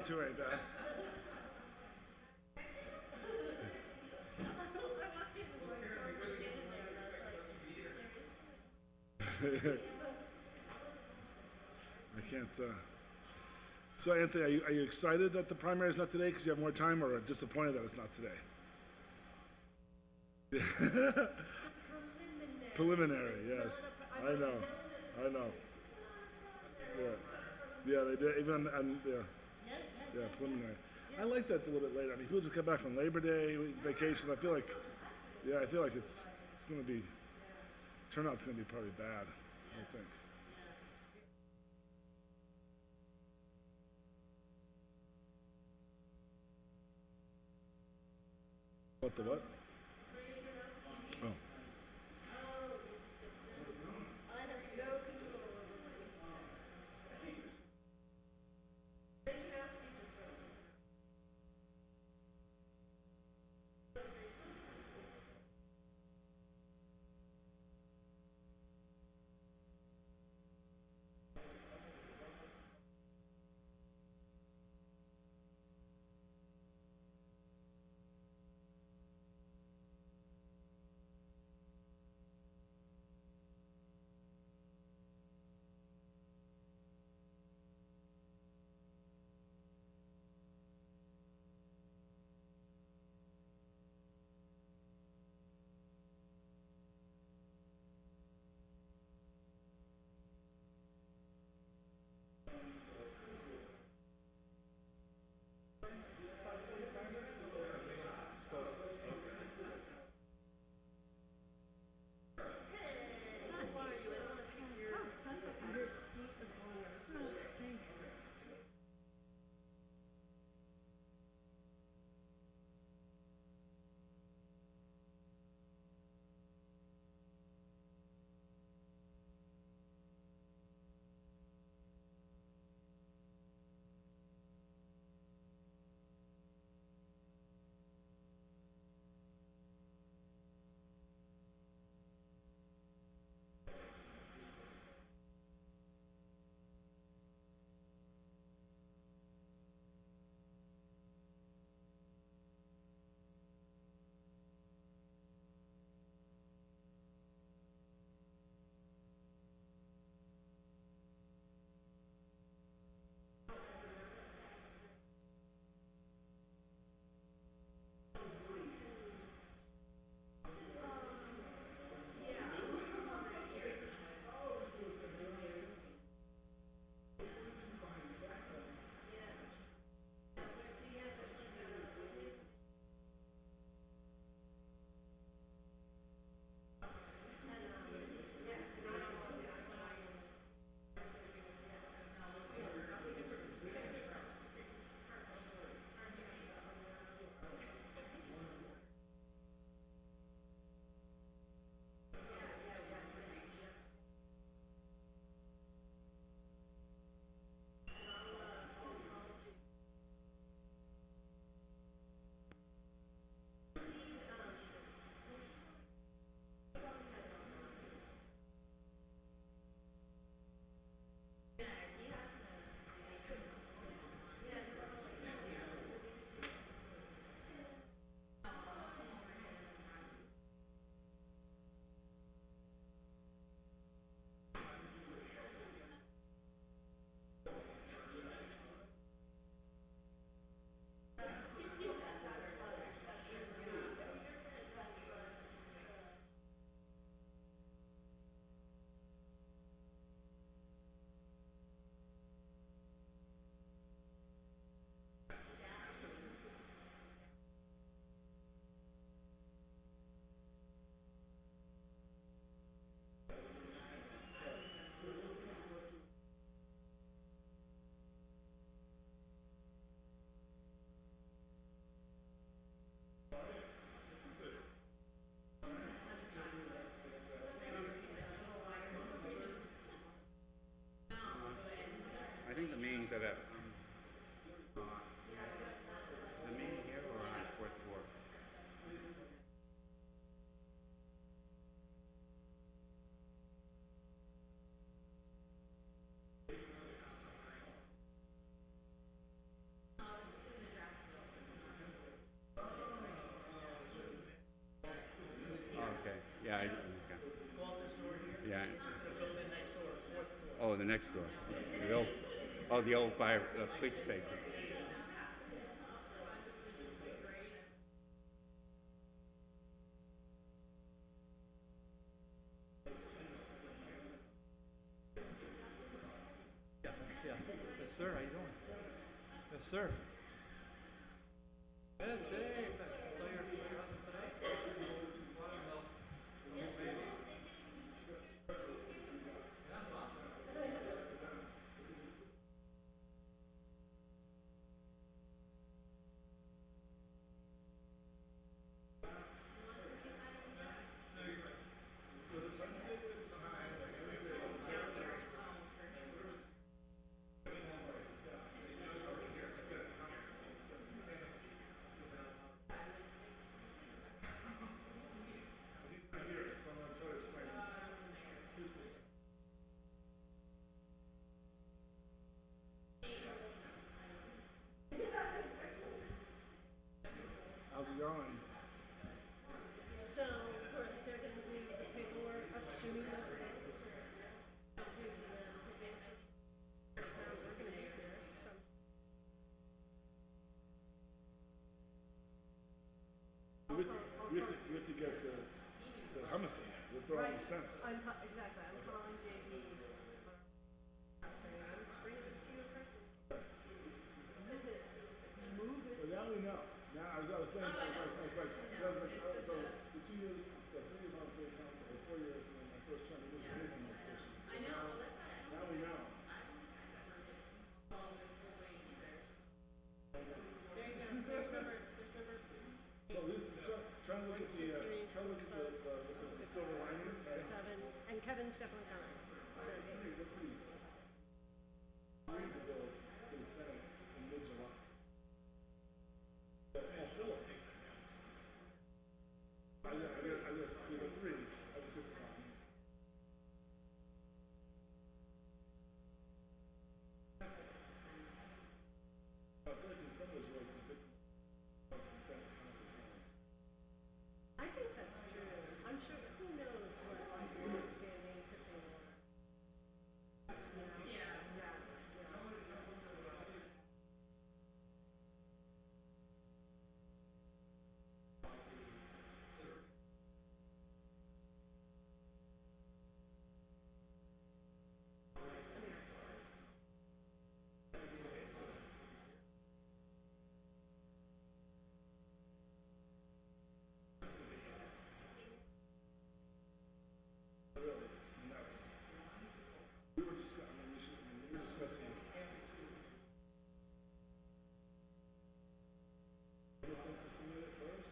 too ain't bad. I can't. So, Anthony, are you excited that the primary is not today because you have more time, or disappointed that it's not today? Preliminary, yes. I know. Yeah, they did. Even preliminary. I like that it's a little bit later. I mean, people just come back from Labor Day vacations. I feel like it's going to be turnout's going to be probably bad. I think. What the what? Oh. Yeah. Yeah. Oh, the next door. The old, the old fire police station. Yeah. Yes, sir. How you doing? Yes, sir. Yes, hey. Saw your husband today. How's it going? So they're going to do the paperwork, I'm assuming that we're going to do the we're going to be here. So We have to get to Humison. We'll throw on the Senate. exactly. I'm calling JB. I'm bringing this to you in person. Move it. But now we know. Now I was saying, so the 2 years, the 3 years on city council, or 4 years, and then my first term, we didn't have any person. So now we know. There you go. There's number. So this try to look at the silver lining. Right? 7, and Kevin's definitely coming. So, They're pretty. Bring the bills to the Senate in mid-July. And Philip. I just the 3. I just this one. I feel like in some ways we're like the victim of the Senate council. I think that's true. I'm sure, who knows what understanding Christine will. Yeah. We were discussing. Listen to submit it first.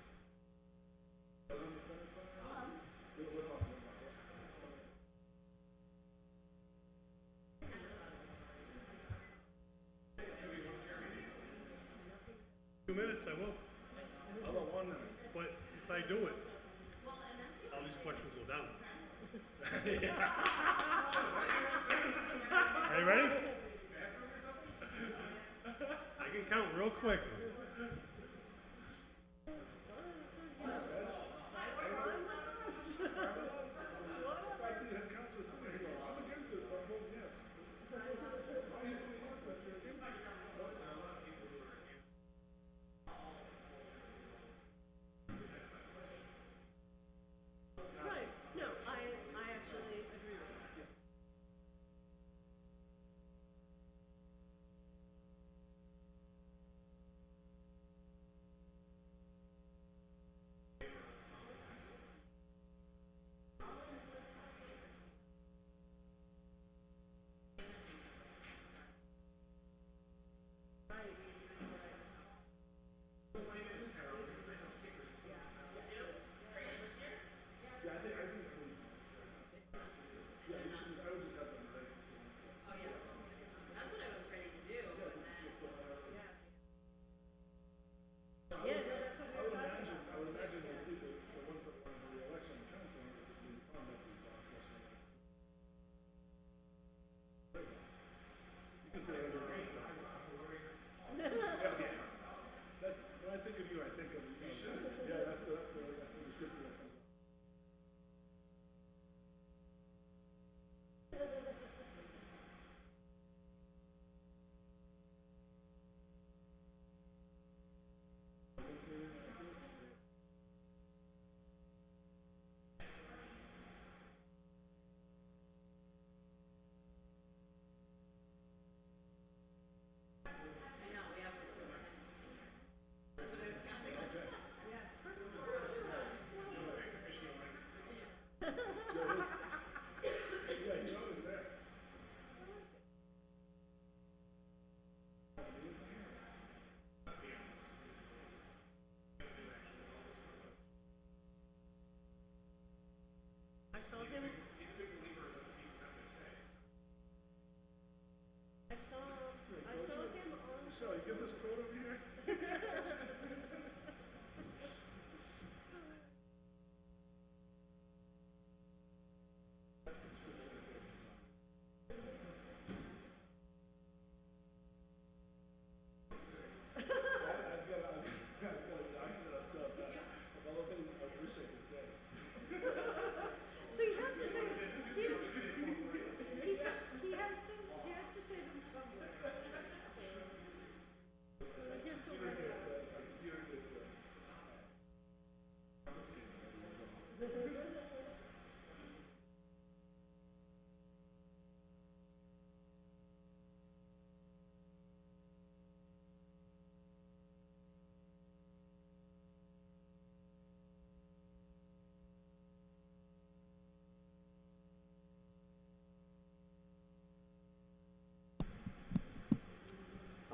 And then the Senate side. We're talking about that. 2 minutes, I will. How about 1 minute? But if I do it, all these questions go down. Are you ready? I can count real quick. Right. No, I actually agree with you.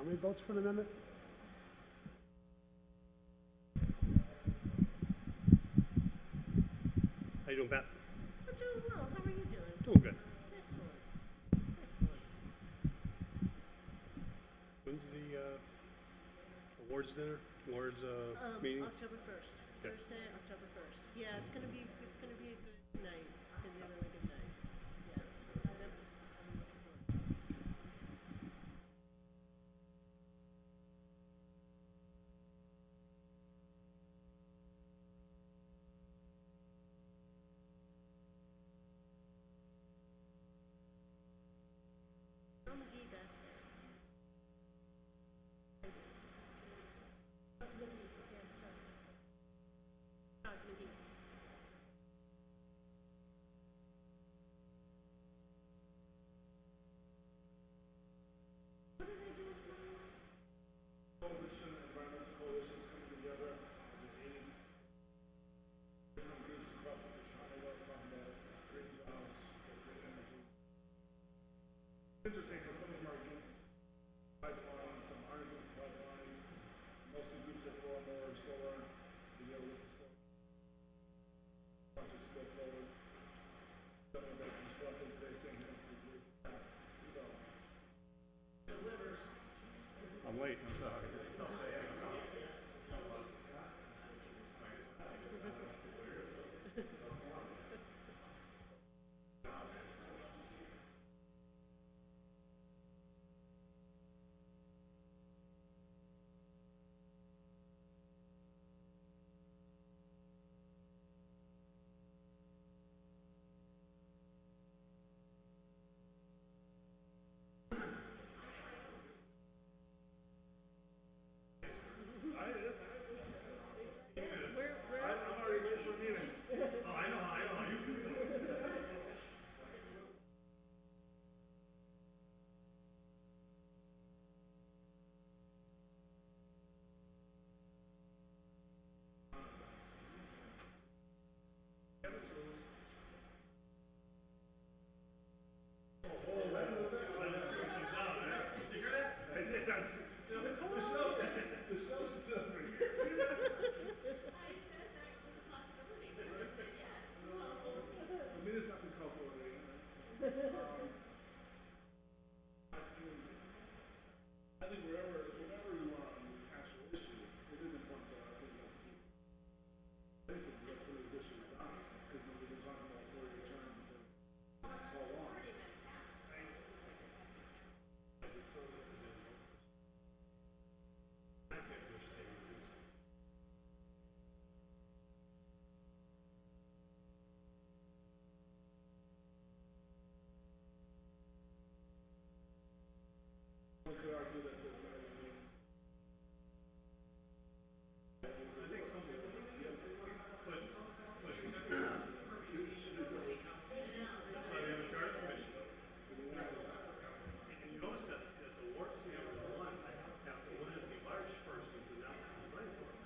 How many votes for an amendment? How you doing, Pat? I'm doing well. How are you doing? Doing good. Excellent. Excellent. When's the awards dinner? Awards meeting? October 1st. Okay. Thursday, October 1st. Yeah, it's gonna be a good night. It's gonna be a really good night. Yeah. Tom McGee back there. Todd McGee, yeah, Todd McGee. What are they doing tomorrow? Coalition, environmental coalitions coming together as an aid. Different groups across this economy are talking about great jobs, great energy. It's interesting because some of them are against pipelines, some aren't against pipeline. Most of the groups are for more solar, to be able to solar. Projects go forward. Something that was brought in today saying he wants to raise the cap. So, I'm late, I'm sorry. I'm already late for a meeting. Oh, I know how you feel. The shell's just up here. I mean, it's not been called for already. I think wherever you are on the actual issue, it is important to, I think, that get some of these issues done, because we've been talking about 4-year term for how long. One could argue that there's not any. And you notice that the awards you have won have to win the large person to announce who's running for it.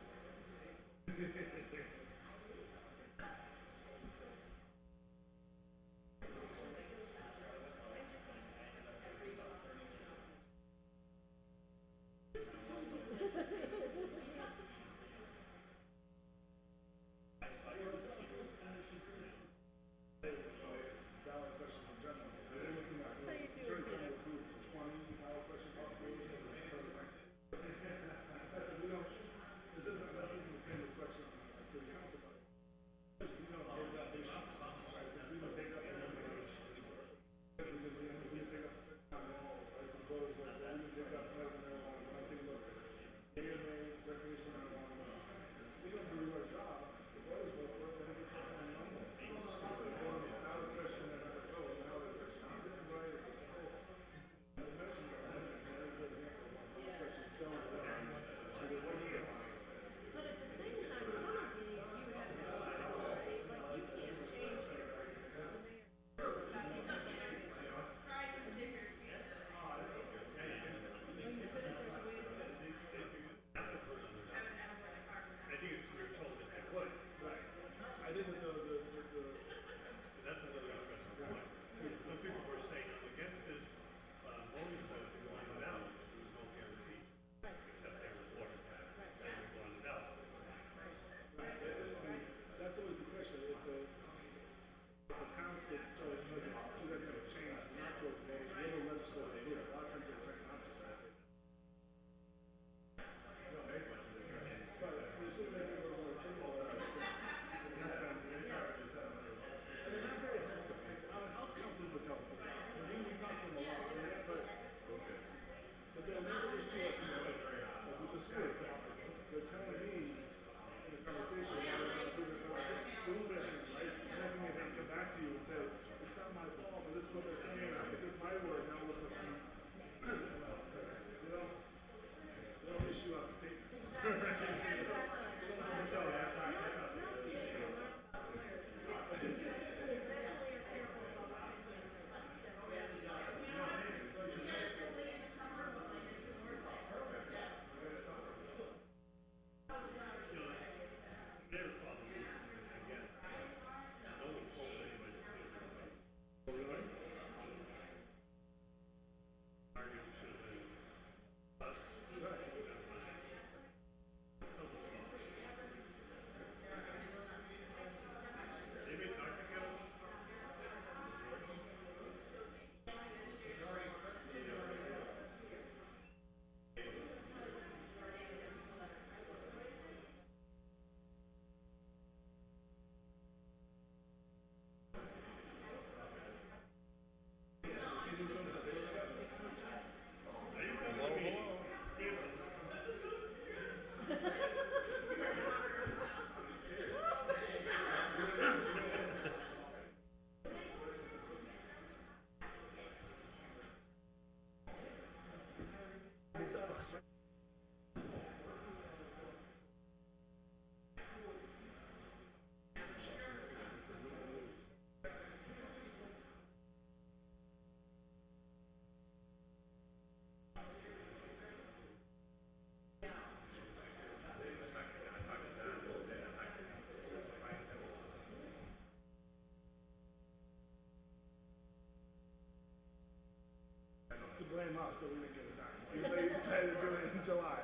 blame us that we didn't get it done. Even though you decided to do it in July.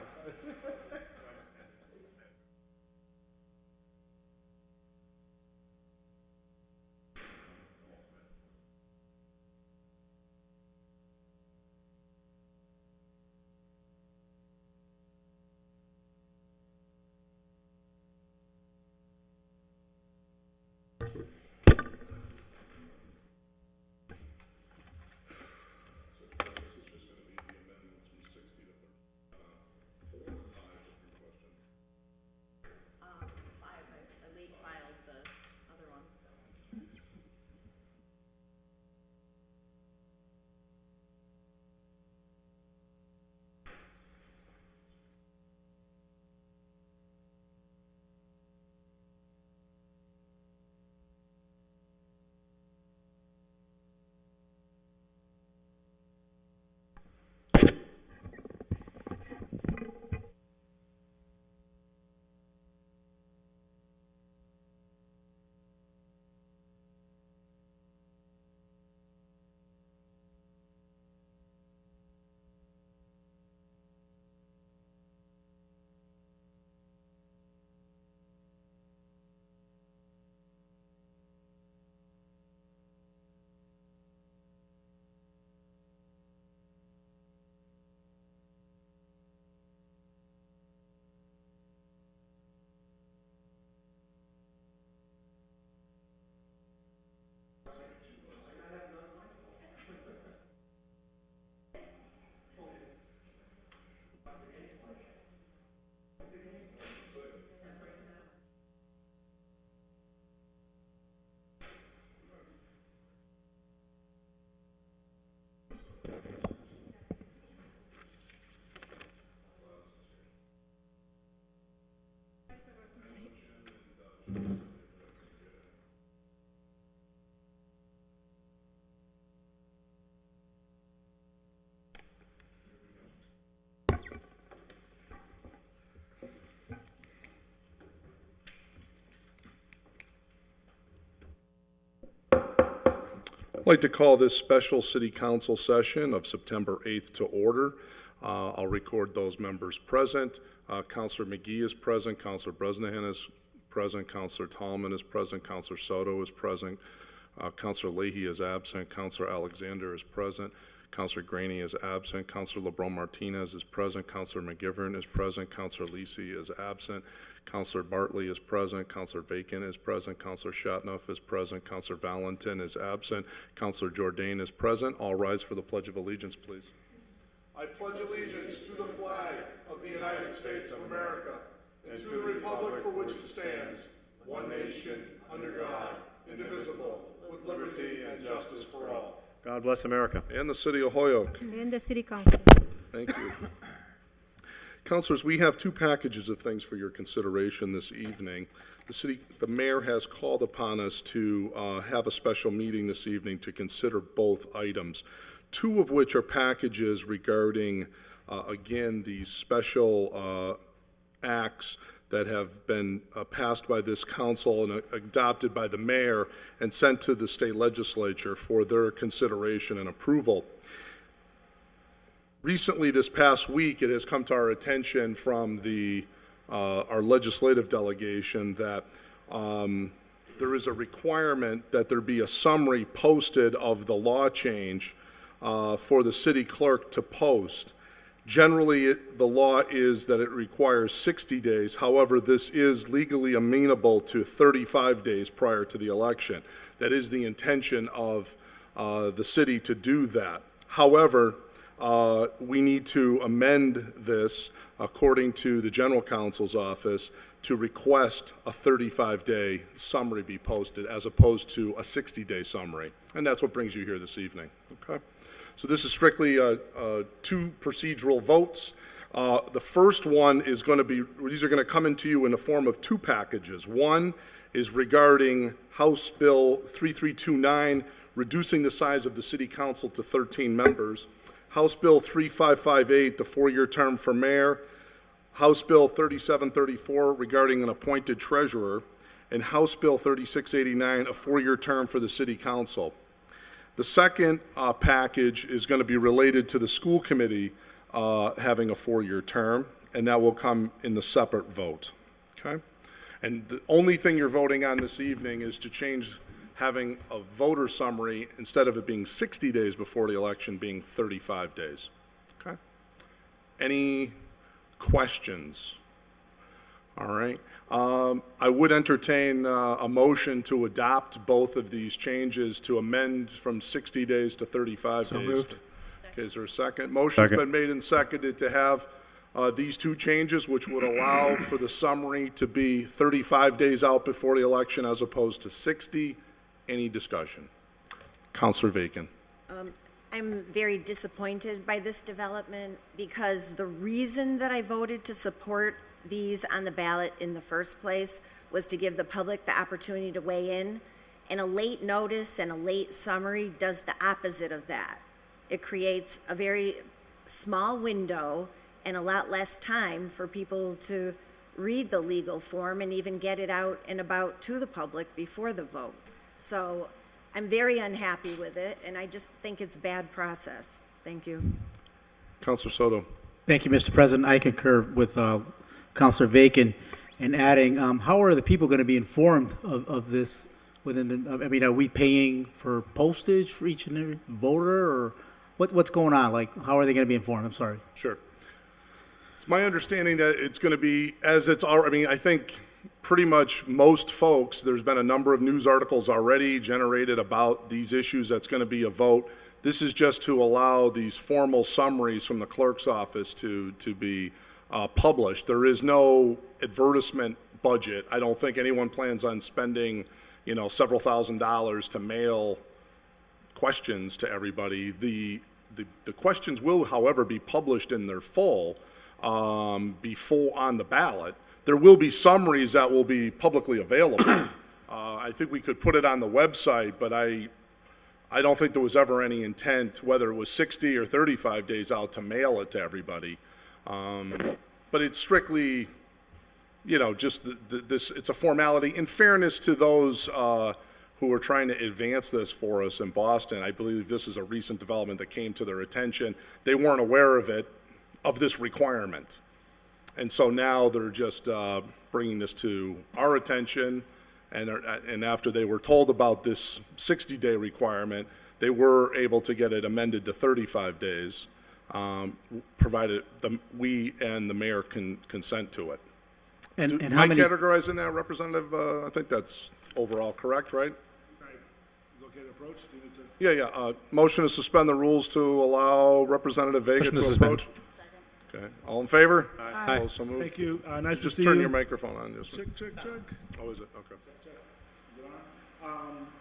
Five, I late filed the other one. I'd like to call this special city council session of September 8th to order. I'll record those members present. Councilor McGee is present, Councilor Bresnahan is present, Councilor Tallman is present, Councilor Soto is present, Councilor Leahy is absent, Councilor Alexander is present, Councilor Graney is absent, Councilor LeBron Martinez is present, Councilor McGivern is present, Councilor Lisi is absent, Councilor Bartley is present, Councilor Bacon is present, Councilor Shatnoff is present, Councilor Valentin is absent, Councilor Jordan is present. All rise for the Pledge of Allegiance, please. I pledge allegiance to the flag of the United States of America and to the republic for which it stands, one nation, under God, indivisible, with liberty and justice for all. God bless America. And the city of Holyoke. And the city council. Thank you. Councilors, we have two packages of things for your consideration this evening. The mayor has called upon us to have a special meeting this evening to consider both items, two of which are packages regarding, again, these special acts that have been passed by this council and adopted by the mayor and sent to the state legislature for their consideration and approval. Recently, this past week, it has come to our attention from our legislative delegation that there is a requirement that there be a summary posted of the law change for the city clerk to post. Generally, the law is that it requires 60 days. However, this is legally amenable to 35 days prior to the election. That is the intention of the city to do that. However, we need to amend this according to the general counsel's office to request a 35-day summary be posted as opposed to a 60-day summary. And that's what brings you here this evening, okay? So this is strictly two procedural votes. The first one is going to be, these are going to come into you in the form of two packages. One is regarding House Bill 3329, reducing the size of the city council to 13 members. House Bill 3558, the 4-year term for mayor, House Bill 3734 regarding an appointed treasurer, and House Bill 3689, a 4-year term for the city council. The second package is going to be related to the school committee having a 4-year term, and that will come in the separate vote, okay? And the only thing you're voting on this evening is to change having a voter summary, instead of it being 60 days before the election, being 35 days, okay? Any questions? All right. I would entertain a motion to adopt both of these changes to amend from 60 days to 35 days. moved. Okay, is there a second? Motion's Second. been made and seconded to have these two changes, which would allow for the summary to be 35 days out before the election as opposed to 60. Any discussion? Counselor Vacan. I'm very disappointed by this development because the reason that I voted to support these on the ballot in the first place was to give the public the opportunity to weigh in, and a late notice and a late summary does the opposite of that. It creates a very small window and a lot less time for people to read the legal form and even get it out and about to the public before the vote. So I'm very unhappy with it, and I just think it's bad process. Thank you. Counselor Soto. Thank you, Mr. President. I concur with Councilor Vacan in adding, how are the people going to be informed of this within the, I mean, are we paying for postage for each and every voter, or what's going on? Like, how are they going to be informed? I'm sorry. Sure. It's my understanding that it's going to be, as it's already, I mean, I think pretty much most folks, there's been a number of news articles already generated about these issues. That's going to be a vote. This is just to allow these formal summaries from the clerk's office to be published. There is no advertisement budget. I don't think anyone plans on spending, you know, several $1,000s to mail questions to everybody. The questions will, however, be published in their full before on the ballot. There will be summaries that will be publicly available. I think we could put it on the website, but I don't think there was ever any intent, whether it was 60 or 35 days out, to mail it to everybody. But it's strictly, you know, just this, it's a formality. In fairness to those who are trying to advance this for us in Boston, I believe this is a recent development that came to their attention. They weren't aware of it, of this requirement. And so now they're just bringing this to our attention, and after they were told about this 60-day requirement, they were able to get it amended to 35 days, provided we and the mayor can consent to it. And Am how I many? categorizing that, Representative? I think that's overall correct, right? Right. Is it okay to approach? Do you need to? Yeah. Motion to suspend the rules to allow Representative Vega Motion to to suspend. approach. Okay. All in favor? Aye. Opposed, so moved. Thank you. Nice to Just see turn you. your microphone on. Just. Check, check, check. Oh, is it? Okay.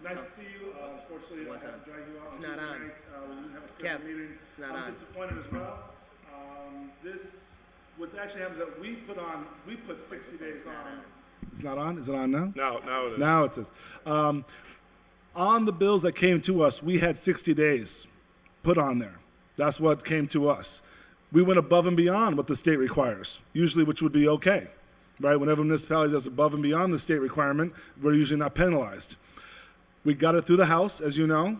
Nice to see you. Unfortunately, I had to drag you out on Tuesday night. We didn't have a scheduled meeting. I'm disappointed as well. This, what's actually happened is that we put 60 days on. It's not on? Is it on now? Now it is. Now it says. On the bills that came to us, we had 60 days put on there. That's what came to us. We went above and beyond what the state requires, usually, which would be okay, right? Whenever a municipality does above and beyond the state requirement, we're usually not penalized. We got it through the House, as you know.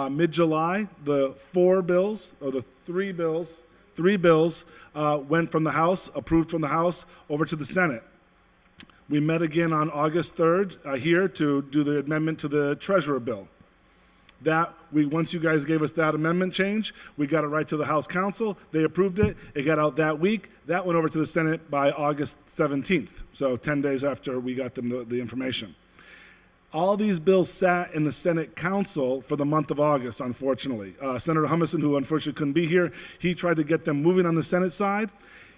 Mid-July, the three bills went from the House, approved from the House, over to the Senate. We met again on August 3rd here to do the amendment to the Treasurer bill. Once you guys gave us that amendment change, we got it right to the House Council. They approved it. It got out that week. That went over to the Senate by August 17th, so 10 days after we got them the information. All these bills sat in the Senate Council for the month of August, unfortunately. Senator Humison, who unfortunately couldn't be here, he tried to get them moving on the Senate side.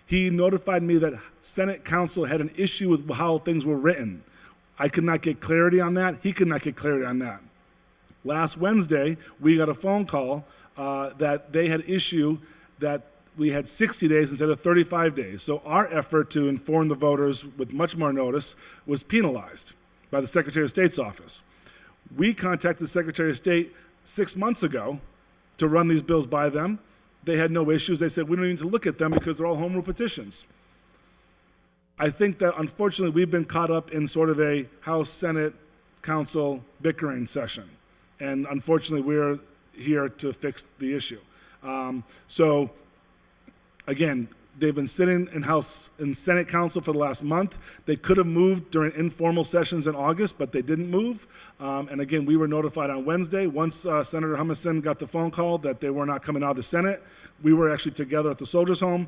He notified me that Senate Council had an issue with how things were written. I could not get clarity on that. He could not get clarity on that. Last Wednesday, we got a phone call that they had issue that we had 60 days instead of 35 days. So our effort to inform the voters with much more notice was penalized by the Secretary of State's office. We contacted the Secretary of State 6 months ago to run these bills by them. They had no issues. They said, we don't need to look at them because they're all home rule petitions. I think that unfortunately we've been caught up in sort of a House, Senate, Council bickering session. And unfortunately here to fix the issue. So, again, they've been sitting in Senate Council for the last month. They could have moved during informal sessions in August, but they didn't move. And again, we were notified on Wednesday. Once Senator Humison got the phone call that they were not coming out of the Senate, we were actually together at the Soldiers' Home.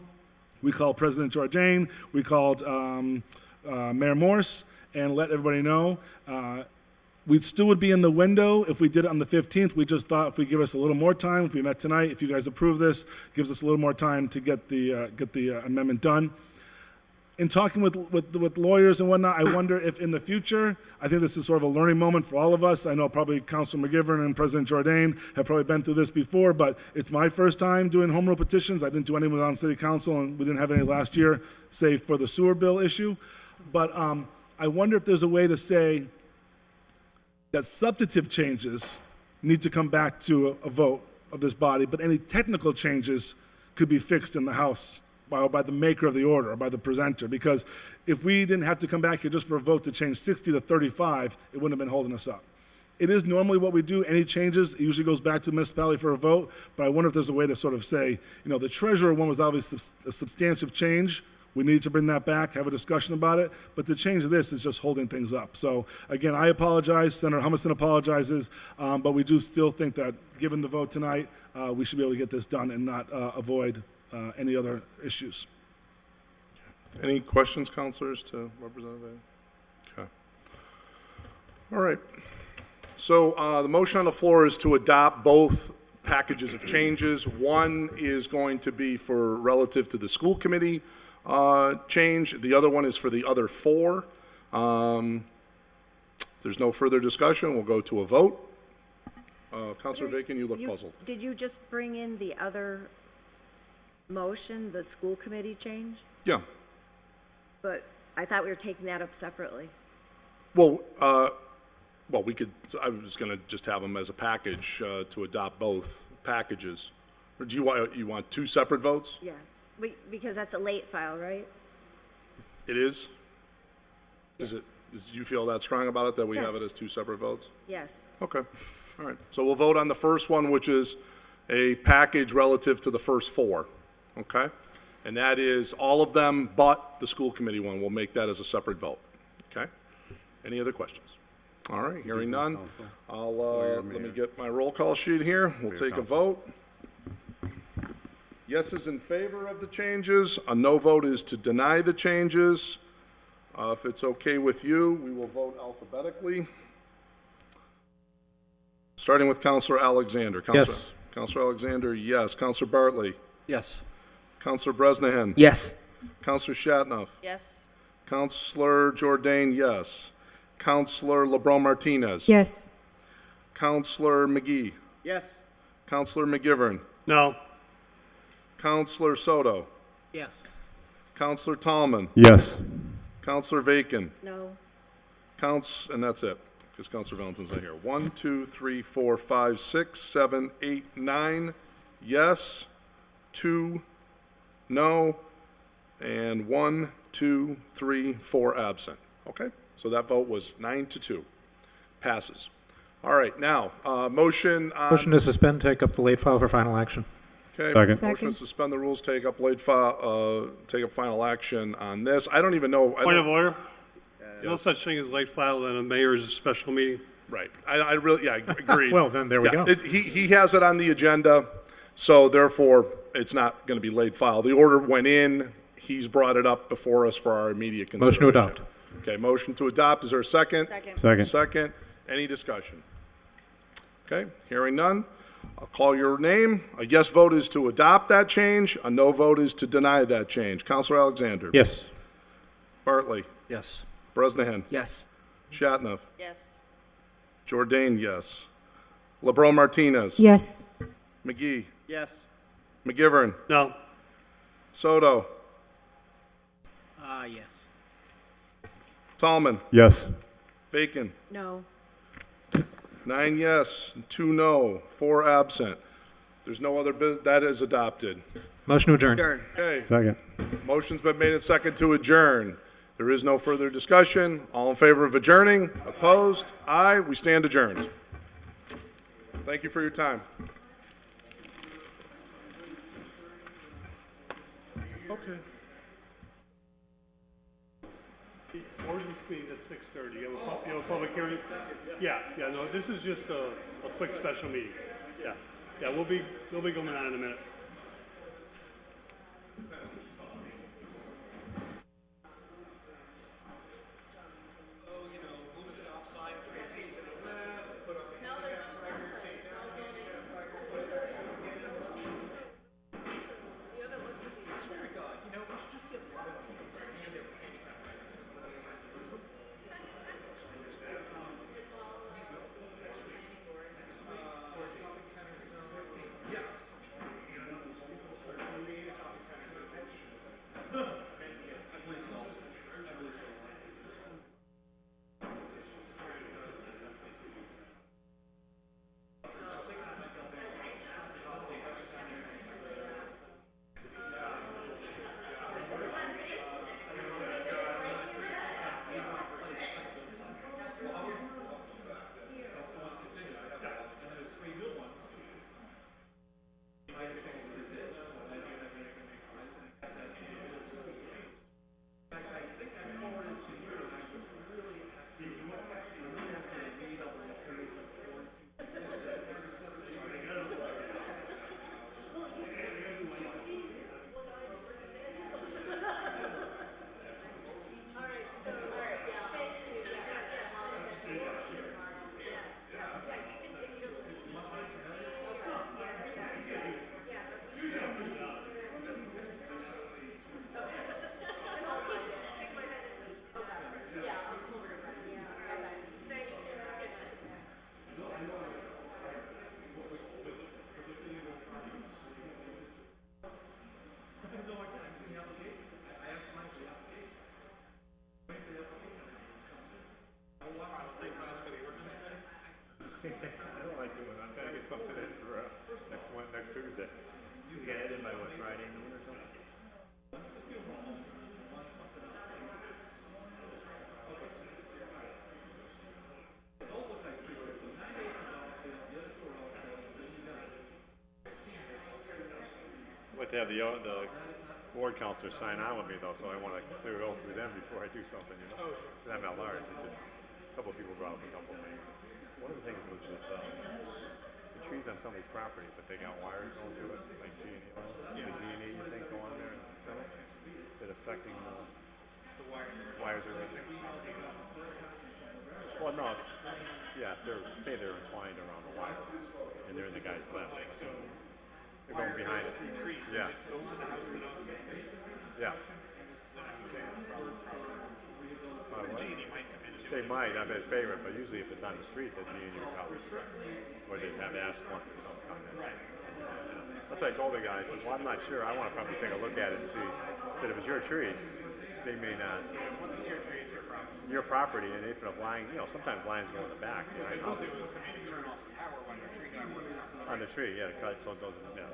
We called President Jourdain. We called Mayor Morse and let everybody know. We still would be in the window if we did it on the 15th. We just thought if we give us a little more time, if we met tonight, if you guys approve this, gives us a little more time to get the amendment done. In talking with lawyers and whatnot, I wonder if in the future, I think this is sort of a learning moment for all of us. I know probably Councilor McGivern and President Jourdain have probably been through this before, but it's my first time doing home rule petitions. I didn't do any on city council, and we didn't have any last year, save for the sewer bill issue. But I wonder if there's a way to say that substantive changes need to come back to a vote of this body, but any technical changes could be fixed in the House by the maker of the order, or by the presenter. Because if we didn't have to come back here just for a vote to change 60 to 35, it wouldn't have been holding us up. It is normally what we do. Any changes, it usually goes back to the municipality for a vote, but I wonder if there's a way to sort of say, the treasurer one was obviously a substantive change. We need to bring that back, have a discussion about it, but the change of this is just holding things up. So again, I apologize, Senator Humison apologizes, but we do still think that given the vote tonight, we should be able to get this done and not avoid any other issues. Any questions, councilors, to Representative? Okay. All right. So the motion on the floor is to adopt both packages of changes. One is going to be for relative to the school committee change. The other one is for the other four. If there's no further discussion, we'll go to a vote. Councilor Vacan, you look puzzled. Did you just bring in the other motion, the school committee change? Yeah. But I thought we were taking that up separately. Well, we could, I was going to just have them as a package to adopt both packages. Or do you want two separate votes? Yes. Because that's a late file, right? It is? Yes. Do you feel that strong about it, that we have Yes. it as two separate votes? Yes. Okay, all right. So we'll vote on the first one, which is a package relative to the first four, okay? And that is all of them but the school committee one. We'll make that as a separate vote, okay? Any other questions? All right, hearing none. Let me get my roll call sheet here. We'll take a vote. Yes is in favor of the changes. A no vote is to deny the changes. If it's okay with you, we will vote alphabetically. Starting with Councilor Alexander. Yes. Councilor Alexander, yes. Councilor Bartley. Yes. Councilor Bresnahan. Yes. Councilor Shatnoff. Yes. Councilor Jourdain, yes. Councilor LeBron Martinez. Yes. Councilor McGee. Yes. Councilor McGivern. No. Councilor Soto. Yes. Councilor Tallman. Yes. Councilor Vacan. No. And that's it, because Councilor Valentin's not here. 1, 2, 3, 4, 5, 6, 7, 8, 9, yes, 2, no, and 1, 2, 3, 4 absent. Okay? So that vote was 9-2. Passes. All right, now, motion on... Motion to suspend, take up the late file for final action. Okay, Second. motion to suspend the rules, take up take up final action on this. I don't even know. Point of order? No Yes. such thing as late file than a mayor's special meeting. Right. I really, yeah, I agree. Well, then there we go. He has it on the agenda, so therefore, it's not going to be late file. The order went in, he's brought it up before us for our immediate consideration. Motion to adopt. Okay, motion to adopt. Is there a second? Second. Second. Any discussion? Okay, hearing none. I'll call your name. A yes vote is to adopt that change. A no vote is to deny that change. Councilor Alexander. Yes. Bartley. Yes. Bresnahan. Yes. Shatnoff. Yes. Jourdain, yes. LeBron Martinez. Yes. McGee. Yes. McGivern. No. Soto. Yes. Tallman. Yes. Vacan. No. 9 yes, 2 no, 4 absent. There's no other that is adopted. Motion to adjourn. Okay, Second. motion's been made and second to adjourn. There is no further discussion. All in favor of adjourning? Opposed? Aye. We stand adjourned. Thank you for your time. Okay. The ordinance meeting at 6:30. You have a public hearing? Yeah, no, this is just a quick special meeting. Yeah, we'll be going on in a minute. I don't like doing that. I'm trying to get something in for next Tuesday. You get it in by what, Friday noon or something? I'd like to have the board counselors sign on with me though, so I want to clear it all through them before I do something, you know? Oh, sure. I'm at large. It's just, a couple of people brought up a couple of things. One of the things was with the trees on somebody's property, but they got wires going through it, like G&E lines. Yeah. The G&E, you think, go on there and fill it? Is it affecting the wires are missing? Well, no, yeah, say they're entwined around the wire, and they're in the guy's lap. So they're going behind it. Yeah. Yeah. They might have a favorite, but usually if it's on the street, the G&E covers, or they have asphalt or something on it. Right. That's what I told the guy. I said, well, I'm not sure. I want to probably take a look at it and see. I said, if it's your tree, they may not. Once it's your tree, it's your property. Your property, and if a line, sometimes lines go in the back. You know, Those things come in and turn off the power when the tree got works on the tree, yeah, cut so it doesn't. Yeah.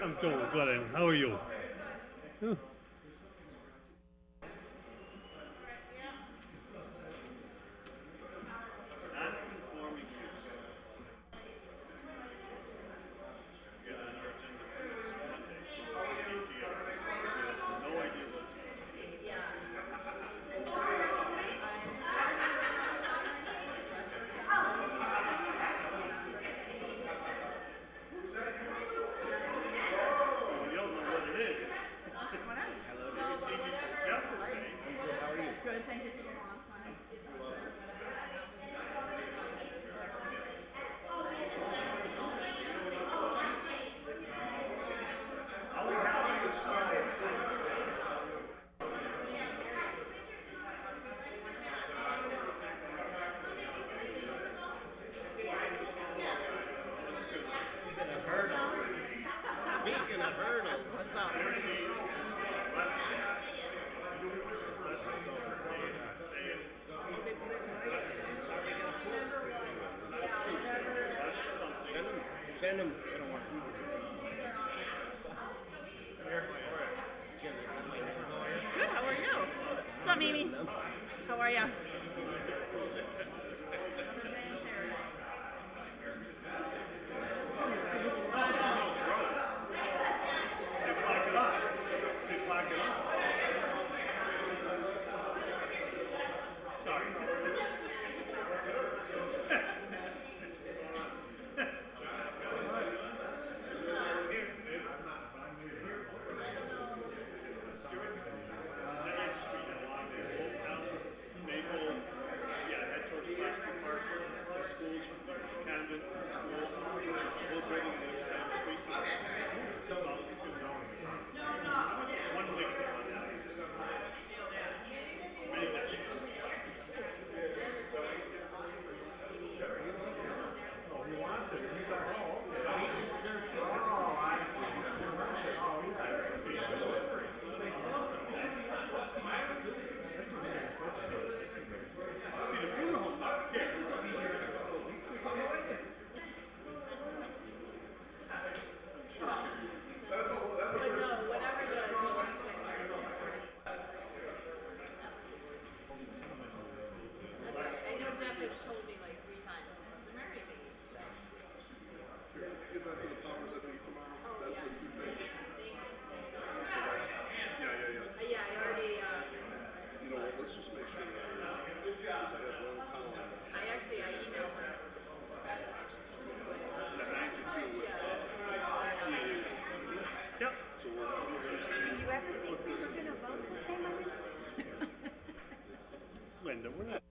I'm doing good. How are you? Yeah. Send them. Good, how are you? What's up, Mimi? How are ya? Linda, we're not.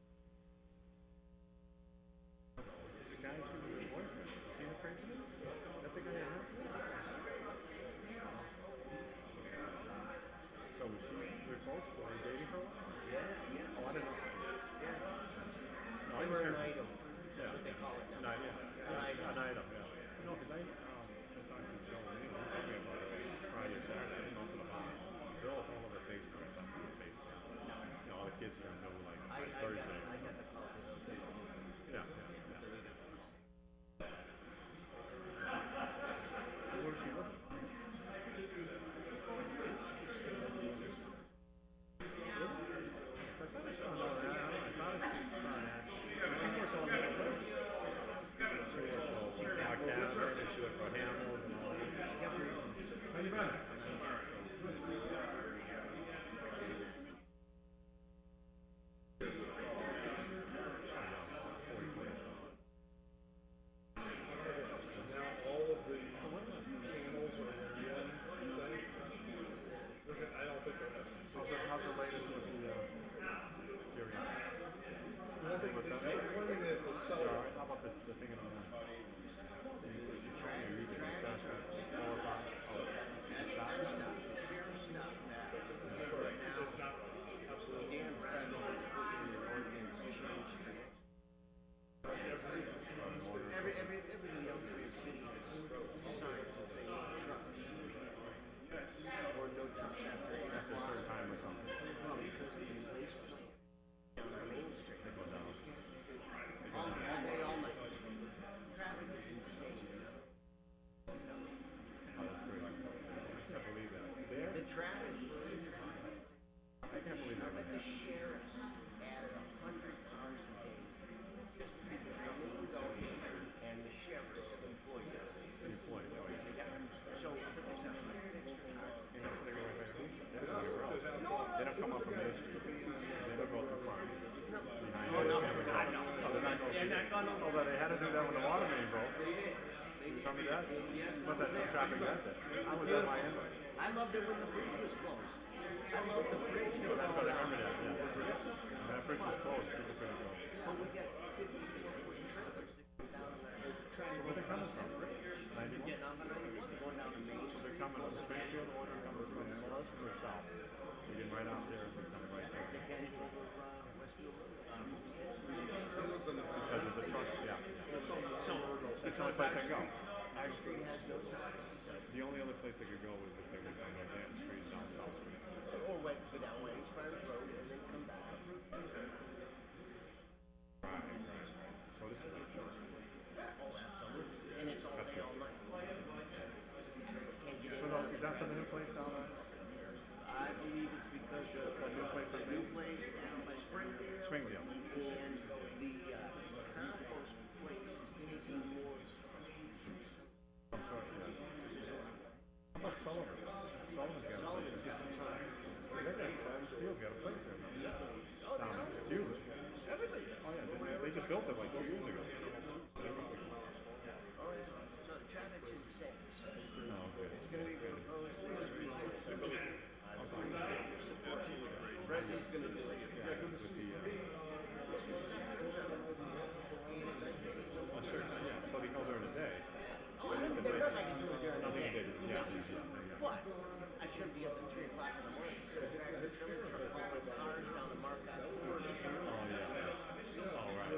Although they had to do that when the water main broke. Remember that? Must have some traffic that day. I was at my end. I loved it when the bridge was closed. I loved the bridge. That's what I remember that, yeah. When that bridge was closed, people couldn't go. But we got 54-foot trailers down there trying to Where they coming from? get on the 91, going down to Main. So they're coming from Springfield, or they're coming from North or south? They're getting right out there and they're coming right there. Westfield. Because it's a truck, yeah. So That's the only place I go. our street has no signs. The only other place they could go was if they went down Northampton Street and down South Street. Or went down Wayne's Farms Road and then come back. So this is like church. Oh, absolutely. And it's all day, all night. Can't get So is that for the new place down there? I believe it's because of The new place the on new Main? place down by Springdale. Springdale. And the compost place is taking more. I'm sorry, yeah. How about Sullivan? Sullivan's got a place there. Sullivan Steel's got a place there now. Oh, they are? It's huge. Everybody does. Oh yeah, they just built it like 2 years ago. Oh, yeah. So the traffic's insane. So Oh, okay. it's going to be proposed next week. President's going to do it. Well, sure, yeah, so they go during the day. Oh, I don't care if I can do it during the Nothing day. they did, yeah. But I shouldn't be up at 3 o'clock in the morning. So the tractor trailer truck hauling cars down to Marquette. Oh, yeah. Oh, right.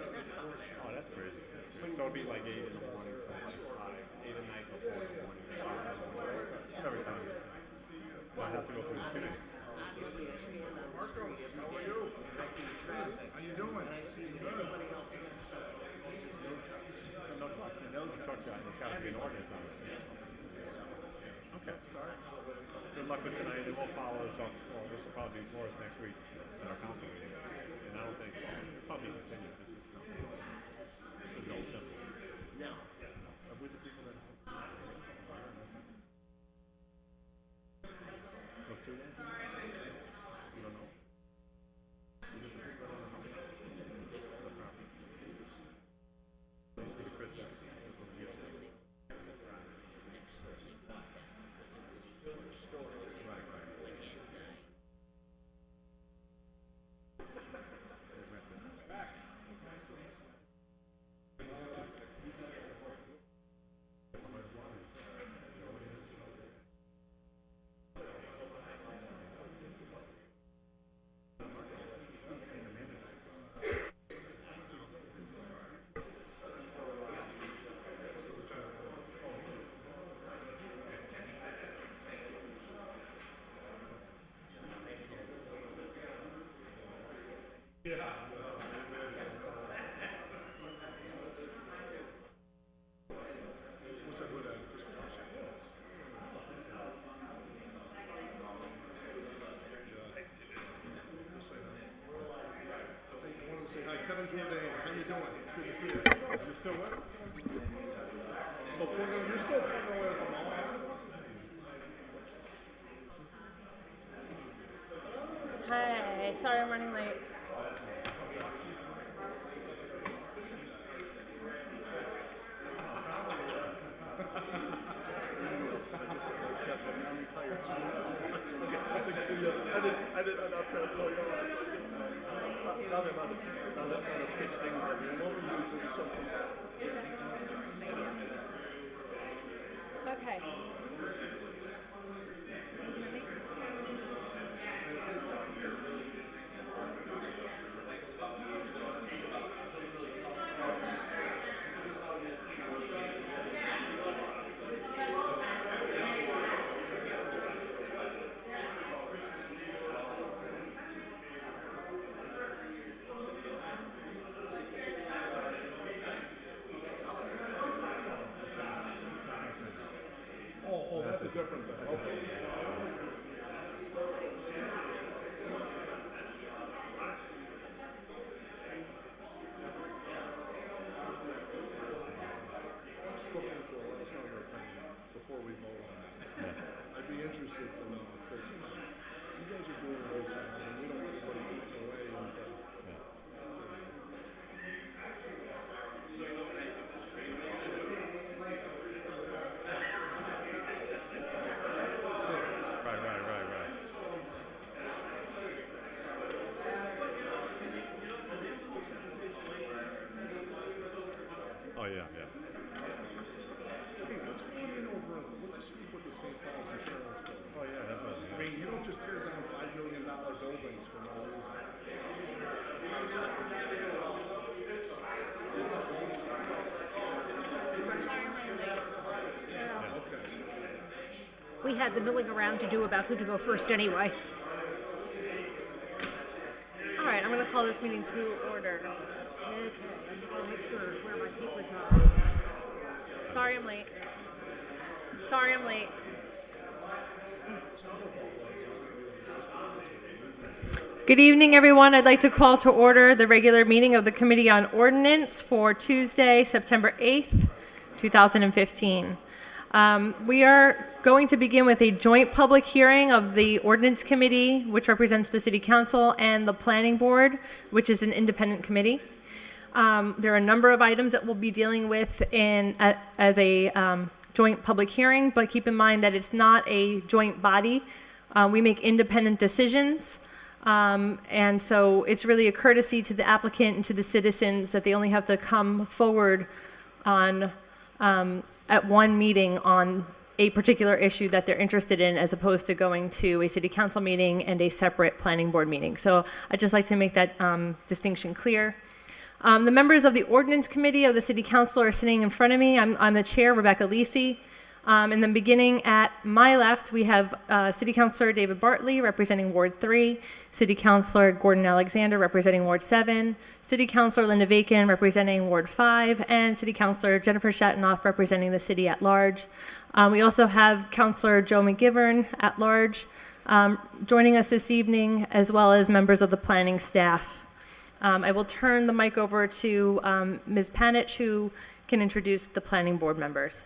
Oh, that's crazy. That's crazy. So it'd be like 8 in the morning till like 5, 8 at night till 4 in the morning. Every time. Well, I have to go through the spinning. Obviously, I stand on the street every day directing traffic. How you doing? And I see that everybody else is the same. This is no trucks. No truck. No truck guy. There's got to be an ordinance on it. Okay, sorry. Good luck with tonight, and we'll follow this up. Well, this will probably be for us next week at our council meeting. And I don't think, well, it'll probably continue. This is no simple. No. With the people that. Those 2 days? You don't know. Is it the people that don't know? The property. Those for the Christmas. What's that with that Christmas tree? I wanted to say hi, Kevin Jordan. How you doing? Good to see you. You still with? You're still plugging away from all that? Hi, sorry I'm running late. I did not try to blow your eyes. Now they're on a fixed thing version. What would you do something? Okay. Oh, that's a different thing. Okay. Spoken to a last number of things before we vote on this. I'd be interested to know, because you guys are doing a good job, and we don't want anybody moving away into. yeah, yeah. Hey, what's going in over, what's the street with the St. Paul's Insurance Building? Oh, yeah, definitely. I mean, you don't just tear down $5 million buildings for no reason. We had the milling around to do about who to go first anyway. All right, I'm going to call this meeting to order. Okay, I'm just going to make sure where my papers are. Sorry I'm late. Sorry I'm late. Good evening, everyone. I'd like to call to order the regular meeting of the Committee on Ordinance for Tuesday, September 8th, 2015. We are going to begin with a joint public hearing of the Ordinance Committee, which represents the City Council, and the Planning Board, which is an independent committee. There are a number of items that we'll be dealing with as a joint public hearing, but keep in mind that it's not a joint body. We make independent decisions, and so it's really a courtesy to the applicant and to the citizens that they only have to come forward on at one meeting on a particular issue that they're interested in, as opposed to going to a city council meeting and a separate planning board meeting. So I'd just like to make that distinction clear. The members of the ordinance committee of the city council are sitting in front of me. I'm the chair, Rebecca Lisi. And then beginning at my left, we have City Councilor David Bartley representing Ward 3, City Councilor Gordon Alexander representing Ward 7, City Councilor Linda Vacan representing Ward 5, and City Councilor Jennifer Shatanoff representing the city at large. We also have Councilor Joe McGivern at large joining us this evening, as well as members of the planning staff. I will turn the mic over to Ms. Panich, who can introduce the planning board members.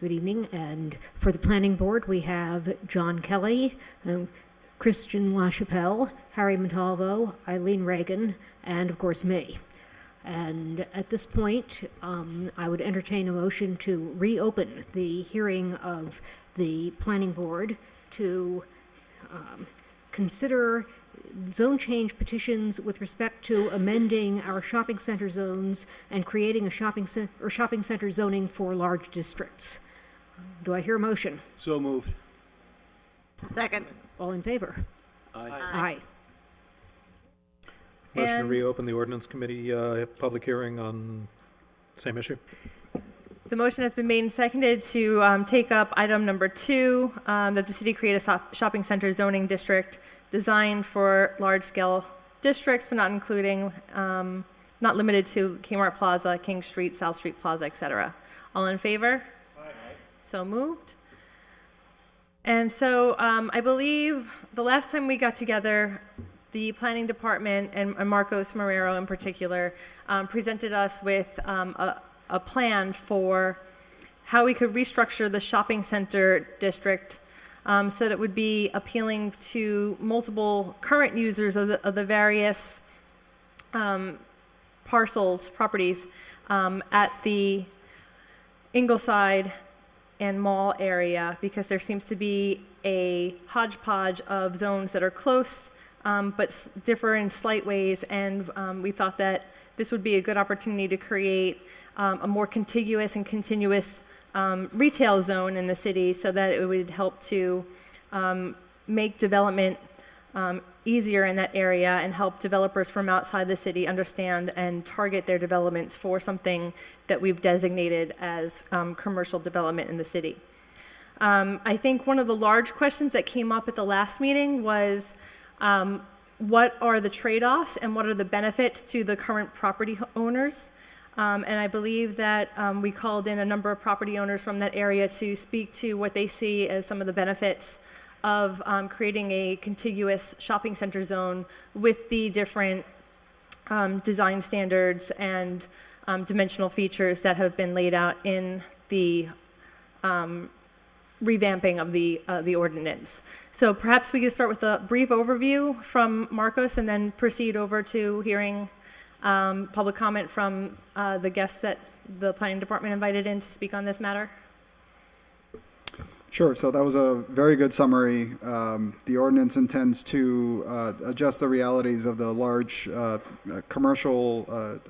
Good evening, and for the planning board we have John Kelly, Christian LaChapelle, Harry Montalvo, Eileen Reagan, and of course me. And at this point, I would entertain a motion to reopen the hearing of the planning board to consider zone change petitions with respect to amending our shopping center zones and creating a shopping center zoning for large districts. Do I hear a motion? So moved. Second. All in favor? Aye. Motion to And- reopen the ordinance committee public hearing on same issue. The motion has been made and seconded to take up item number 2, that the city create a shopping center zoning district designed for large-scale districts, but not including, not limited to Kmart Plaza, King Street, South Street Plaza, etc. All in favor? Aye. So moved. And so I believe the last time we got together, the planning department and Marcos Marrero in particular presented us with a plan for how we could restructure the shopping center district so that it would be appealing to multiple current users of the various properties at the Ingleside and Mall area, because there seems to be a hodgepodge of zones that are close but differ in slight ways, and we thought that this would be a good opportunity to create a more contiguous and continuous retail zone in the city, so that it would help to make development easier in that area and help developers from outside the city understand and target their developments for something that we've designated as commercial development in the city. I think one of the large questions that came up at the last meeting was what are the trade-offs and what are the benefits to the current property owners? And I believe that we called in a number of property owners from that area to speak to what they see as some of the benefits of creating a contiguous shopping center zone with the different design standards and dimensional features that have been laid out in the revamping of the ordinance. So perhaps we could start with a brief overview from Marcos and then proceed over to hearing public comment from the guests that the planning department invited in to speak on this matter. Sure. So that was a very good summary. The ordinance intends to adjust the realities of the large commercial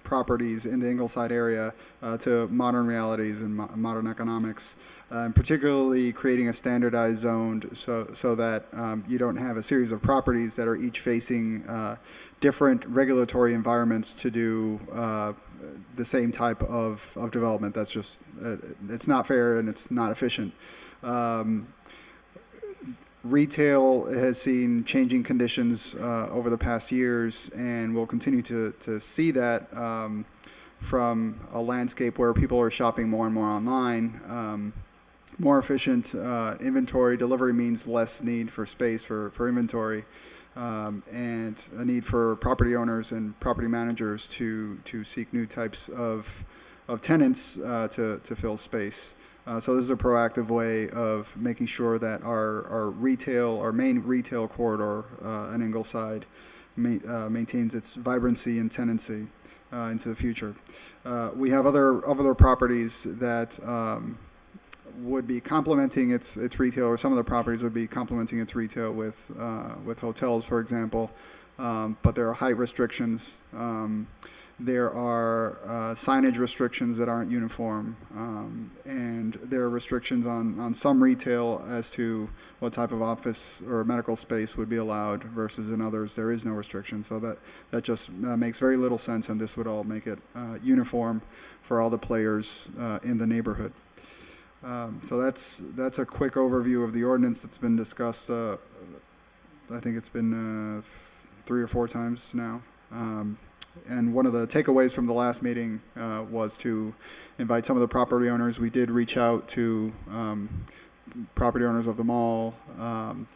properties in the Ingleside area to modern realities and modern economics, and particularly creating a standardized zone so that you don't have a series of properties that are each facing different regulatory environments to do the same type of development. That's just, it's not fair and it's not efficient. Retail has seen changing conditions over the past years, and we'll continue to see that from a landscape where people are shopping more and more online. More efficient inventory delivery means less need for space for inventory, and a need for property owners and property managers to seek new types of tenants to fill space. So this is a proactive way of making sure that our main retail corridor in Ingleside maintains its vibrancy and tenancy into the future. We have other properties that would be complementing its retail, or some of the properties would be complementing its retail with hotels, for example, but there are height restrictions. There are signage restrictions that aren't uniform, and there are restrictions on some retail as to what type of office or medical space would be allowed versus in others there is no restriction. So that just makes very little sense, and this would all make it uniform for all the players in the neighborhood. So that's a quick overview of the ordinance that's been discussed. I think it's been 3 or 4 times now. And one of the takeaways from the last meeting was to invite some of the property owners. We did reach out to property owners of the mall,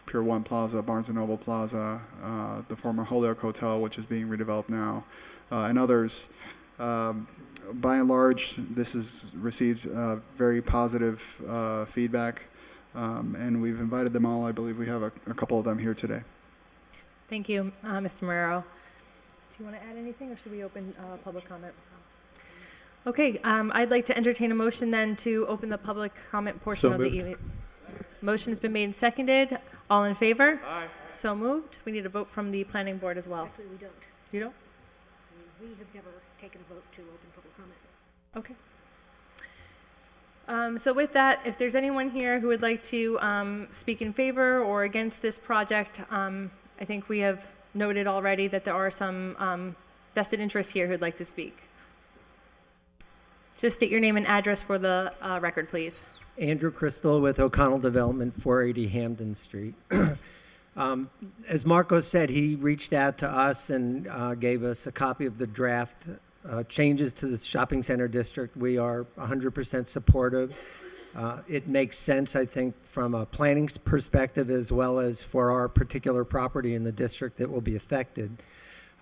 Pier 1 Plaza, Barnes & Noble Plaza, the former Holyoke Hotel, which is being redeveloped now, and others. By and large, this has received very positive feedback, and we've invited them all. I believe we have a couple of them here today. Thank you, Mr. Marrero. Do you want to add anything, or should we open public comment? Okay, I'd like to entertain a motion then to open the public comment portion of the evening. Motion's been made and seconded. All in favor? Aye. So moved. We need a vote from the planning board as well. Actually, we don't. You don't? We have never taken a vote to open public comment. Okay. So with that, if there's anyone here who would like to speak in favor or against this project, I think we have noted already that there are some vested interests here who'd like to speak. Just state your name and address for the record, please. Andrew Crystal with O'Connell Development, 480 Hampden Street. As Marco said, he reached out to us and gave us a copy of the draft changes to the shopping center district. We are 100% supportive. It makes sense, I think, from a planning perspective as well as for our particular property in the district that will be affected.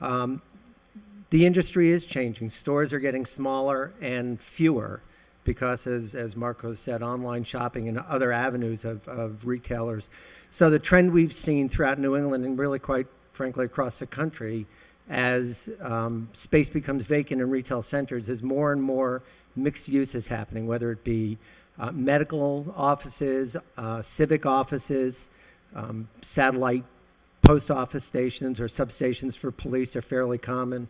The industry is changing. Stores are getting smaller and fewer because, as Marco said, online shopping and other avenues of retailers. So the trend we've seen throughout New England and really quite frankly across the country as space becomes vacant in retail centers is more and more mixed use is happening, whether it be medical offices, civic offices, satellite post office stations or substations for police are fairly common,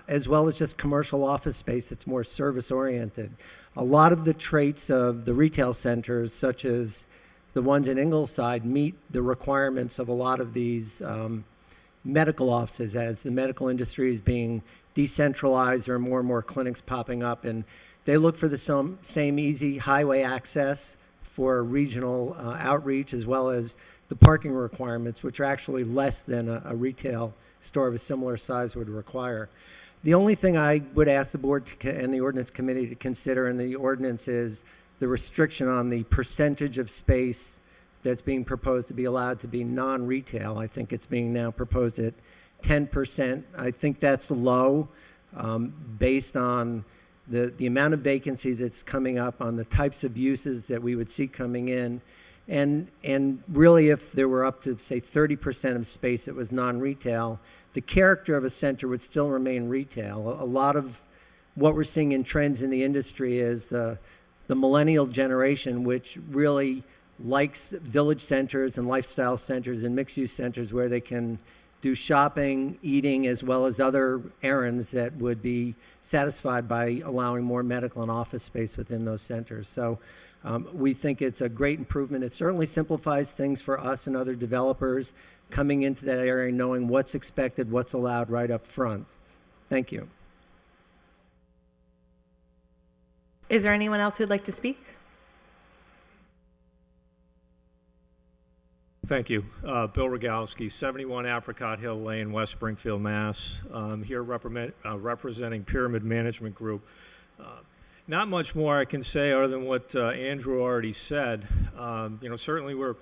as well as just commercial office space that's more service oriented. A lot of the traits of the retail centers, such as the ones in Ingleside, meet the requirements of a lot of these medical offices as the medical industry is being decentralized. There are more and more clinics popping up, and they look for the same easy highway access for regional outreach, as well as the parking requirements, which are actually less than a retail store of a similar size would require. The only thing I would ask the board and the ordinance committee to consider in the ordinance is the restriction on the percentage of space that's being proposed to be allowed to be non-retail. I think it's being now proposed at 10%. I think that's low based on the amount of vacancy that's coming up, on the types of uses that we would see coming in. And really, if there were up to, say, 30% of space that was non-retail, the character of a center would still remain retail. A lot of what we're seeing in trends in the industry is the the millennial generation, which really likes village centers and lifestyle centers and mixed-use centers where they can do shopping, eating, as well as other errands that would be satisfied by allowing more medical and office space within those centers. So we think it's a great improvement. It certainly simplifies things for us and other developers coming into that area, knowing what's expected, what's allowed right up front. Thank you. Is there anyone else who'd like to speak? Thank you. Bill Rogalski, 71 Apricot Hill Lane, West Springfield, Mass. Here representing Pyramid Management Group. Not much more I can say other than what Andrew already said. Certainly we're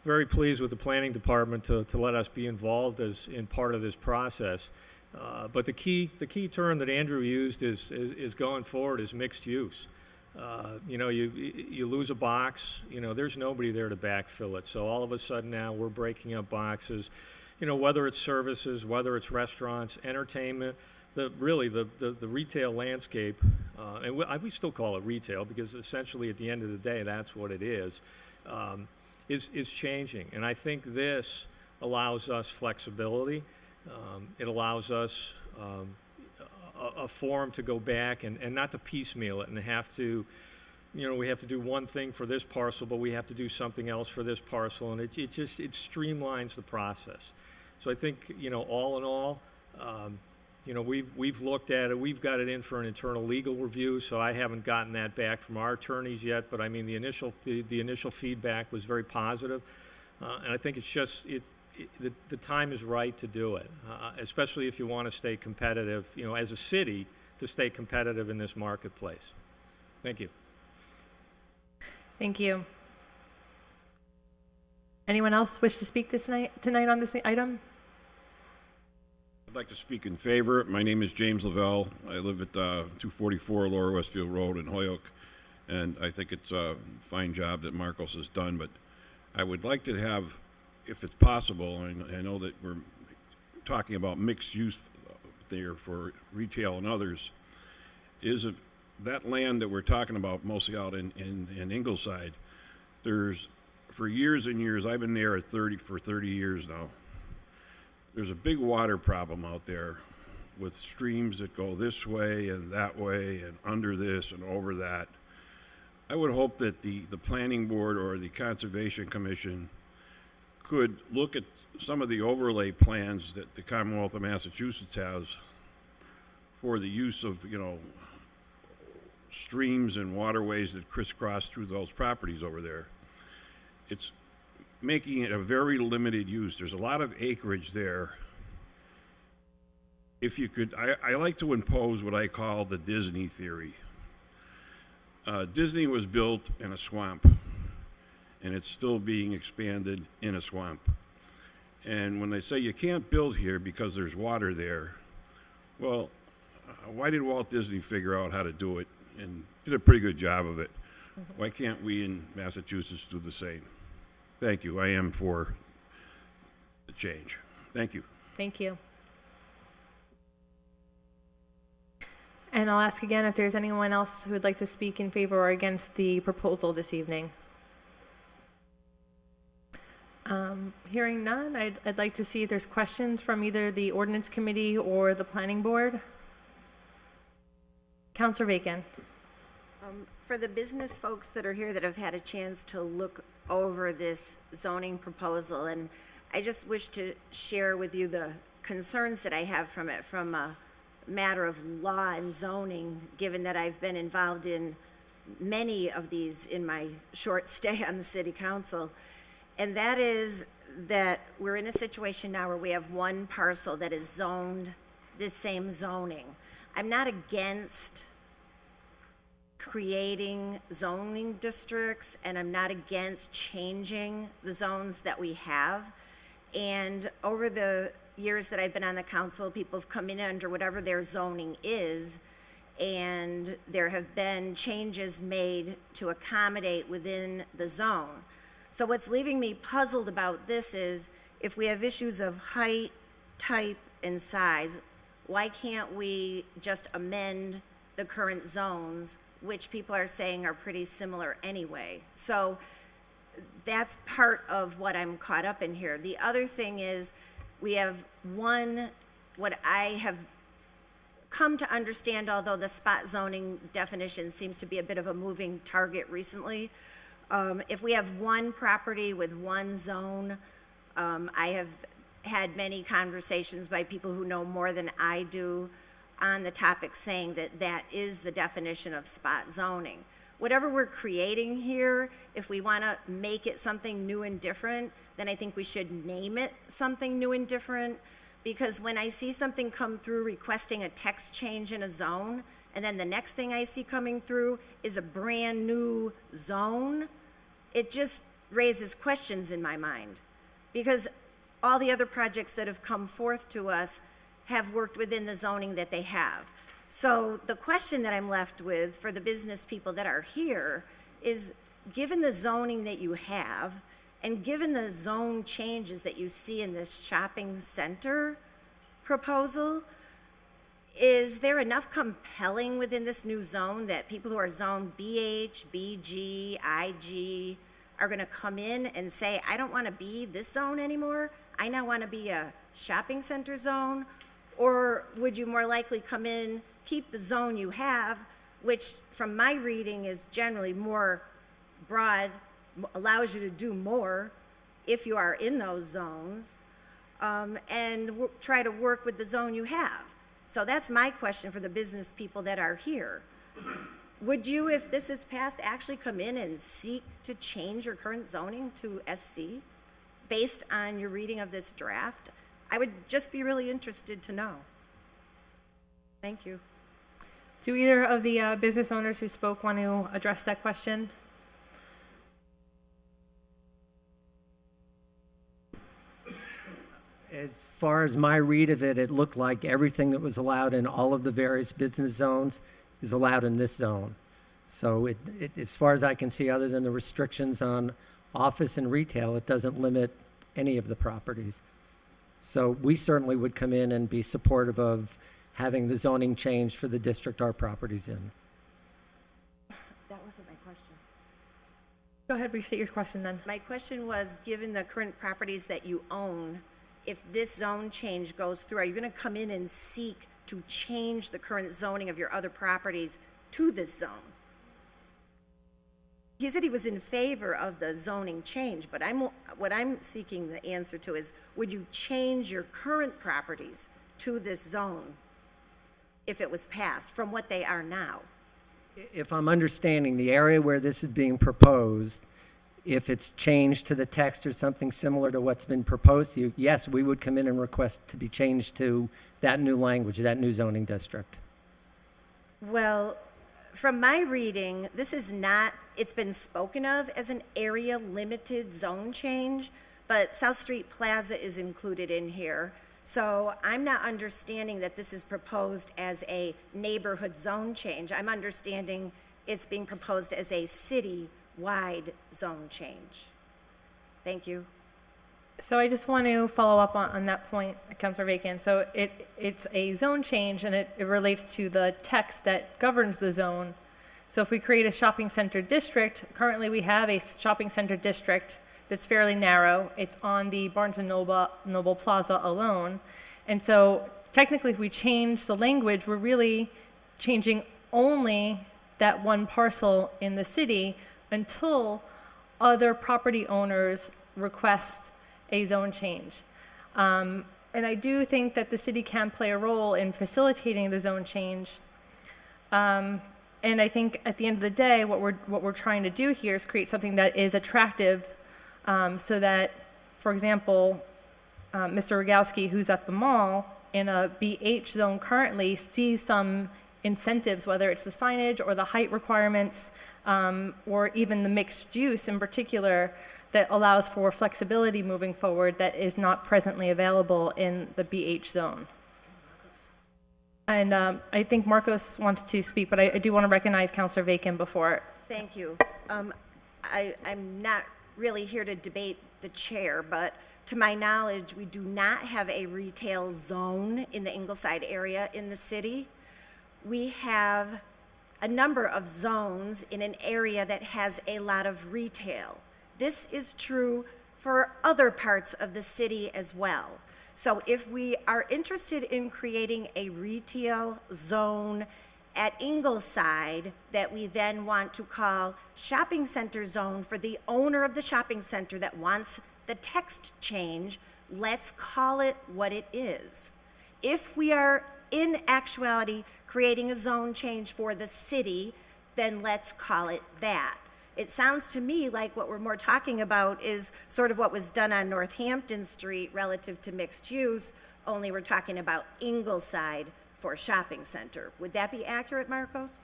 very pleased with the planning department to let us be involved as in part of this process. But the key term that Andrew used is going forward is mixed use. You lose a box, there's nobody there to backfill it. So all of a sudden now we're breaking up boxes, whether it's services, whether it's restaurants, entertainment, the retail landscape, and we still call it retail because essentially at the end of the day, that's what it is changing. And I think this allows us flexibility. It allows us a forum to go back and not to piecemeal it and have to, we have to do one thing for this parcel, but we have to do something else for this parcel, and it streamlines the process. So I think, all in all, we've looked at it. We've got it in for an internal legal review, so I haven't gotten that back from our attorneys yet. But I mean, the initial feedback was very positive, and I think it's just the time is right to do it, especially if you want to stay competitive, as a city, to stay competitive in this marketplace. Thank you. Thank you. Anyone else wish to speak tonight on this item? I'd like to speak in favor. My name is James Lavelle. I live at 244 Lower Westfield Road in Holyoke, and I think it's a fine job that Marcos has done, but I would like to have, if it's possible, and I know that we're talking about mixed use there for retail and others, is if that land that we're talking about, mostly out in Ingleside, there's, for years and years, I've been there for 30 years now, there's a big water problem out there with streams that go this way and that way and under this and over that. I would hope that the planning board or the Conservation Commission could look at some of the overlay plans that the Commonwealth of Massachusetts has for the use of, streams and waterways that crisscross through those properties over there. It's making it a very limited use. There's a lot of acreage there. If you could, I like to impose what I call the Disney theory. Disney was built in a swamp, and it's still being expanded in a swamp. And when they say you can't build here because there's water there, well, why did Walt Disney figure out how to do it and did a pretty good job of it? Why can't we in Massachusetts do the same? Thank you. I am for the change. Thank you. Thank you. And I'll ask again if there's anyone else who would like to speak in favor or against the proposal this evening. Hearing none, I'd like to see if there's questions from either the Ordinance Committee or the Planning Board. Councilor Bacon. For the business folks that are here that have had a chance to look over this zoning proposal, and I just wish to share with you the concerns that I have from it from a matter of law and zoning, given that I've been involved in many of these in my short stay on the city council. And that is that we're in a situation now where we have one parcel that is zoned this same zoning. I'm not against creating zoning districts, and I'm not against changing the zones that we have. And over the years that I've been on the council, people have come in under whatever their zoning is, and there have been changes made to accommodate within the zone. So what's leaving me puzzled about this is if we have issues of height, type, and size, why can't we just amend the current zones which people are saying are pretty similar anyway. So that's part of what I'm caught up in here. The other thing is we have what I have come to understand, although the spot zoning definition seems to be a bit of a moving target recently, if we have one property with one zone, I have had many conversations by people who know more than I do on the topic saying that that is the definition of spot zoning. Whatever we're creating here, if we want to make it something new and different, then I think we should name it something new and different. Because when I see something come through requesting a text change in a zone, and then the next thing I see coming through is a brand new zone, it just raises questions in my mind. Because all the other projects that have come forth to us have worked within the zoning that they have. So the question that I'm left with for the business people that are here is, given the zoning that you have, and given the zone changes that you see in this shopping center proposal, is there enough compelling within this new zone that people who are zoned BH, BG, IG are gonna come in and say, I don't wanna be this zone anymore, I now wanna be a shopping center zone? Or would you more likely come in, keep the zone you have, which from my reading is generally more broad, allows you to do more if you are in those zones, and try to work with the zone you have. So that's my question for the business people that are here. Would you, if this is passed, actually come in and seek to change your current zoning to SC based on your reading of this draft? I would just be really interested to know. Thank you. Do either of the business owners who spoke want to address that question? As far as my read of it, it looked like everything that was allowed in all of the various business zones is allowed in this zone. So as far as I can see, other than the restrictions on office and retail, it doesn't limit any of the properties. So we certainly would come in and be supportive of having the zoning change for the district our property's in. That wasn't my question. Go ahead, restate your question then. My question was, given the current properties that you own, if this zone change goes through, are you going to come in and seek to change the current zoning of your other properties to this zone? He said he was in favor of the zoning change, but what I'm seeking the answer to is, would you change your current properties to this zone if it was passed from what they are now? If I'm understanding, the area where this is being proposed, if it's changed to the text or something similar to what's been proposed to you, yes, we would come in and request to be changed to that new language, that new zoning district. Well, from my reading, this is not, it's been spoken of as an area limited zone change, but South Street Plaza is included in here. So I'm not understanding that this is proposed as a neighborhood zone change. I'm understanding it's being proposed as a city-wide zone change. Thank you. So I just want to follow up on that point, Councilor Bacon. So it's a zone change, and it relates to the text that governs the zone. So if we create a shopping center district, currently we have a shopping center district that's fairly narrow. It's on the Barnes & Noble Plaza alone. And so technically, if we change the language, we're really changing only that one parcel in the city until other property owners request a zone change. And I do think that the city can play a role in facilitating the zone change. And I think at the end of the day, what we're trying to do here is create something that is attractive, so that, for example, Mr. Rogowski, who's at the mall in a BH zone currently, sees some incentives, whether it's the signage or the height requirements, or even the mixed use in particular, that allows for flexibility moving forward that is not presently available in the BH zone. And I think Marcos wants to speak, but I do want to recognize Councilor Bacon before. Thank you. I'm not really here to debate the chair, but to my knowledge, we do not have a retail zone in the Ingleside area in the city. We have a number of zones in an area that has a lot of retail. This is true for other parts of the city as well. So if we are interested in creating a retail zone at Ingleside that we then want to call shopping center zone for the owner of the shopping center that wants the text change, let's call it what it is. If we are in actuality creating a zone change for the city, then let's call it that. It sounds to me like what we're more talking about is sort of what was done on Northampton Street relative to mixed use, only we're talking about Ingleside for shopping center. Would that be accurate, Marcos?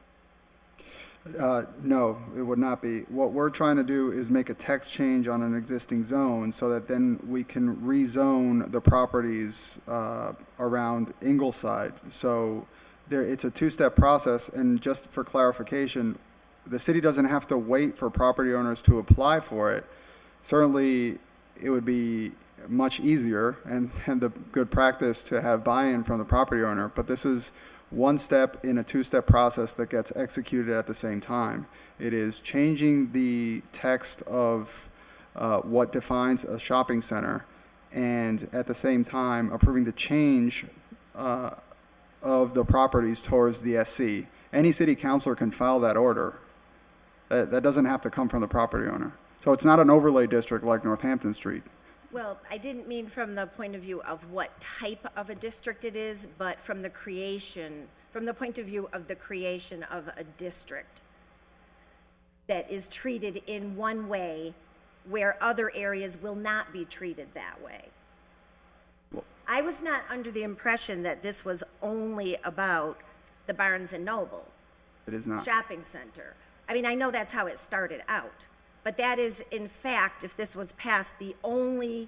No, it would not be. What we're trying to do is make a text change on an existing zone so that then we can rezone the properties around Ingleside. So it's a two-step process, and just for clarification, the city doesn't have to wait for property owners to apply for it. Certainly, it would be much easier and the good practice to have buy-in from the property owner, but this is one step in a two-step process that gets executed at the same time. It is changing the text of what defines a shopping center, and at the same time approving the change of the properties towards the SC. Any city councilor can file that order. That doesn't have to come from the property owner. So it's not an overlay district like Northampton Street. Well, I didn't mean from the point of view of what type of a district it is, but from the point of view of the creation of a district that is treated in one way where other areas will not be treated that way. I was not under the impression that this was only about the Barnes and Noble. It is not. Shopping center. I mean, I know that's how it started out, but that is, in fact, if this was passed, the only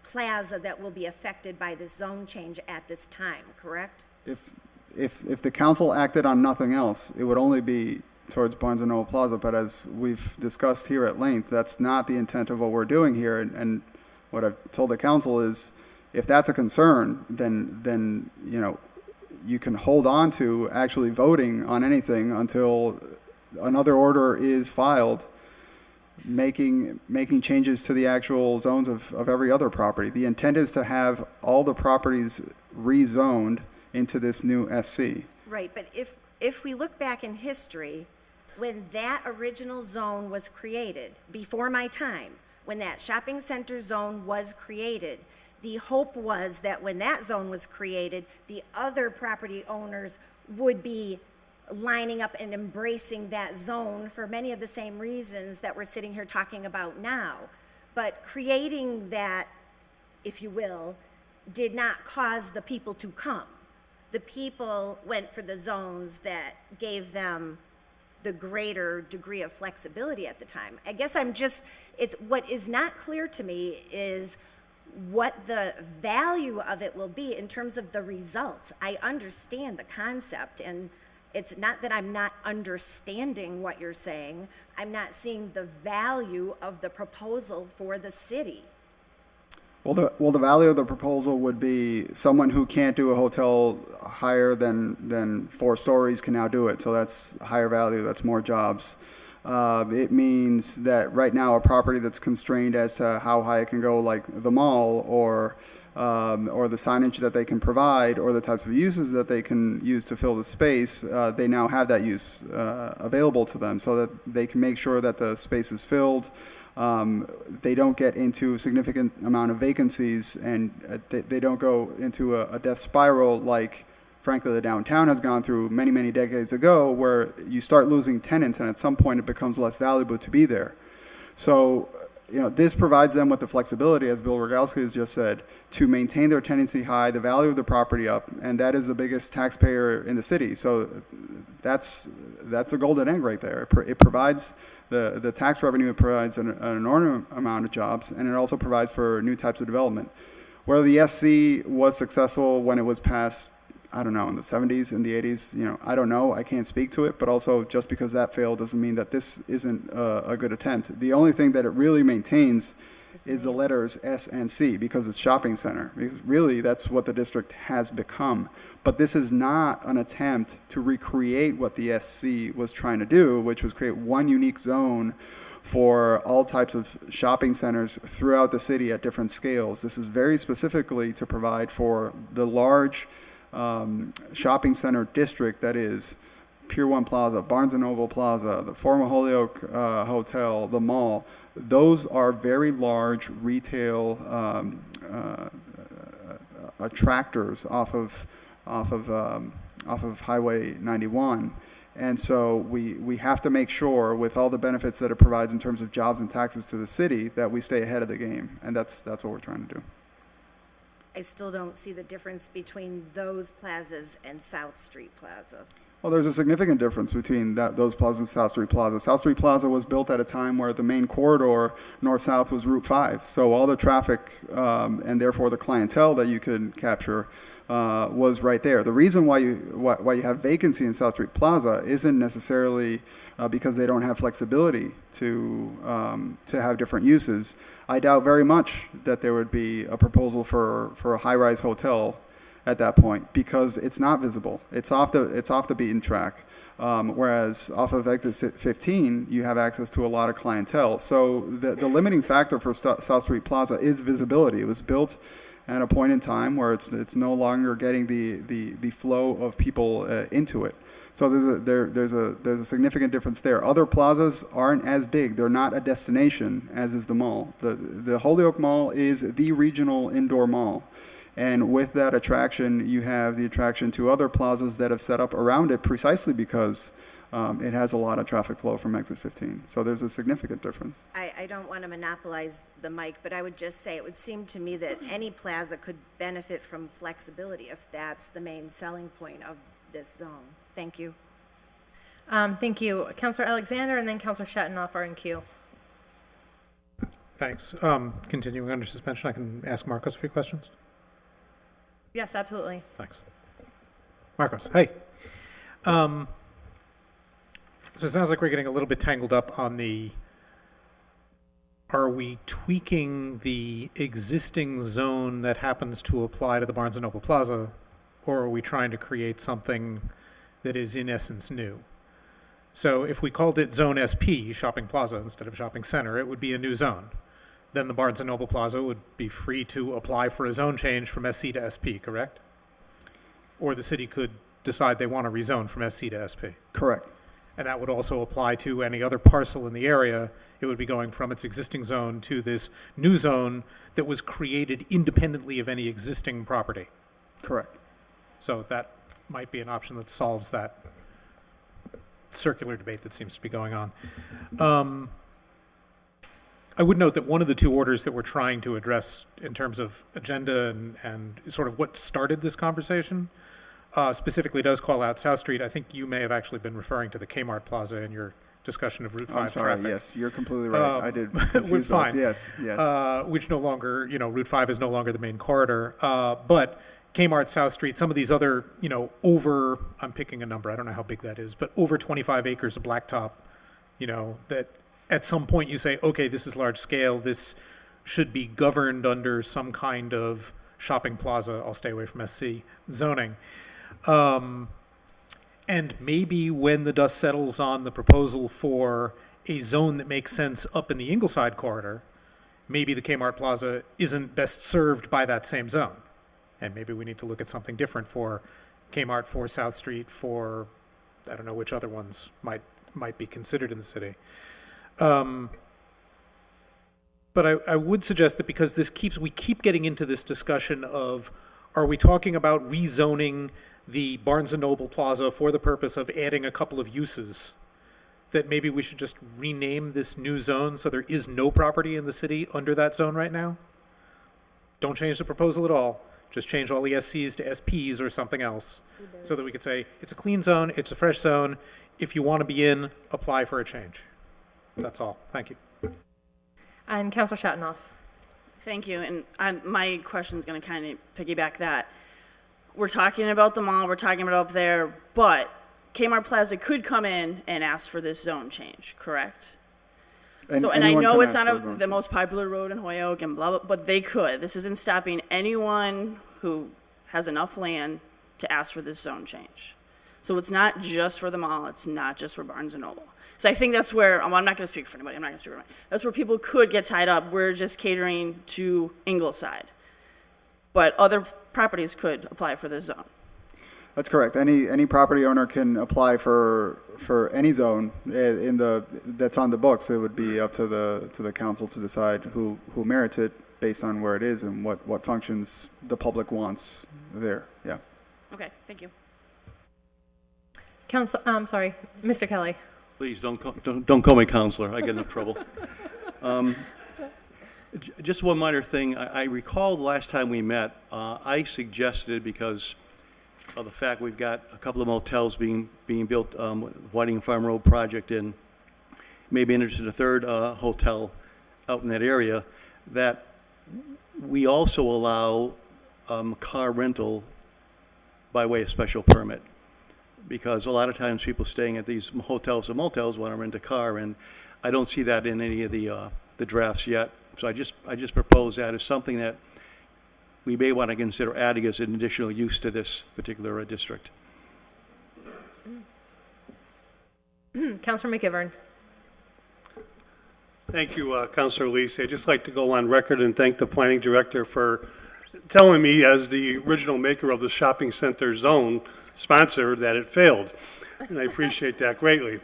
plaza that will be affected by this zone change at this time, correct? If the council acted on nothing else, it would only be towards Barnes and Noble Plaza, but as we've discussed here at length, that's not the intent of what we're doing here, and what I've told the council is, if that's a concern, then you can hold on to actually voting on anything until another order is filed, making changes to the actual zones of every other property. The intent is to have all the properties rezoned into this new SC. Right, but if we look back in history, when that original zone was created, before my time, when that shopping center zone was created, the hope was that when that zone was created, the other property owners would be lining up and embracing that zone for many of the same reasons that we're sitting here talking about now. But creating that, if you will, did not cause the people to come. The people went for the zones that gave them the greater degree of flexibility at the time. I guess what is not clear to me is what the value of it will be in terms of the results. I understand the concept, and it's not that I'm not understanding what you're saying. I'm not seeing the value of the proposal for the city. Well, the value of the proposal would be someone who can't do a hotel higher than 4 stories can now do it. So that's higher value. That's more jobs. It means that right now a property that's constrained as to how high it can go, like the mall, or the signage that they can provide, or the types of uses that they can use to fill the space, they now have that use available to them, so that they can make sure that the space is filled. They don't get into a significant amount of vacancies, and they don't go into a death spiral like, frankly, the downtown has gone through many, many decades ago, where you start losing tenants, and at some point it becomes less valuable to be there. So, this provides them with the flexibility, as Bill Rogalski has just said, to maintain their tenancy high, the value of the property up, and that is the biggest taxpayer in the city. So that's a golden egg right there. It provides the tax revenue, it provides an enormous amount of jobs, and it also provides for new types of development. Whether the SC was successful when it was passed, I don't know, in the 70s, in the 80s, I don't know, I can't speak to it, but also just because that failed doesn't mean that this isn't a good attempt. The only thing that it really maintains is the letters S and C because it's shopping center. Because really, that's what the district has become. But this is not an attempt to recreate what the SC was trying to do, which was create one unique zone for all types of shopping centers throughout the city at different scales. This is very specifically to provide for the large shopping center district that is Pier 1 Plaza, Barnes & Noble Plaza, the former Holyoke Hotel, the mall. Those are very large retail attractors off of Highway 91. And so we have to make sure, with all the benefits that it provides in terms of jobs and taxes to the city, that we stay ahead of the game. And that's what we're trying to do. I still don't see the difference between those plazas and South Street Plaza. Well, there's a significant difference between those plazas and South Street Plaza. South Street Plaza was built at a time where the main corridor, north-south, was Route 5. So all the traffic and therefore the clientele that you could capture was right there. The reason why you have vacancy in South Street Plaza isn't necessarily because they don't have flexibility to have different uses. I doubt very much that there would be a proposal for a high-rise hotel at that point, because it's not visible. It's off the beaten track. Whereas off of exit 15, you have access to a lot of clientele. So the limiting factor for South Street Plaza is visibility. It was built at a point in time where it's no longer getting the flow of people into it. So there's a significant difference there. Other plazas aren't as big. They're not a destination, as is the mall. The Holyoke Mall is the regional indoor mall. And with that attraction, you have the attraction to other plazas that have set up around it precisely because it has a lot of traffic flow from exit 15. So there's a significant difference. I don't want to monopolize the mic, but I would just say it would seem to me that any plaza could benefit from flexibility if that's the main selling point of this zone. Thank you. Thank you. Councilor Alexander and then Councilor Shatanoff are in queue. Thanks. Continuing under suspension, I can ask Marcos a few questions. Yes, absolutely. Thanks. Marcos, hey. So it sounds like we're getting a little bit tangled up on are we tweaking the existing zone that happens to apply to the Barnes & Noble Plaza, or are we trying to create something that is in essence new? So if we called it Zone SP, Shopping Plaza, instead of Shopping Center, it would be a new zone. Then the Barnes & Noble Plaza would be free to apply for a zone change from SC to SP, correct? Or the city could decide they want to rezone from SC to SP. Correct. And that would also apply to any other parcel in the area. It would be going from its existing zone to this new zone that was created independently of any existing property. Correct. So that might be an option that solves that circular debate that seems to be going on. I would note that one of the two orders that we're trying to address in terms of agenda and sort of what started this conversation specifically does call out South Street. I think you may have actually been referring to the Kmart Plaza in your discussion of Route 5 I'm sorry, traffic. Yes, you're completely right. I did confuse those. Yes. Which no longer, Route 5 is no longer the main corridor. But Kmart, South Street, some of these other, over, I'm picking a number, I don't know how big that is, but over 25 acres of blacktop, that at some point you say, okay, this is large scale, this should be governed under some kind of shopping plaza, I'll stay away from SC, zoning. And maybe when the dust settles on the proposal for a zone that makes sense up in the Ingleside corridor, maybe the Kmart Plaza isn't best served by that same zone. And maybe we need to look at something different for Kmart, for South Street, for, I don't know which other ones might be considered in the city. But I would suggest that because we keep getting into this discussion of, are we talking about rezoning the Barnes & Noble Plaza for the purpose of adding a couple of uses, that maybe we should just rename this new zone so there is no property in the city under that zone right now? Don't change the proposal at all. Just change all the SCs to SPs or something else so that we could say, it's a clean zone, it's a fresh zone. If you want to be in, apply for a change. That's all. Thank you. And Councilor Shatanoff. Thank you. And my question is going to kind of piggyback that. We're talking about the mall, we're talking about up there, but Kmart Plaza could come in and ask for this zone change, correct? And So, and I anyone know can it's ask not for a zone the most popular road in Holyoke and blah, blah, but they could. This isn't stopping anyone who has enough land to ask for this zone change. So it's not just for the mall, it's not just for Barnes and Noble. So I think that's where, I'm not gonna speak for anybody, I'm not gonna speak for anybody. That's where people could get tied up. We're just catering to Ingleside. But other properties could apply for this zone. That's correct. Any property owner can apply for any zone that's on the books. It would be up to the council to decide who merits it based on where it is and what functions the public wants there. Yeah. Okay, thank you. Sorry, Mr. Kelly. Please don't call me counselor. I get enough trouble. Just one minor thing. I recall the last time we met, I suggested, because of the fact we've got a couple of motels being built, Whiting Farm Road project, and maybe interested in a third hotel out in that area, that we also allow car rental by way of special permit. Because a lot of times people staying at these hotels and motels want to rent a car, and I don't see that in any of the drafts yet. So I just propose that as something that we may want to consider adding as an additional use to this particular district. Councilor McGivern. Thank you, Councilor Lisi. I'd just like to go on record and thank the planning director for telling me, as the original maker of the shopping center zone sponsor, that it failed. And I appreciate that greatly.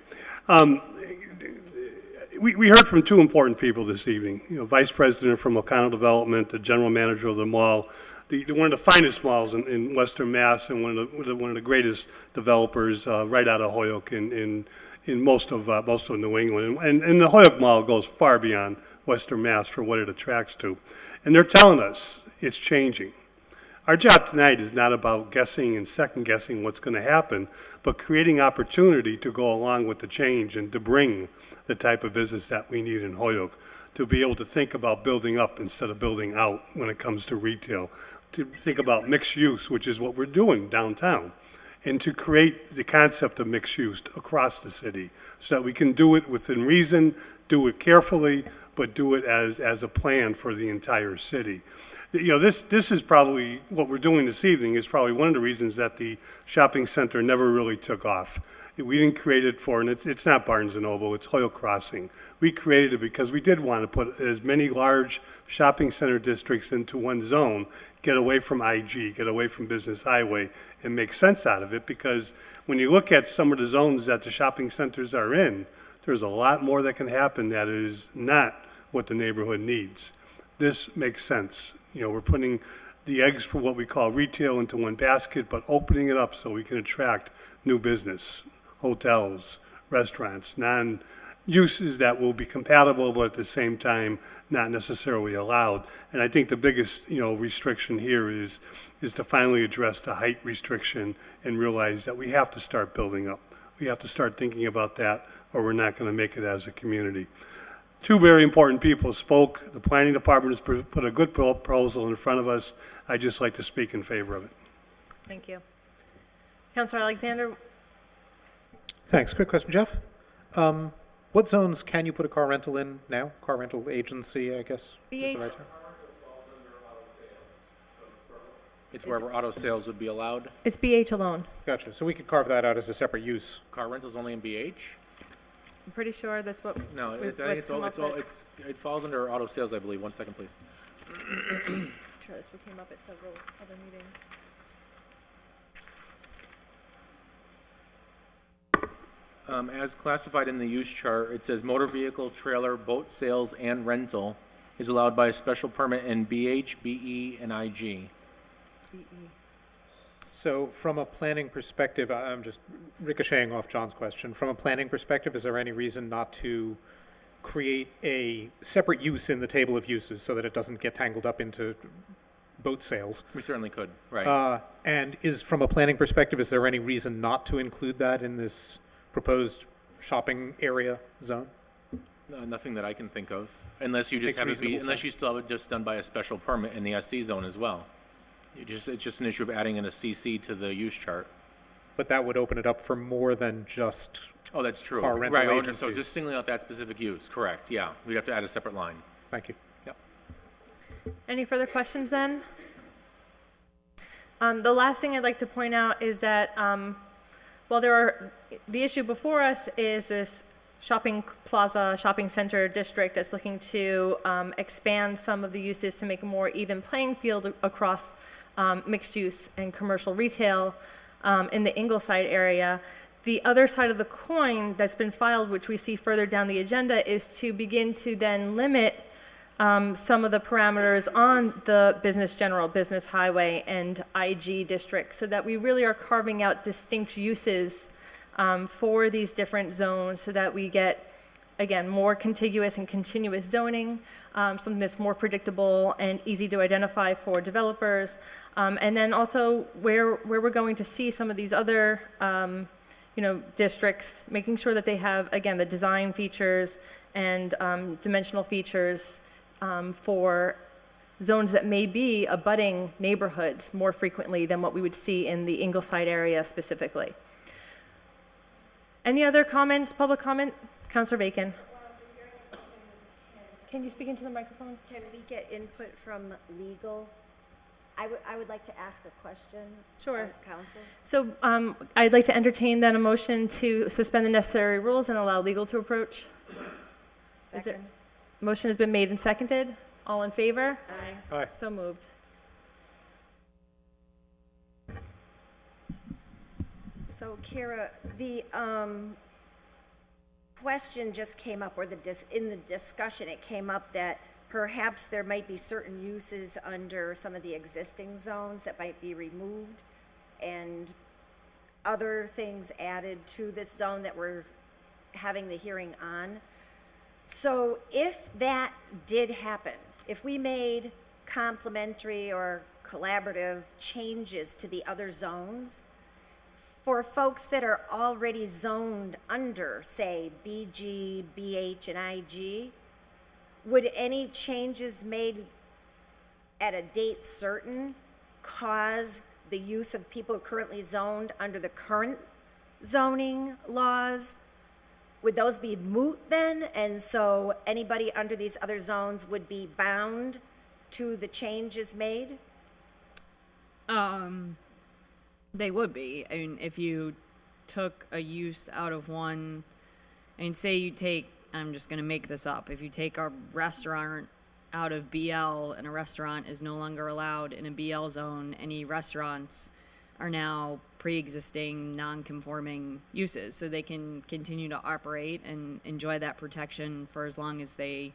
We heard from two important people this evening. Vice President from O'Connell Development, the general manager of the mall, one of the finest malls in Western Mass, and one of the greatest developers right out of Holyoke in most of New England. And the Holyoke Mall goes far beyond Western Mass for what it attracts to. And they're telling us it's changing. Our job tonight is not about guessing and second guessing what's going to happen, but creating opportunity to go along with the change and to bring the type of business that we need in Holyoke, to be able to think about building up instead of building out when it comes to retail, to think about mixed use, which is what we're doing downtown, and to create the concept of mixed use across the city so that we can do it within reason, do it carefully, but do it as a plan for the entire city. This is probably, what we're doing this evening is probably one of the reasons that the shopping center never really took off. We didn't create it for, and it's not Barnes & Noble, it's Holyoke Crossing. We created it because we did want to put as many large shopping center districts into one zone, get away from IG, get away from Business Highway, and make sense out of it, because when you look at some of the zones that the shopping centers are in, there's a lot more that can happen that is not what the neighborhood needs. This makes sense. We're putting the eggs for what we call retail into one basket, but opening it up so we can attract new business, hotels, restaurants, non-uses that will be compatible, but at the same time, not necessarily allowed. And I think the biggest, restriction here is to finally address the height restriction and realize that we have to start building up. We have to start thinking about that, or we're not going to make it as a community. Two very important people spoke. The planning department has put a good proposal in front of us. I'd just like to speak in favor of it. Thank you. Councilor Alexander. Thanks. Quick question, Jeff. What zones can you put a car rental in now? Car rental agency, I guess. is the right term. It's wherever auto sales would be allowed. It's BH alone. Gotcha. So we could carve that out as a separate use. Car rentals only in BH? I'm pretty sure that's what. No, I think it falls under auto sales, I believe. 1 second, please. Sure, this came up at several other meetings. As classified in the use chart, it says motor vehicle, trailer, boat sales, and rental is allowed by a special permit in BH, BE, and IG. So from a planning perspective, I'm just ricocheting off John's question. From a planning perspective, is there any reason not to create a separate use in the table of uses so that it doesn't get tangled up into boat sales? We certainly could, right. And from a planning perspective, is there any reason not to include that in this proposed shopping area zone? Nothing that I can think of, unless you just have it be, unless you still have it just done by a special permit in the SC zone as well. It's just an issue of adding in a CC to the use chart. but that would open it up for more than just Oh, that's true. car rental Right, agencies. so just singling out that specific use, correct, yeah. We'd have to add a separate line. Thank you. Yep. Any further questions then? The last thing I'd like to point out is that while the issue before us is this shopping plaza, shopping center district that's looking to expand some of the uses to make a more even playing field across mixed use and commercial retail in the Ingleside area. The other side of the coin that's been filed, which we see further down the agenda, is to begin to then limit some of the parameters on the business general, business highway, and IG districts, so that we really are carving out distinct uses for these different zones, so that we get, again, more contiguous and continuous zoning, something that's more predictable and easy to identify for developers, and then also where we're going to see some of these other districts, making sure that they have, again, the design features and dimensional features for zones that may be abutting neighborhoods more frequently than what we would see in the Ingleside area specifically. Any other comments, public comment? Councilor Bacon. Can you speak into the microphone? Can we get input from legal? I would like to ask a question. Sure. Of council. So I'd like to entertain then a motion to suspend the necessary rules and allow legal to approach. Second. Motion has been made and seconded. All in favor? Aye. Aye. So moved. So Kara, the question just came up, or in the discussion, it came up that perhaps there might be certain uses under some of the existing zones that might be removed and other things added to this zone that we're having the hearing on. So if that did happen, if we made complementary or collaborative changes to the other zones, for folks that are already zoned under, say, BG, BH, and IG, would any changes made at a date certain cause the use of people currently zoned under the current zoning laws? Would those be moot then? And so anybody under these other zones would be bound to the changes made? They would be. I mean, if you took a use out of one, I mean, say you take, I'm just going to make this up, if you take a restaurant out of BL and a restaurant is no longer allowed in a BL zone, any restaurants are now pre-existing non-conforming uses, so they can continue to operate and enjoy that protection for as long as they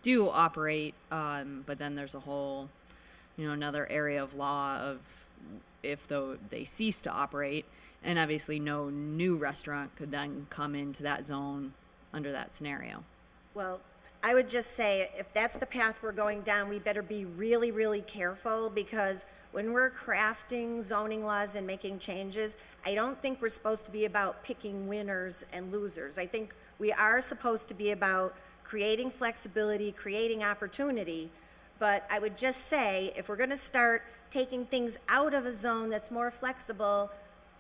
do operate, but then there's a whole, another area of law of if though they cease to operate, and obviously no new restaurant could then come into that zone under that scenario. Well, I would just say, if that's the path we're going down, we better be really, really careful, because when we're crafting zoning laws and making changes, I don't think we're supposed to be about picking winners and losers. I think we are supposed to be about creating flexibility, creating opportunity. But I would just say, if we're going to start taking things out of a zone that's more flexible,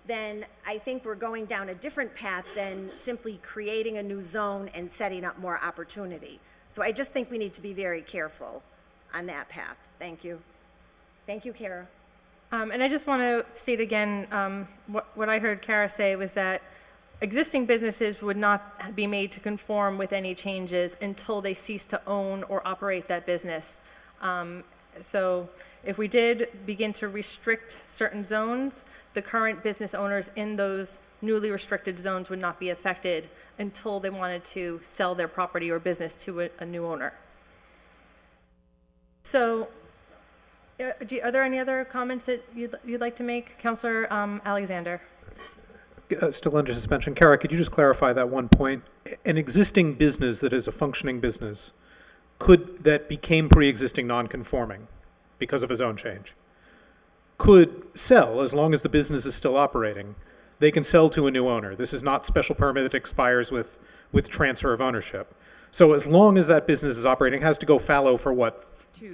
then I think we're going down a different path than simply creating a new zone and setting up more opportunity. So I just think we need to be very careful on that path. Thank you. Thank you, Kara. And I just want to state again, what I heard Kara say was that existing businesses would not be made to conform with any changes until they cease to own or operate that business. So if we did begin to restrict certain zones, the current business owners in those newly restricted zones would not be affected until they wanted to sell their property or business to a new owner. So are there any other comments that you'd like to make? Councilor Alexander. Still under suspension. Kara, could you just clarify that one point? An existing business that is a functioning business, that became pre-existing non-conforming because of a zone change, could sell as long as the business is still operating. They can sell to a new owner. This is not special permit that expires with transfer of ownership. So as long as that business is operating, it has to go fallow for what?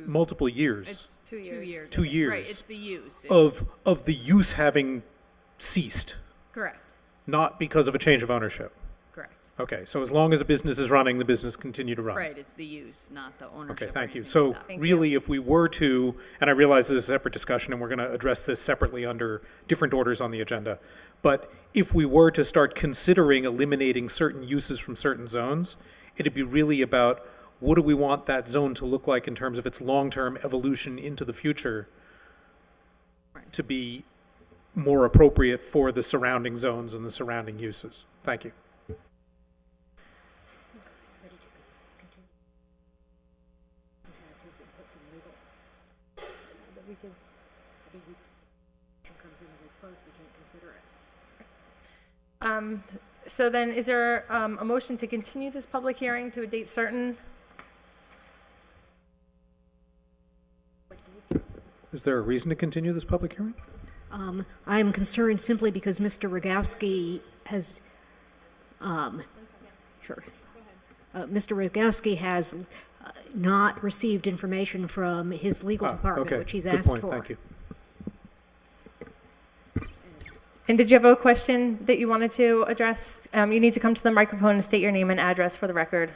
Multiple years. It's 2 years. 2 years. Right, it's the use. Of the use having ceased. Correct. Not because of a change of ownership. Correct. Okay, so as long as a business is running, the business continue to run. Right, it's the use, not the ownership. Okay, or thank you. anything So like that. really, if we were to, and I realize this is a separate discussion, and we're going to address this separately under different orders on the agenda, but if we were to start considering eliminating certain uses from certain zones, it'd be really about what do we want that zone to look like in terms of its long-term evolution into the future to be more appropriate for the surrounding zones and the surrounding uses. Thank you. So then, is there a motion to continue this public hearing to a date certain? Is there a reason to continue this public hearing? I'm concerned simply because Mr. Rogowski has, sure. Mr. Rogowski has not received information from his legal department, okay. which he's Good asked point. for. Thank you. And did you have a question that you wanted to address? You need to come to the microphone and state your name and address for the record.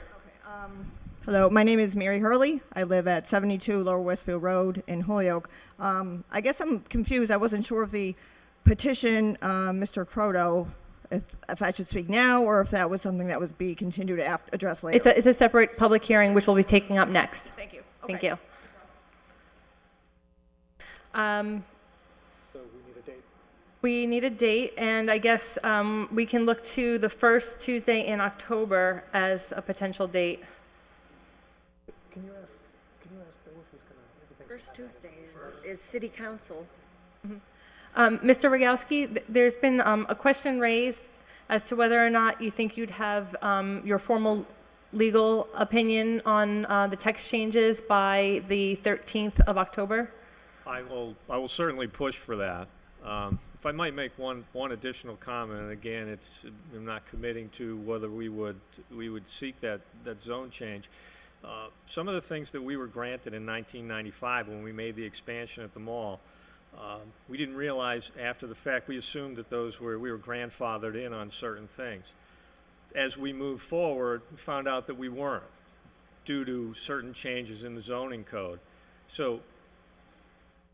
Hello, my name is Mary Hurley. I live at 72 Lower Westfield Road in Holyoke. I guess I'm confused. I wasn't sure if the petition, Mr. Croto, if I should speak now or if that was something that would be continued to address later. It's a separate public hearing, which we'll be taking up next. Thank you. Thank Okay. you. So we need a date. We need a date, and I guess we can look to the first Tuesday in October as a potential date. Can you ask Bill if he's going to... First Tuesday is city council. Mr. Rogowski, there's been a question raised as to whether or not you think you'd have your formal legal opinion on the text changes by the 13th of October. I will certainly push for that. If I might make one additional comment, and again, I'm not committing to whether we would seek that zone change. Some of the things that we were granted in 1995 when we made the expansion at the mall, we didn't realize after the fact. We assumed that we were grandfathered in on certain things. As we moved forward, we found out that we weren't, due to certain changes in the zoning code. So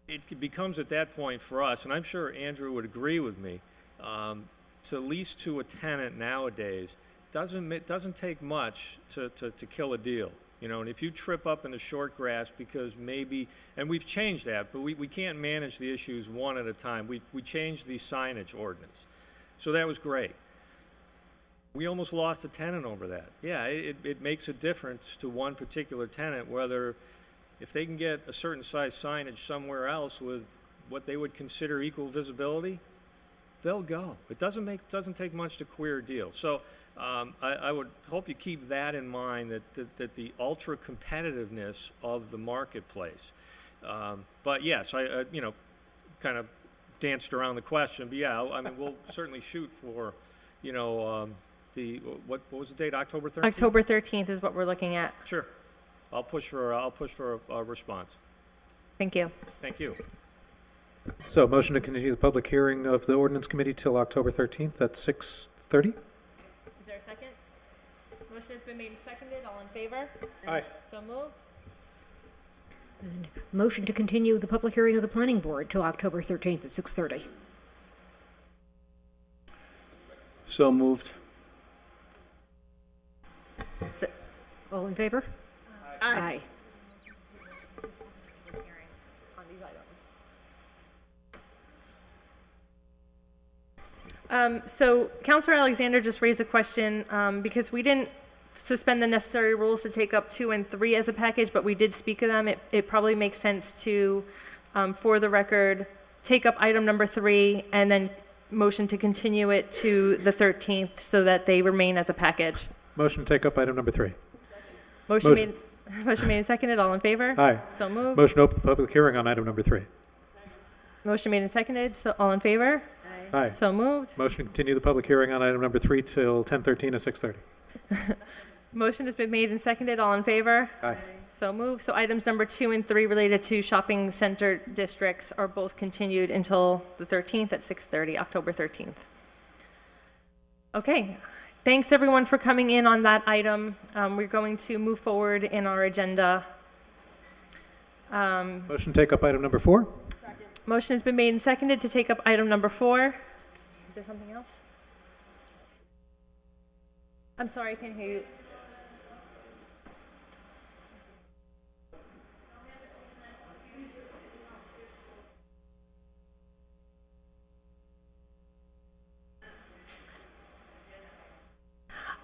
it becomes at that point for us, and I'm sure Andrew would agree with me, to lease to a tenant nowadays doesn't take much to kill a deal. You know, and if you trip up in the short grass because maybe, and we've changed that, but we can't manage the issues one at a time. We changed the signage ordinance. So that was great. We almost lost a tenant over that. Yeah, it makes a difference to one particular tenant whether, if they can get a certain size signage somewhere else with what they would consider equal visibility, they'll go. It doesn't take much to queer a deal. So I would hope you keep that in mind, that the ultra competitiveness of the marketplace. But yes, I kind of danced around the question. But yeah, I mean, we'll certainly shoot for, what was the date? October 13th. October 13th is what we're looking at. Sure. I'll push for a response. Thank you. Thank you. So motion to continue the public hearing of the ordinance committee till October 13th at 6:30? Is there a second? Motion has been made and seconded. All in favor? Aye. So moved. And motion to continue the public hearing of the planning board till October 13th at 6:30. So moved. All in favor? Aye. On these items. So Councilor Alexander just raised a question because we didn't suspend the necessary rules to take up 2 and 3 as a package, but we did speak of them. It probably makes sense to, for the record, take up item number 3 and then motion to continue it to the 13th so that they remain as a package. Motion to take up item number 3. Motion made and seconded. All in favor? Aye. So moved. Motion to open the public hearing on item number 3. Motion made and seconded. So all in favor? Aye. So moved. Motion to continue the public hearing on item number 3 till 10:13 at 6:30. Motion has been made and seconded. All in favor? Aye. So moved. So items number 2 and 3 related to shopping center districts are both continued until the 13th at 6:30, October 13th. Okay, thanks everyone for coming in on that item. We're going to move forward in our agenda. Motion to take up item number 4. Motion has been made and seconded to take up item number 4. Is there something else? I'm sorry, I can't hear you.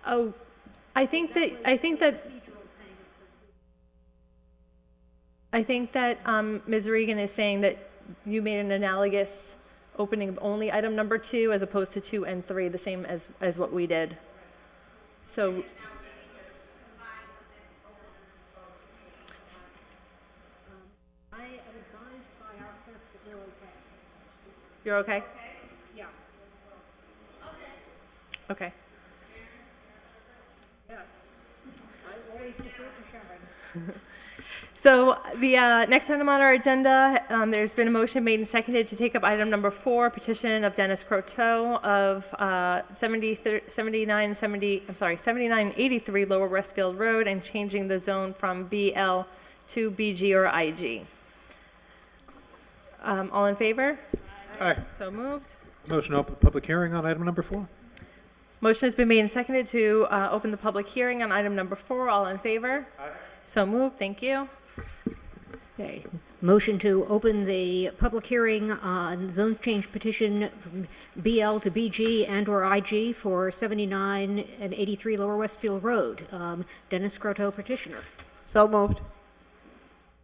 Oh, I think that Ms. Regan is saying that you made an analogous opening of only item number 2 as opposed to 2 and 3, the same as what we did. So. I am advised by our clerk that we're okay. You're okay? Yeah. Okay. Yeah. I always defer to Sharon. So the next item on our agenda, there's been a motion made and seconded to take up item number 4, petition of Dennis Croteau of 7983 Lower Westfield Road and changing the zone from BL to BG or IG. All in favor? Aye. So moved. Motion to open the public hearing on item number 4. Motion has been made and seconded to open the public hearing on item number 4. All in favor? Aye. So moved. Thank you. Okay. Motion to open the public hearing on zone change petition from BL to BG and/or IG for 79 and 83 Lower Westfield Road. Dennis Croteau, petitioner. So moved.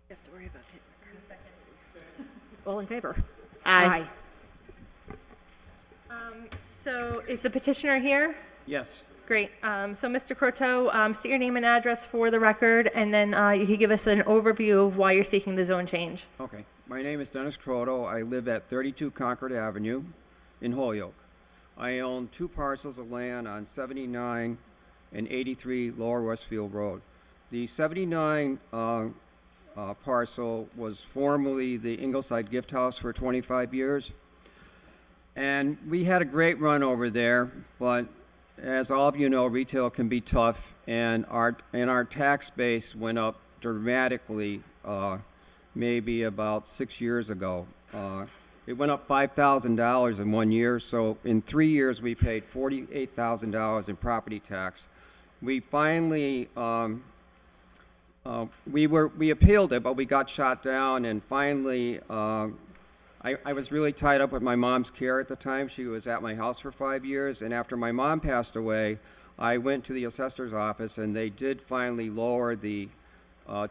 You have to worry about it. All in favor? Aye. So is the petitioner here? Yes. Great. So Mr. Croteau, state your name and address for the record, and then you can give us an overview of why you're seeking the zone change. Okay. My name is Dennis Croteau. I live at 32 Concord Avenue in Holyoke. I own 2 parcels of land on 79 and 83 Lower Westfield Road. The 79 parcel was formerly the Ingleside Gift House for 25 years. And we had a great run over there, but as all of you know, retail can be tough, and our tax base went up dramatically maybe about 6 years ago. It went up $5,000 in 1 year, so in 3 years we paid $48,000 in property tax. We finally, we appealed it, but we got shot down, and finally, I was really tied up with my mom's care at the time. She was at my house for 5 years, and after my mom passed away, I went to the assessor's office, and they did finally lower the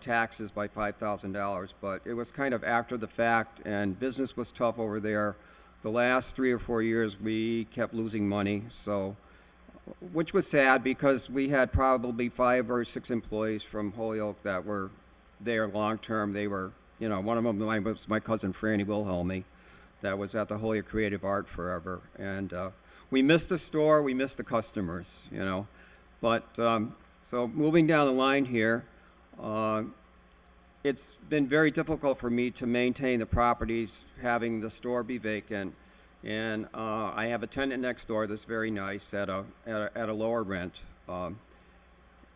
taxes by $5,000, but it was kind of after the fact, and business was tough over there. The last 3 or 4 years, we kept losing money, so, which was sad because we had probably 5 or 6 employees from Holyoke that were there long-term. They were, you know, one of them was my cousin Franny Wilhelmy that was at the Holyoke Creative Art forever. And we missed the store, we missed the customers, you know. But, so moving down the line here, it's been very difficult for me to maintain the properties, having the store be vacant. And I have a tenant next door that's very nice at a lower rent.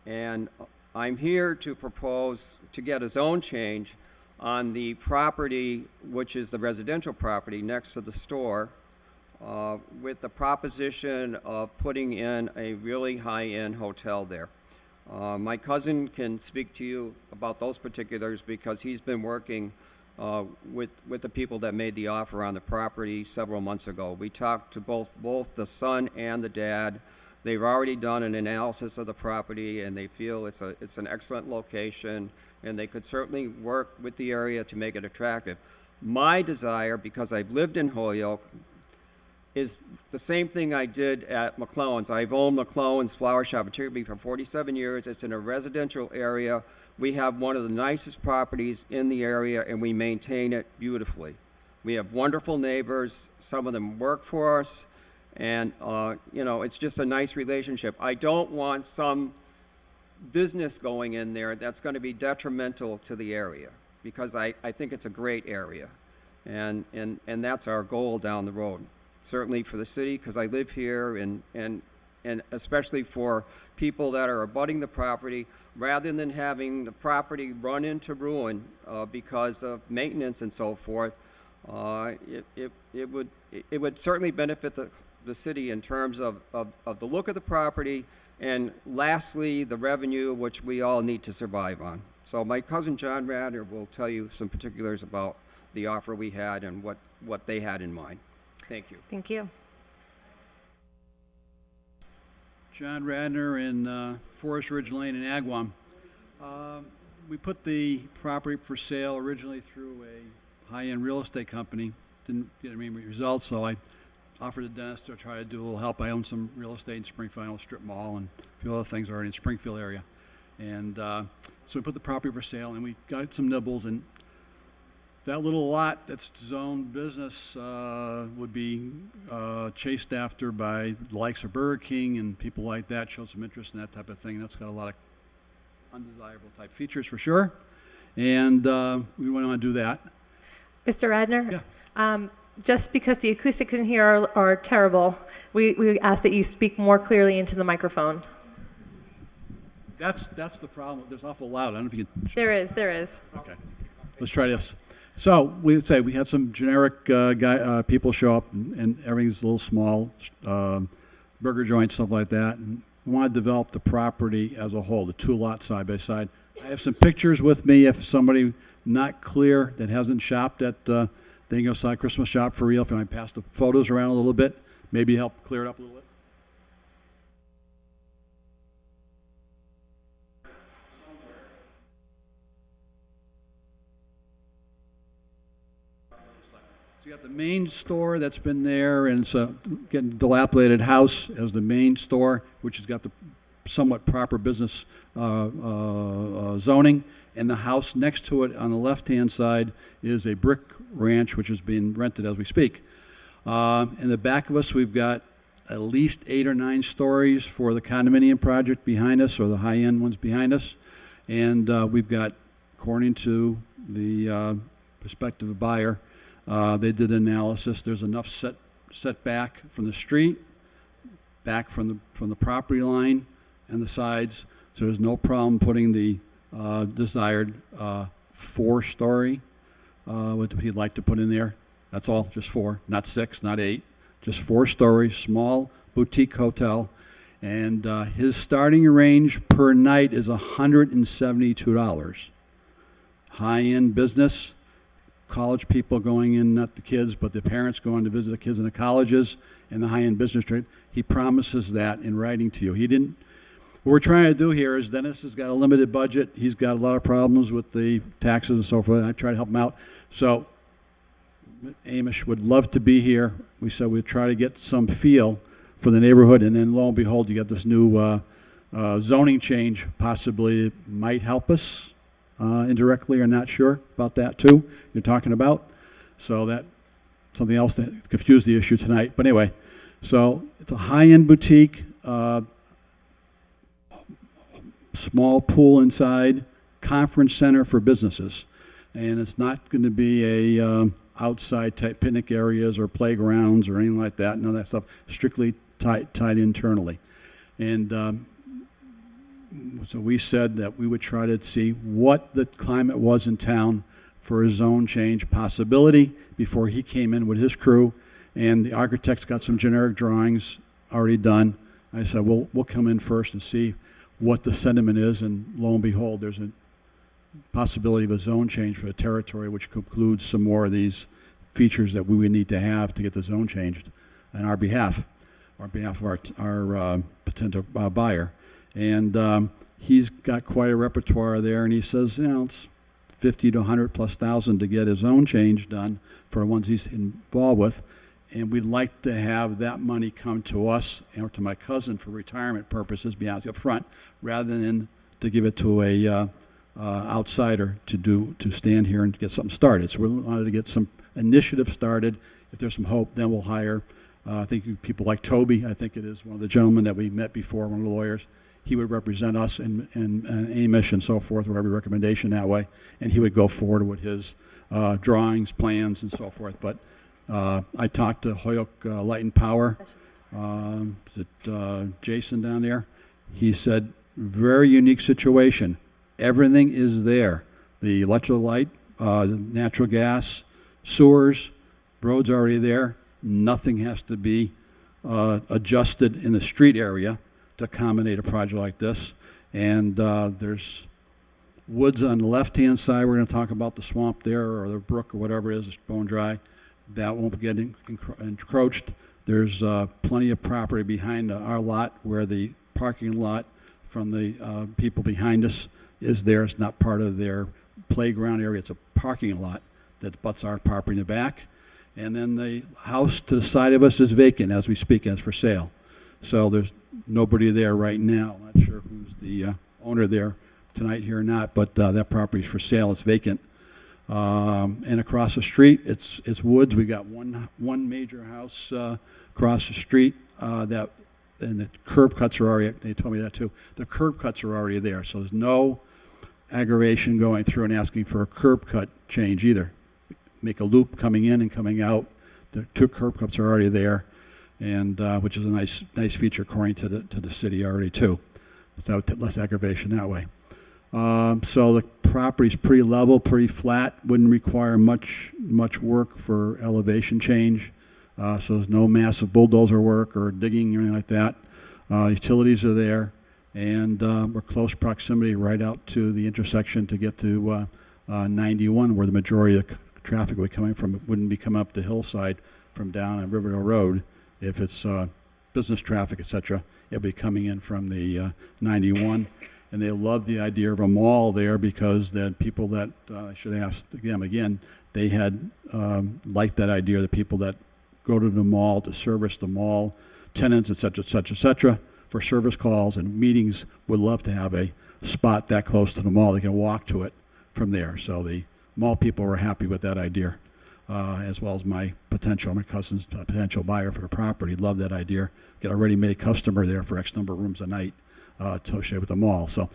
And I'm here to propose to get a zone change on the property, which is the residential property next to the store, with the proposition of putting in a really high-end hotel there. My cousin can speak to you about those particulars because he's been working with the people that made the offer on the property several months ago. We talked to both the son and the dad. They've already done an analysis of the property, and they feel it's an excellent location, and they could certainly work with the area to make it attractive. My desire, because I've lived in Holyoke, is the same thing I did at McClellan's. I've owned McClellan's Flower Shop, particularly for 47 years. It's in a residential area. We have one of the nicest properties in the area, and we maintain it beautifully. We have wonderful neighbors. Some of them work for us, and you know, it's just a nice relationship. I don't want some business going in there that's going to be detrimental to the area, because I think it's a great area, and that's our goal down the road. Certainly for the city, because I live here, and and especially for people that are abutting the property, rather than having the property run into ruin because of maintenance and so forth. It would certainly benefit the city in terms of the look of the property, and lastly, the revenue, which we all need to survive on. So my cousin John Radner will tell you some particulars about the offer we had and what they had in mind. Thank you. Thank you. John Radner in Forest Ridge Lane in Agawam. We put the property for sale originally through a high-end real estate company. Didn't get any results, so I offered the dentist to try to do a little help. I own some real estate in Springfield, Strip Mall, and a few other things already in Springfield area. And so we put the property for sale, and we got some nibbles, and that little lot that's zoned business would be chased after by the likes of Burger King and people like that, show some interest in that type of thing. That's got a lot of undesirable type features for sure. And we want to do that. Mr. Radner? Yeah. Just because the acoustics in here are terrible, we ask that you speak more clearly into the microphone. That's the problem. There's awful loud. I don't know if you can... There is. Okay. Let's try this. So we have some generic people show up, and everything's a little small, burger joints, stuff like that. And we want to develop the property as a whole, the two lots side by side. I have some pictures with me if somebody not clear that hasn't shopped at Dingo Side Christmas Shop for real. If I pass the photos around a little bit, maybe help clear it up a little bit. So you got the main store that's been there, and it's a getting dilapidated house as the main store, which has got the somewhat proper business zoning, and the house next to it on the left-hand side is a brick ranch, which is being rented as we speak. In the back of us, we've got at least 8 or 9 stories for the condominium project behind us, or the high-end ones behind us, and we've got, according to the prospective buyer, they did an analysis. There's enough setback from the street, back from the property line, and the sides, so there's no problem putting the desired 4-story, what he'd like to put in there. That's all, just 4, not 6, not 8, just 4 stories, small boutique hotel, and his starting range per night is $172. High-end business, college people going in, not the kids, but the parents going to visit the kids in the colleges and the high-end business trade. He promises that in writing to you. He didn't. What we're trying to do here is Dennis has got a limited budget. He's got a lot of problems with the taxes and so forth. I try to help him out. So Amish would love to be here. We said we'd try to get some feel for the neighborhood, and then lo and behold, you got this new zoning change possibly might help us indirectly, or not sure about that too, you're talking about. So that something else that confused the issue tonight. But anyway, so it's a high-end boutique, small pool inside, conference center for businesses. And it's not going to be a outside type picnic areas or playgrounds or anything like that. None of that stuff. Strictly tied internally. And so we said that we would try to see what the climate was in town for a zone change possibility before he came in with his crew. And the architect's got some generic drawings already done. I said, we'll come in first and see what the sentiment is, and lo and behold, there's a possibility of a zone change for the territory, which includes some more of these features that we would need to have to get the zone changed on our behalf of our potential buyer. And he's got quite a repertoire there, and he says, it's 50 to 100 plus thousand to get his own change done for the ones he's involved with. And we'd like to have that money come to us or to my cousin for retirement purposes, be honest, up front, rather than to give it to a outsider to stand here and get something started. So we wanted to get some initiative started. If there's some hope, then we'll hire, I think people like Toby, I think it is one of the gentlemen that we met before, one of the lawyers. He would represent us in Amish and so forth, or every recommendation that way, and he would go forward with his drawings, plans, and so forth. But I talked to Holyoke Light and Power. is it Jason down there? He said, very unique situation. Everything is there. The electrical light, natural gas, sewers, roads already there. Nothing has to be adjusted in the street area to accommodate a project like this. And there's woods on the left-hand side. We're going to talk about the swamp there, or the brook, or whatever it is, it's bone dry. That won't get encroached. There's plenty of property behind our lot where the parking lot from the people behind us is there. It's not part of their playground area. It's a parking lot that butts our property in the back. And then the house to the side of us is vacant as we speak, as for sale. So there's nobody there right now. I'm not sure who's the owner there tonight here or not, but that property is for sale. It's vacant. And across the street, it's woods. We got one major house across the street that, and the curb cuts are already, they told me that too, the curb cuts are already there. So there's no aggravation going through and asking for a curb cut change either. Make a loop coming in and coming out. The 2 curb cuts are already there, and which is a nice feature according to the city already too. So less aggravation that way. So the property's pretty level, pretty flat. Wouldn't require much work for elevation change. So there's no massive bulldozer work or digging or anything like that. Utilities are there, and we're close proximity right out to the intersection to get to 91, where the majority of the traffic would be coming from. It wouldn't be coming up the hillside from down on Riverdale Road. If it's business traffic, etc., it'll be coming in from the 91. And they love the idea of a mall there because the people that, I should ask them again, they had liked that idea, the people that go to the mall to service the mall tenants, et cetera, for service calls and meetings would love to have a spot that close to the mall. They can walk to it from there. So the mall people were happy with that idea, as well as my cousin's potential buyer for the property. Loved that idea. Get a ready-made customer there for X number of rooms a night associated with the mall. So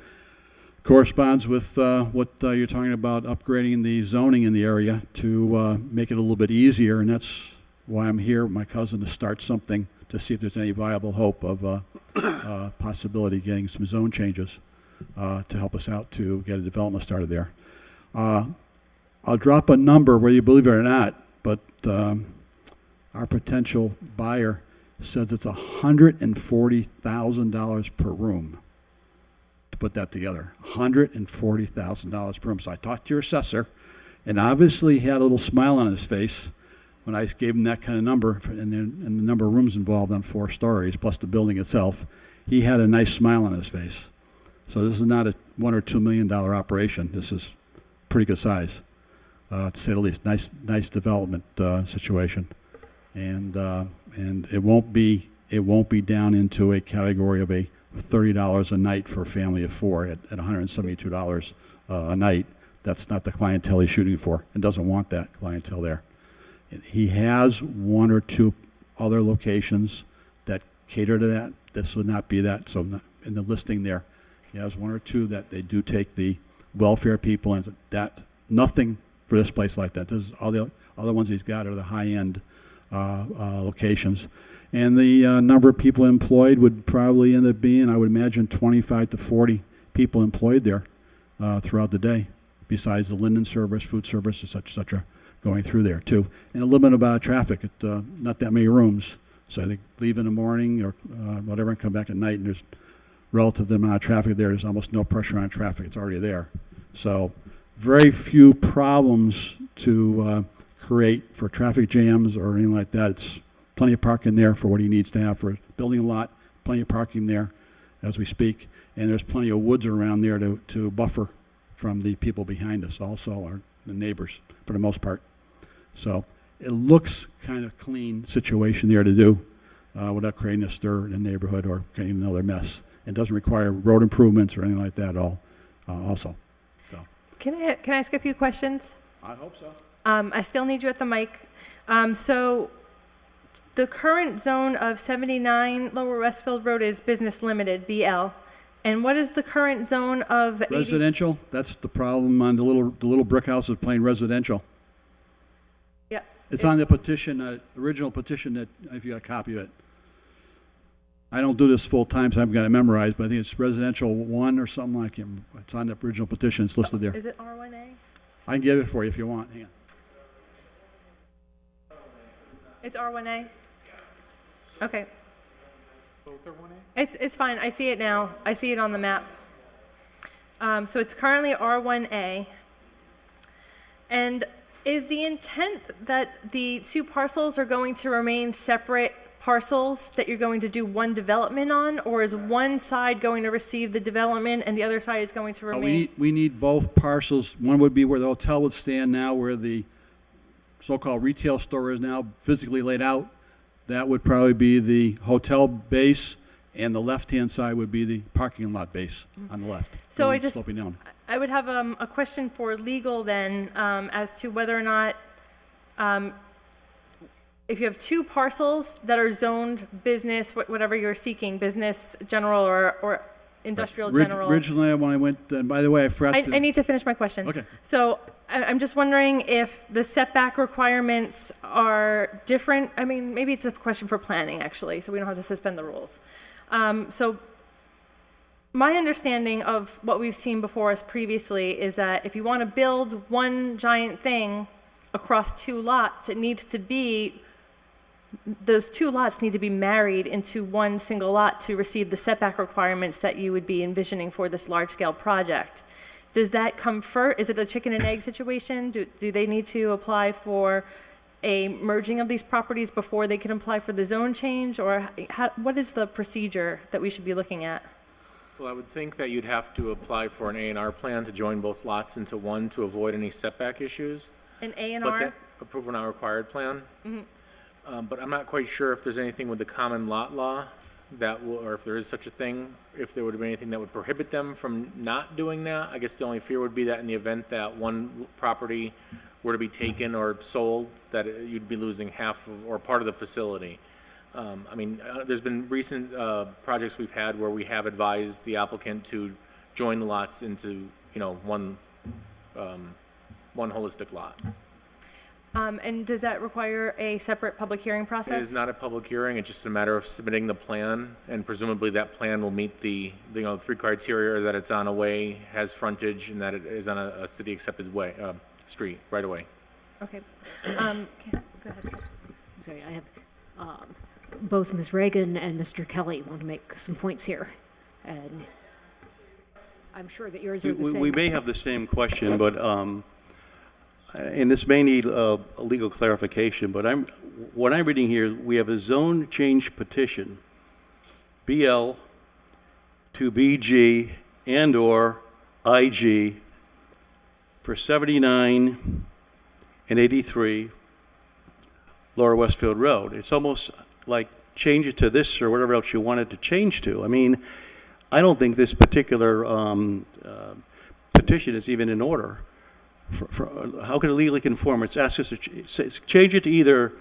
corresponds with what you're talking about, upgrading the zoning in the area to make it a little bit easier, and that's why I'm here with my cousin to start something to see if there's any viable hope of possibility of getting some zone changes to help us out to get a development started there. I'll drop a number, whether you believe it or not, but our potential buyer says it's $140,000 per room to put that together. $140,000 per room. So I talked to your assessor, and obviously he had a little smile on his face when I gave him that kind of number, and the number of rooms involved on 4 stories, plus the building itself. He had a nice smile on his face. So this is not a $1 or $2 million operation. This is pretty good size, to say the least. Nice development situation, and it won't be down into a category of a $30 a night for a family of 4 at $172 a night. That's not the clientele he's shooting for, and doesn't want that clientele there. He has 1 or 2 other locations that cater to that. This would not be that. So in the listing there, he has 1 or 2 that they do take the welfare people, and that nothing for this place like that. This is all the other ones he's got are the high-end locations. And the number of people employed would probably end up being, I would imagine, 25 to 40 people employed there throughout the day, besides the linen service, food service, et cetera, going through there too. And a little bit about traffic. Not that many rooms. So they leave in the morning or whatever and come back at night, and there's relative to the amount of traffic there's almost no pressure on traffic. It's already there. So very few problems to create for traffic jams or anything like that. It's plenty of parking there for what he needs to have for building a lot, plenty of parking there as we speak, and there's plenty of woods around there to buffer from the people behind us also, or the neighbors for the most part. So it looks kind of clean situation there to do without creating a stir in the neighborhood or creating another mess. It doesn't require road improvements or anything like that at all also. So. Can I ask a few questions? I hope so. I still need you at the mic. So the current zone of 79 Lower Westfield Road is business limited, BL. And what is the current zone of residential? That's the problem on the little brick house is plain residential. Yeah. It's on the petition, original petition, that if you got a copy of it. I don't do this full time, so I've got it memorized, but I think it's residential 1 or something like it. It's on the original petition, it's listed there. Is it R1A? I can get it for you if you want. Hang on. It's R1A? Okay. Both are 1A? It's fine. I see it now. I see it on the map. So it's currently R1A. And is the intent that the two parcels are going to remain separate parcels that you're going to do one development on? Or is one side going to receive the development and the other side is going to remain? We need both parcels. One would be where the hotel would stand now, where the so-called retail store is now physically laid out. That would probably be the hotel base, and the left-hand side would be the parking lot base on the left. So going sloping down. I would have a question for legal then, as to whether or not, if you have two parcels that are zoned business, whatever you're seeking, business general or industrial general. Originally, when I went, and by the way, I forgot I need to finish my question. Okay. So I'm just wondering if the setback requirements are different. I mean, maybe it's a question for planning, actually, so we don't have to suspend the rules. So my understanding of what we've seen before us previously is that if you want to build one giant thing across two lots, it needs to be, those two lots need to be married into one single lot to receive the setback requirements that you would be envisioning for this large-scale project. Does that come first? Is it a chicken and egg situation? Do they need to apply for a merging of these properties before they can apply for the zone change? Or what is the procedure that we should be looking at? Well, I would think that you'd have to apply for an A&R plan to join both lots into one to avoid any setback issues. An But A&R? that approval not required plan. But I'm not quite sure if there's anything with the common lot law that will, or if there is such a thing, if there would be anything that would prohibit them from not doing that. I guess the only fear would be that in the event that one property were to be taken or sold, that you'd be losing half of, or part of the facility. I mean, there's been recent projects we've had where we have advised the applicant to join the lots into, one holistic lot. And does that require a separate public hearing It process? is not a public hearing, it's just a matter of submitting the plan, and presumably that plan will meet the three criteria, that it's on a way, has frontage, and that it is on a city-accepted way, street, right away. Okay. Go ahead. Sorry, I have both Ms. Reagan and Mr. Kelly want to make some points here. And I'm sure that yours are the same. We may have the same question, but, and this may need a legal clarification, but what I'm reading here, we have a zone change petition, BL to BG and/or IG for 79 and 83 Lower Westfield Road. It's almost like change it to this or whatever else you wanted to change to. I mean, I don't think this particular petition is even in order. How can it legally conform? It's asked us to change it to either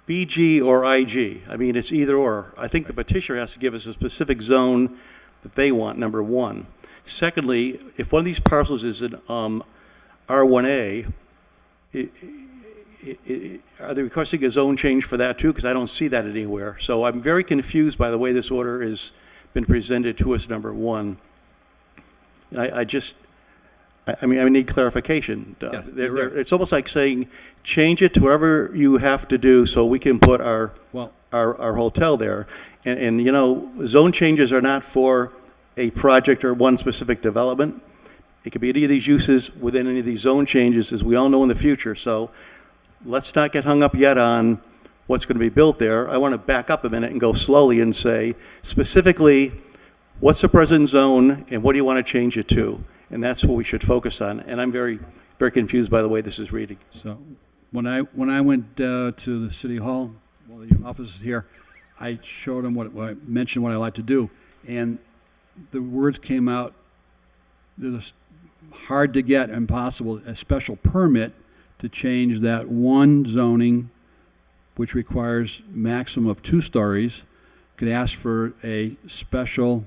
BG or IG. I mean, it's either or. I think the petitioner has to give us a specific zone that they want, number one. Secondly, if one of these parcels is an R1A, are they requesting a zone change for that too? Because I don't see that anywhere. So I'm very confused by the way this order has been presented to us, number one. I need clarification. It's almost like saying, change it to whatever you have to do so we can put our hotel there. And zone changes are not for a project or one specific development. It could be any of these uses within any of these zone changes, as we all know in the future. So let's not get hung up yet on what's going to be built there. I want to back up a minute and go slowly and say, specifically, what's the present zone and what do you want to change it to? And that's what we should focus on. And I'm very, very confused by the way this is reading. So when I went to the city hall, well, the office is here, I showed them I mentioned what I like to do, and the words came out. There's hard to get, impossible, a special permit to change that one zoning, which requires maximum of 2 stories. Could ask for a special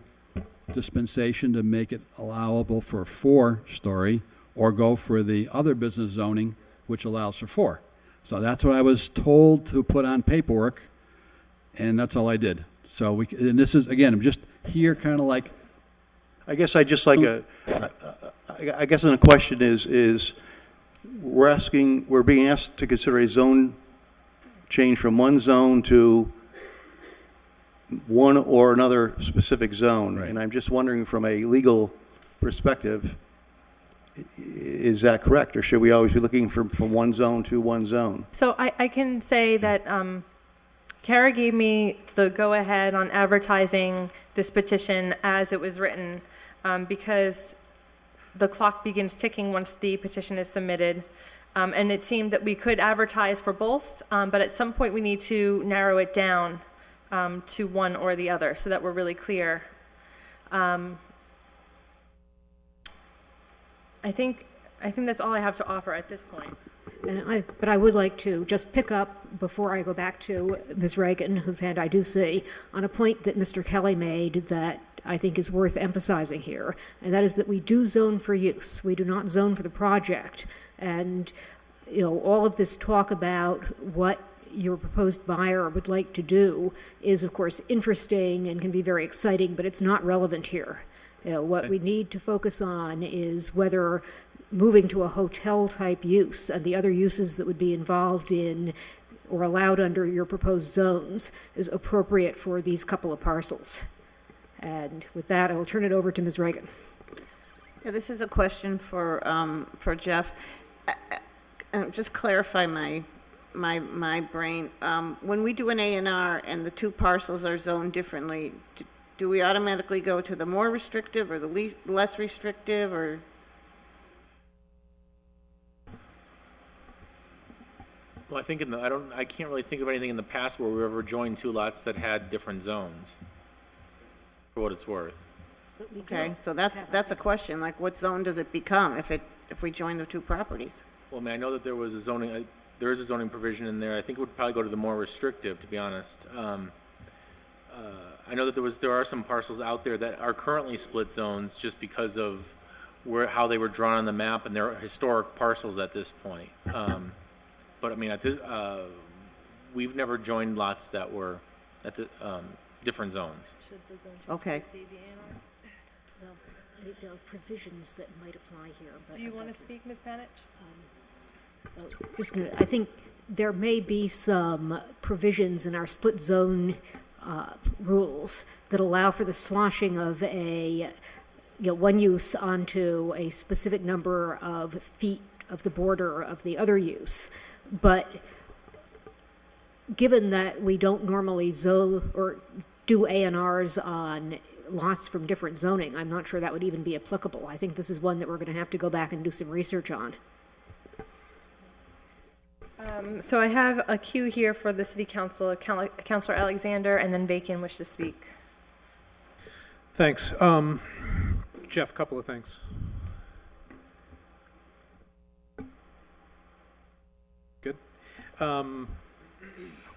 dispensation to make it allowable for 4-story, or go for the other business zoning, which allows for 4. So that's what I was told to put on paperwork, and that's all I did. So and this is, again, I'm just here kind of like, I guess I just like I guess the question is we're being asked to consider a zone change from one zone to one or another specific zone. Right. And I'm just wondering from a legal perspective, is that correct? Or should we always be looking from one zone to one zone? So I can say that Kara gave me the go-ahead on advertising this petition as it was written, because the clock begins ticking once the petition is submitted. And it seemed that we could advertise for both, but at some point we need to narrow it down to one or the other so that we're really clear. I think that's all I have to offer at this point. But I would like to just pick up, before I go back to Ms. Reagan, whose hand I do see, on a point that Mr. Kelly made that I think is worth emphasizing here, and that is that we do zone for use. We do not zone for the project. And, all of this talk about what your proposed buyer would like to do is, of course, interesting and can be very exciting, but it's not relevant here. What we need to focus on is whether moving to a hotel-type use and the other uses that would be involved in or allowed under your proposed zones is appropriate for these couple of parcels. And with that, I will turn it over to Ms. Reagan. Yeah, this is a question for Jeff. Just clarify my brain. When we do an A&R and the two parcels are zoned differently, do we automatically go to the more restrictive or the less restrictive, or? Well, I think I can't really think of anything in the past where we ever joined two lots that had different zones, for what it's worth. Okay, so that's a question, like what zone does it become if we join the two properties? Well, I mean, I know that there was there is a zoning provision in there. I think it would probably go to the more restrictive, to be honest. I know that there are some parcels out there that are currently split zones just because of how they were drawn on the map, and they're historic parcels at this point. But I mean, we've never joined lots that were at the different zones. Okay. Well, there are provisions that might apply here. But Do you want to speak, Ms. Panich? I think there may be some provisions in our split zone rules that allow for the sloshing of one use onto a specific number of feet of the border of the other use. But given that we don't normally zone or do A&Rs on lots from different zoning, I'm not sure that would even be applicable. I think this is one that we're going to have to go back and do some research on. So I have a queue here for the City Council, Councilor Alexander, and then Bacon wish to speak. Thanks. Jeff, couple of things. Good.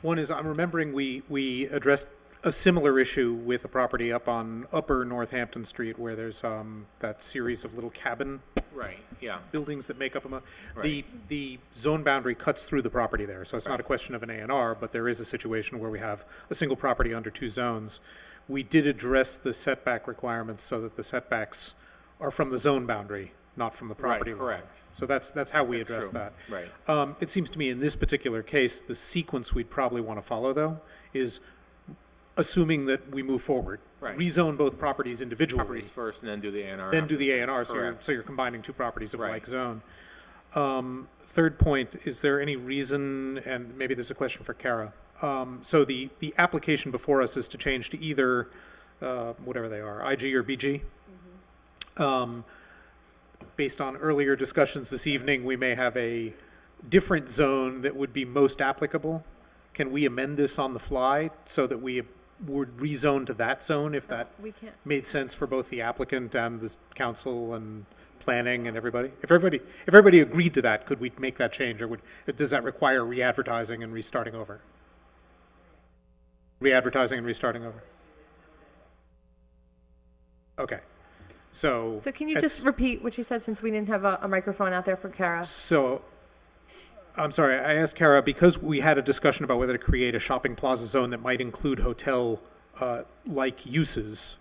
One is, I'm remembering we addressed a similar issue with a property up on Upper Northampton Street where there's that series of little cabin Right, yeah. buildings that make up a Right. the zone boundary cuts through the property there, so it's not a question of an A&R, but there is a situation where we have a single property under two zones. We did address the setback requirements so that the setbacks are from the zone boundary, not from the property line. correct. So that's how we That's address true. that. Right. It seems to me in this particular case, the sequence we'd probably want to follow, though, is assuming that we move forward. Right. Rezone both properties individually. Properties first and then do the A&R. Then do the A&R, Correct. so you're combining two properties of Right. like zone. Third point, is there any reason, and maybe this is a question for Kara, so the application before us is to change to either, whatever they are, IG or BG? Based on earlier discussions this evening, we may have a different zone that would be most applicable. Can we amend this on the fly so that we would rezone to that zone if that We can't. made sense for both the applicant and the council and planning and everybody? If everybody agreed to that, could we make that change, or does that require re-advertising and restarting over? Re-advertising and restarting over? Okay. So can you just repeat what you said, since we didn't have a microphone out there for Kara? So, I'm sorry, I asked Kara, because we had a discussion about whether to create a shopping plaza zone that might include hotel like uses.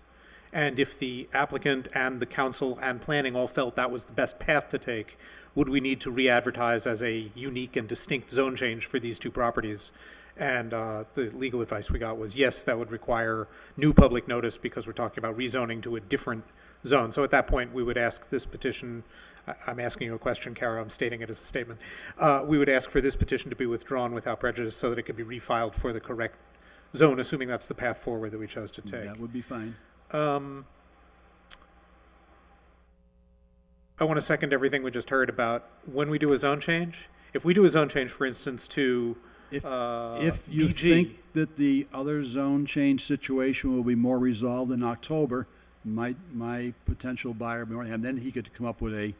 And if the applicant and the council and planning all felt that was the best path to take, would we need to re-advertise as a unique and distinct zone change for these two properties? And the legal advice we got was, yes, that would require new public notice because we're talking about rezoning to a different zone. So at that point, we would ask this petition, I'm asking you a question, Kara, I'm stating it as a statement. We would ask for this petition to be withdrawn without prejudice so that it could be refiled for the correct zone, assuming that's the path forward that we chose to take. That would be fine. I want to second everything we just heard about when we do a zone change. If we do a zone change, for instance, to If you BG, think that the other zone change situation will be more resolved in October, my potential buyer, and then he could come up with a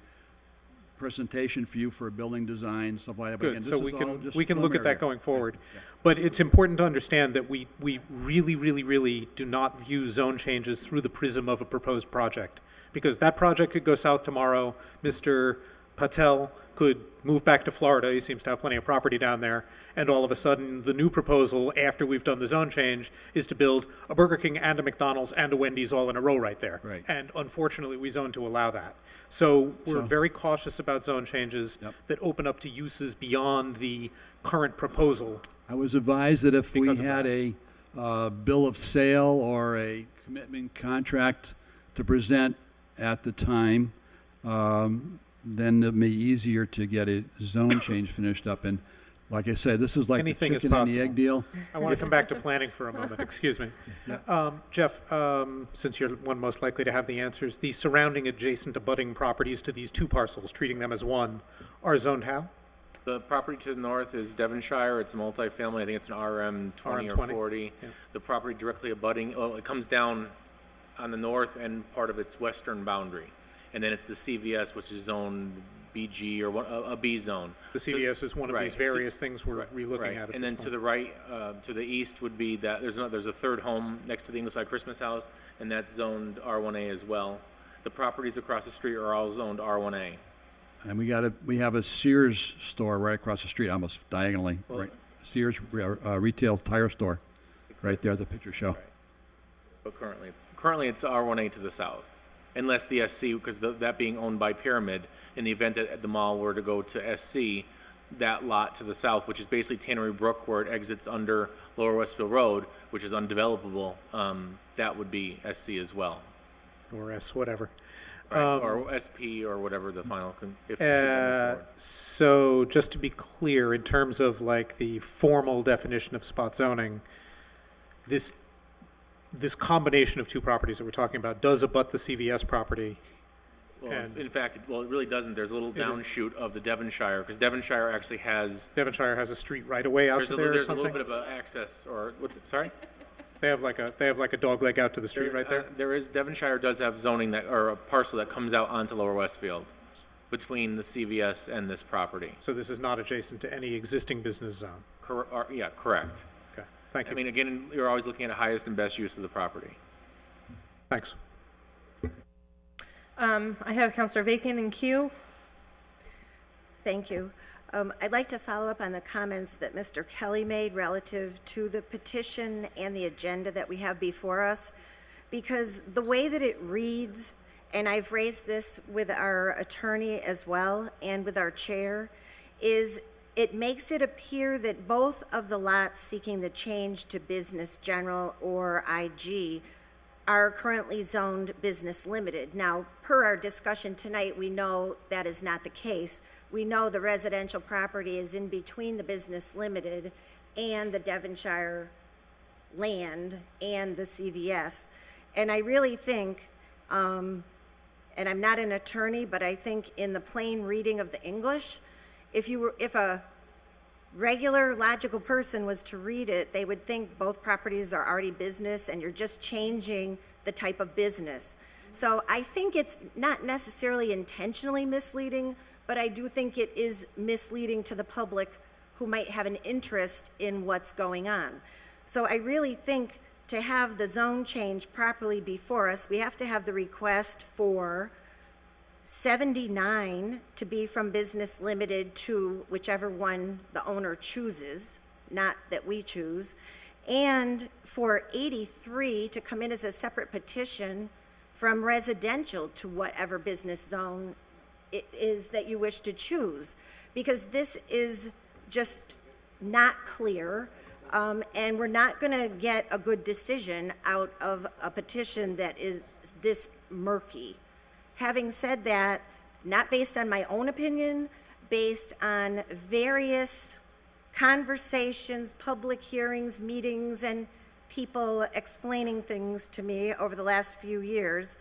presentation for you for a building design, stuff like that. But again, good, so this is all just we can look at preliminary. that going forward. But it's important to understand that we really do not view zone changes through the prism of a proposed project. Because that project could go south tomorrow. Mr. Patel could move back to Florida. He seems to have plenty of property down there. And all of a sudden, the new proposal, after we've done the zone change, is to build a Burger King and a McDonald's and a Wendy's all in a row right there. Right. And unfortunately, we zone to allow that. So we're very cautious about zone changes that open up to uses beyond the current proposal. I was advised that if we Because of had a bill of sale or a commitment contract to present at the time, then it may be easier to get a zone change finished up. And like I said, this is like Anything the is chicken and possible. the egg deal. I want to come back to planning for a moment, excuse me. Jeff, since you're one most likely to have the answers, the surrounding adjacent abutting properties to these two parcels, treating them as one, are zoned how? The property to the north is Devonshire. It's a multifamily. I think it's an RM 20 or RM20, 40. yeah. The property directly abutting, it comes down on the north and part of its western boundary. And then it's the CVS, which is zone BG or a B zone. The CVS is one of these various things we're relooking at And this then to point. the right, to the east would be that there's a third home next to the Ingleside Christmas House, and that's zoned R1A as well. The properties across the street are all zoned R1A. And we have a Sears store right across the street, almost diagonally, right? Sears retail tire store, right there at the picture show. But currently it's R1A to the south, unless the SC, because that being owned by Pyramid, in the event that the mall were to go to SC, that lot to the south, which is basically Tannery Brook, where it exits under Lower Westfield Road, which is undevelopable, that would be SC as well. Or S, whatever. Or SP or whatever the final, if it should go forward. So just to be clear, in terms of like the formal definition of spot zoning, this combination of two properties that we're talking about does abut the CVS property. Well, in fact, it really doesn't. There's a little downshoot of the Devonshire, because Devonshire actually has... Devonshire has a street right away out to there or There's a something? little bit of access, or, sorry? They have like a dog leg out to the street right there? Devonshire does have zoning or a parcel that comes out onto Lower Westfield between the CVS and this property. So this is not adjacent to any existing business zone? Yeah, correct. Okay, thank you. I mean, again, you're always looking at the highest and best use of the property. Thanks. I have Councilor Bacon in queue. Thank you. I'd like to follow up on the comments that Mr. Kelly made relative to the petition and the agenda that we have before us, because the way that it reads, and I've raised this with our attorney as well and with our chair, is it makes it appear that both of the lots seeking the change to business general or IG are currently zoned business limited. Now, per our discussion tonight, we know that is not the case. We know the residential property is in between the business limited and the Devonshire land and the CVS. And I really think, and I'm not an attorney, but I think in the plain reading of the English, if a regular logical person was to read it, they would think both properties are already business and you're just changing the type of business. So I think it's not necessarily intentionally misleading, but I do think it is misleading to the public who might have an interest in what's going on. So I really think to have the zone change properly before us, we have to have the request for 79 to be from business limited to whichever one the owner chooses, not that we choose, and for 83 to come in as a separate petition from residential to whatever business zone it is that you wish to choose, because this is just not clear, and we're not going to get a good decision out of a petition that is this murky. Having said that, not based on my own opinion, based on various conversations, public hearings, meetings, and people explaining things to me over the last few years,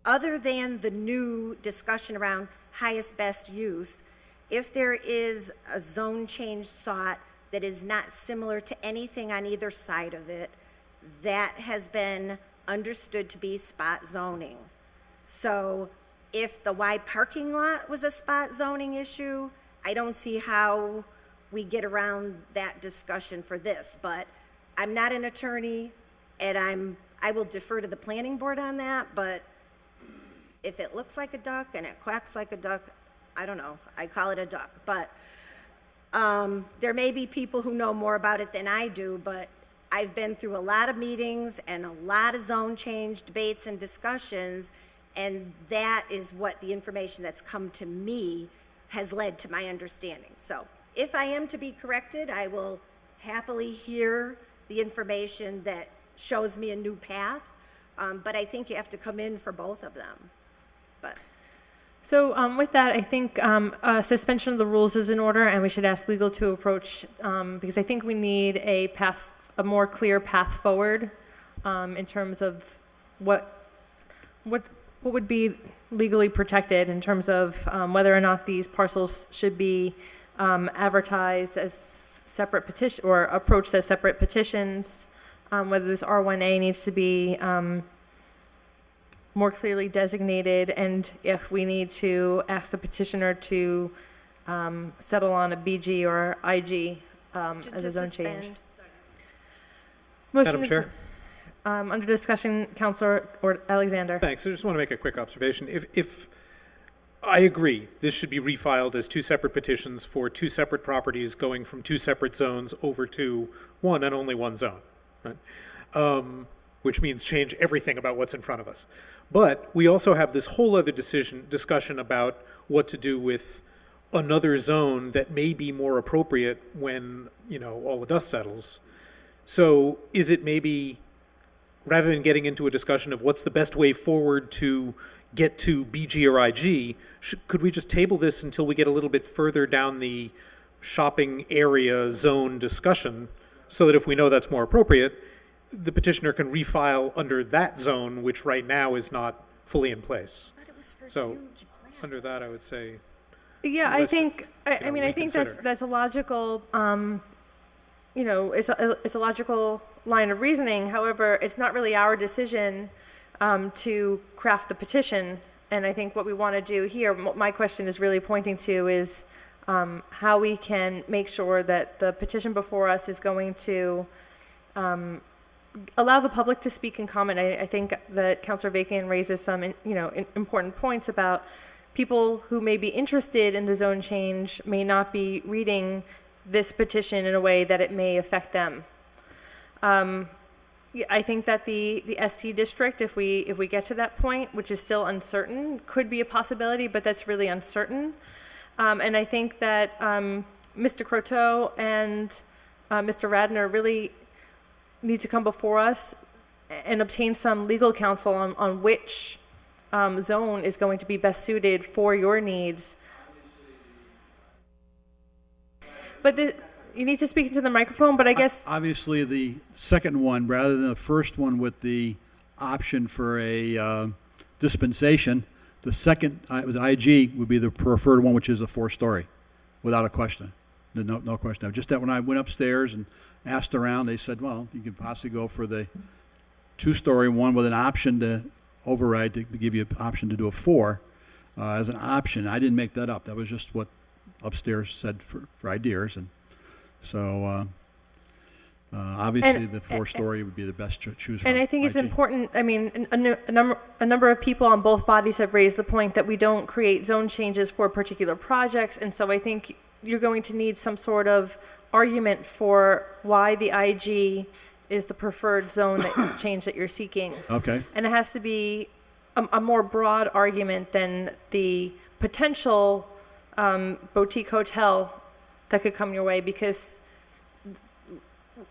other than the new discussion around highest best use, if there is a zone change sought that is not similar to anything on either side of it, that has been understood to be spot zoning. So if the Y parking lot was a spot zoning issue, I don't see how we get around that discussion for this, but I'm not an attorney, and I will defer to the planning board on that, but if it looks like a duck and it quacks like a duck, I don't know, I call it a duck. But there may be people who know more about it than I do, but I've been through a lot of meetings and a lot of zone change debates and discussions, and that is what the information that's come to me has led to my understanding. So if I am to be corrected, I will happily hear the information that shows me a new path, but I think you have to come in for both of them. But So with that, I think suspension of the rules is in order, and we should ask legal to approach, because I think we need a more clear path forward in terms of what would be legally protected in terms of whether or not these parcels should be advertised as separate petition or approached as separate petitions, whether this R1A needs to be more clearly designated, and if we need to ask the petitioner to settle on a BG or IG as a zone change. Madam Chair? Under discussion, Councilor Alexander. Thanks. I just want to make a quick observation. If I agree, this should be refiled as two separate petitions for two separate properties going from two separate zones over to one and only one zone, right? Which means change everything about what's in front of us. But we also have this whole other discussion about what to do with another zone that may be more appropriate when, all the dust settles. So is it maybe, rather than getting into a discussion of what's the best way forward to get to BG or IG, could we just table this until we get a little bit further down the shopping area zone discussion, so that if we know that's more appropriate, the petitioner can refile under that zone, which right now is not fully in place? So under that, I would say. Yeah, I think, I mean, I think that's a logical, it's a logical line of reasoning. However, it's not really our decision to craft the petition. And I think what we want to do here, my question is really pointing to, is how we can make sure that the petition before us is going to allow the public to speak and comment. I think that Councilor Bacon raises some, important points about people who may be interested in the zone change may not be reading this petition in a way that it may affect them. I think that the SC district, if we get to that point, which is still uncertain, could be a possibility, but that's really uncertain. And I think that Mr. Croteau and Mr. Radner really need to come before us and obtain some legal counsel on which zone is going to be best suited for your needs. But you need to speak into the microphone, but I guess... Obviously, the second one, rather than the first one with the option for a dispensation, the second, IG, would be the preferred one, which is a 4-story, without a question. No question. Just that when I went upstairs and asked around, they said, well, you could possibly go for the 2-story one with an option to override, to give you an option to do a 4 as an option. I didn't make that up. That was just what upstairs said for ideas. And so obviously the 4-story would be the best to choose from. And I think it's important, I mean, a number of people on both bodies have raised the point that we don't create zone changes for particular projects. And so I think you're going to need some sort of argument for why the IG is the preferred zone that change that you're seeking. Okay. And it has to be a more broad argument than the potential boutique hotel that could come your way, because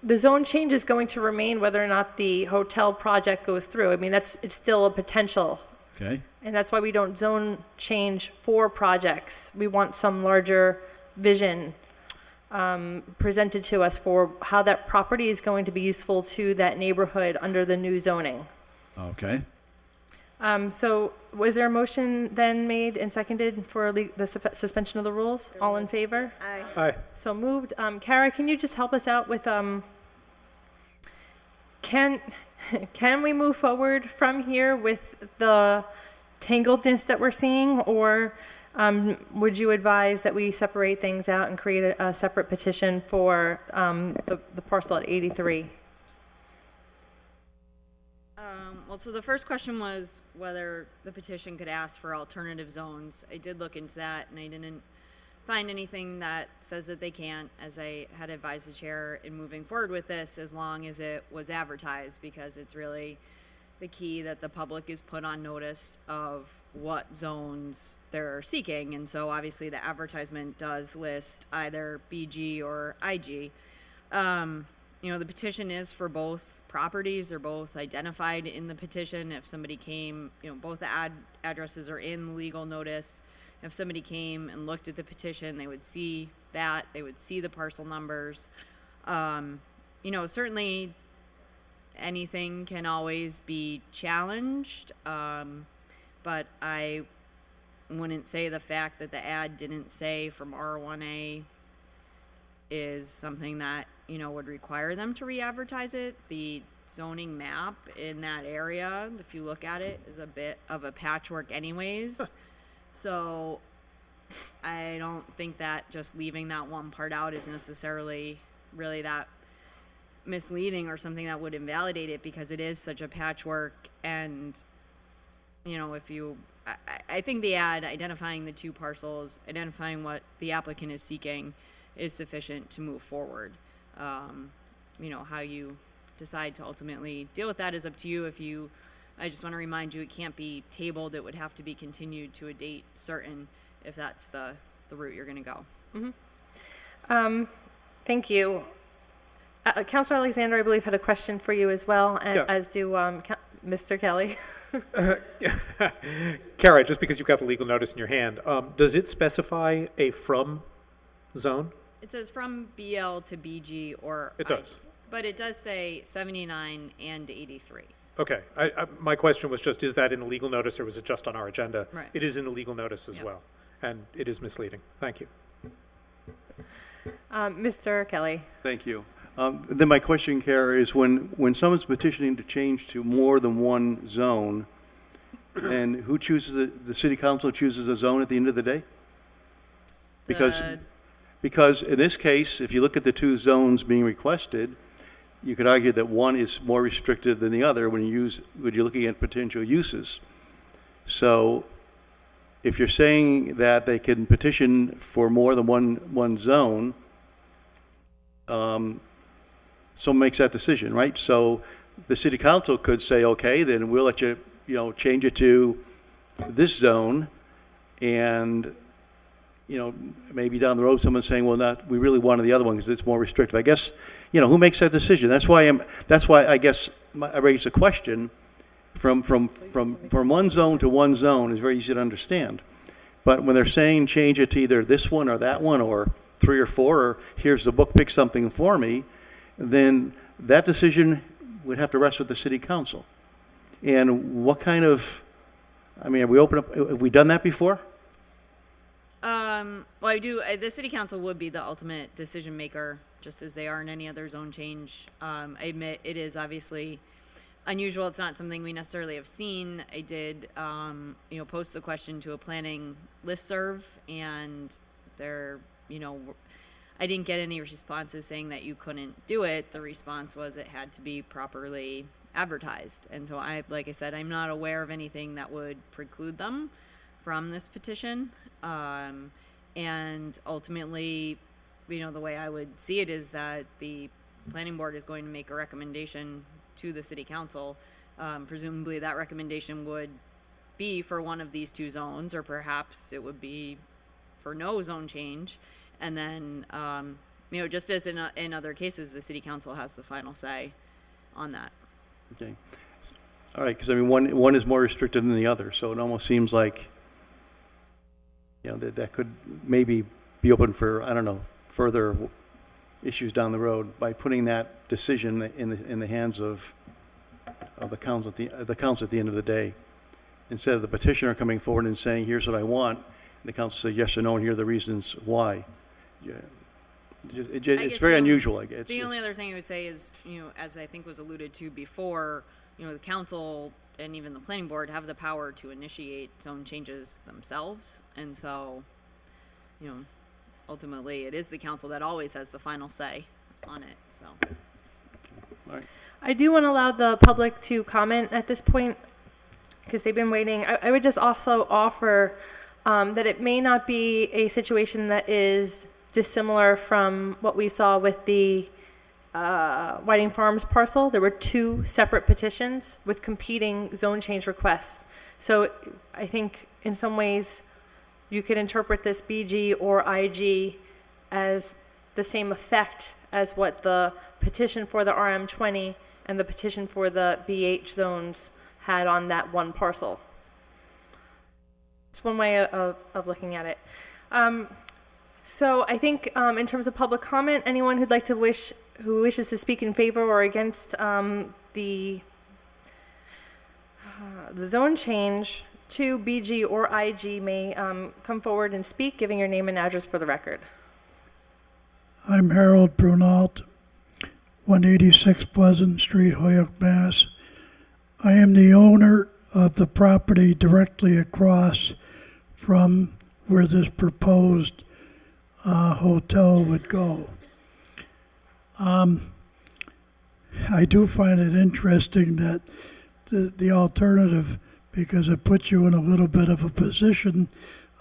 the zone change is going to remain whether or not the hotel project goes through. I mean, it's still a potential. Okay. And that's why we don't zone change for projects. We want some larger vision presented to us for how that property is going to be useful to that neighborhood under the new zoning. Okay. So was there a motion then made and seconded for the suspension of the rules? All in favor? Aye. Aye. So moved. Kara, can you just help us out with, can we move forward from here with the tangledness that we're seeing, or would you advise that we separate things out and create a separate petition for the parcel at 83? Well, so the first question was whether the petition could ask for alternative zones. I did look into that, and I didn't find anything that says that they can't, as I had advised the chair in moving forward with this, as long as it was advertised, because it's really the key that the public is put on notice of what zones they're seeking. And so obviously the advertisement does list either BG or IG. You know, the petition is for both properties. They're both identified in the petition. If somebody came, you know, both the addresses are in legal notice. If somebody came and looked at the petition, they would see that. They would see the parcel numbers. You know, certainly anything can always be challenged, but I wouldn't say the fact that the ad didn't say from R1A is something that, you know, would require them to re-advertise it. The zoning map in that area, if you look at it, is a bit of a patchwork anyways. So I don't think that just leaving that one part out is necessarily really that misleading or something that would invalidate it, because it is such a patchwork. And, you know, if you, I think the ad identifying the two parcels, identifying what the applicant is seeking is sufficient to move forward. You know, how you decide to ultimately deal with that is up to you. If you, I just want to remind you, it can't be tabled. It would have to be continued to a date certain if that's the route you're going to go. Mm-hmm. Thank you. Councilor Alexander, I believe, had a question for you as well, and Yeah. as do Mr. Kelly. Kara, just because you've got the legal notice in your hand, does it specify a from zone? It says from BL to BG or It does. but it does say 79 and 83. Okay. My question was just, is that in the legal notice, or was it just on our agenda? Right. It is in the legal notice as Yep. well, and it is misleading. Thank you. Mr. Kelly. Thank you. Then my question, Kara, is when someone's petitioning to change to more than one zone, and who chooses the city council chooses a zone at the end of the day? Because in this case, if you look at the two zones being requested, you could argue that one is more restrictive than the other when you're looking at potential uses. So if you're saying that they can petition for more than one zone, someone makes that decision, right? So the city council could say, okay, then we'll let you, change it to this zone, and, maybe down the road someone's saying, well, we really wanted the other one because it's more restrictive. I guess, who makes that decision? That's why I guess I raised the question. From one zone to one zone is very easy to understand. But when they're saying change it to either this one or that one or 3 or 4, or here's the book, pick something for me, then that decision would have to rest with the city council. And what kind of, have we done that before? Well, I do. The city council would be the ultimate decision maker, just as they are in any other zone change. I admit it is obviously unusual. It's not something we necessarily have seen. I did, post the question to a planning listserv, and there, I didn't get any responses saying that you couldn't do it. The response was it had to be properly advertised. And so like I said, I'm not aware of anything that would preclude them from this petition. And ultimately, the way I would see it is that the planning board is going to make a recommendation to the city council. Presumably that recommendation would be for one of these two zones, or perhaps it would be for no zone change. And then, just as in other cases, the city council has the final say on that. Okay. All right, because I mean, one is more restrictive than the other, so it almost seems like, that could maybe be open for, I don't know, further issues down the road by putting that decision in the hands of the council at the end of the day, instead of the petitioner coming forward and saying, here's what I want, and the council say yes or no, and here are the reasons why. Yeah. It's very unusual, I guess. The only other thing I would say is, as I think was alluded to before, the council and even the planning board have the power to initiate zone changes themselves. And so, ultimately it is the council that always has the final say on it, so. All right. I do want to allow the public to comment at this point because they've been waiting. I would just also offer that it may not be a situation that is dissimilar from what we saw with the Whiting Farms parcel. There were two separate petitions with competing zone change requests. So I think in some ways you could interpret this BG or IG as the same effect as what the petition for the RM20 and the petition for the BH zones had on that one parcel. It's one way of looking at it. So I think in terms of public comment, anyone who wishes to speak in favor or against the zone change to BG or IG may come forward and speak, giving your name and address for the record. I'm Harold Brunault, 186 Pleasant Street, Holyoke, Mass. I am the owner of the property directly across from where this proposed hotel would go. I do find it interesting that the alternative, because it puts you in a little bit of a position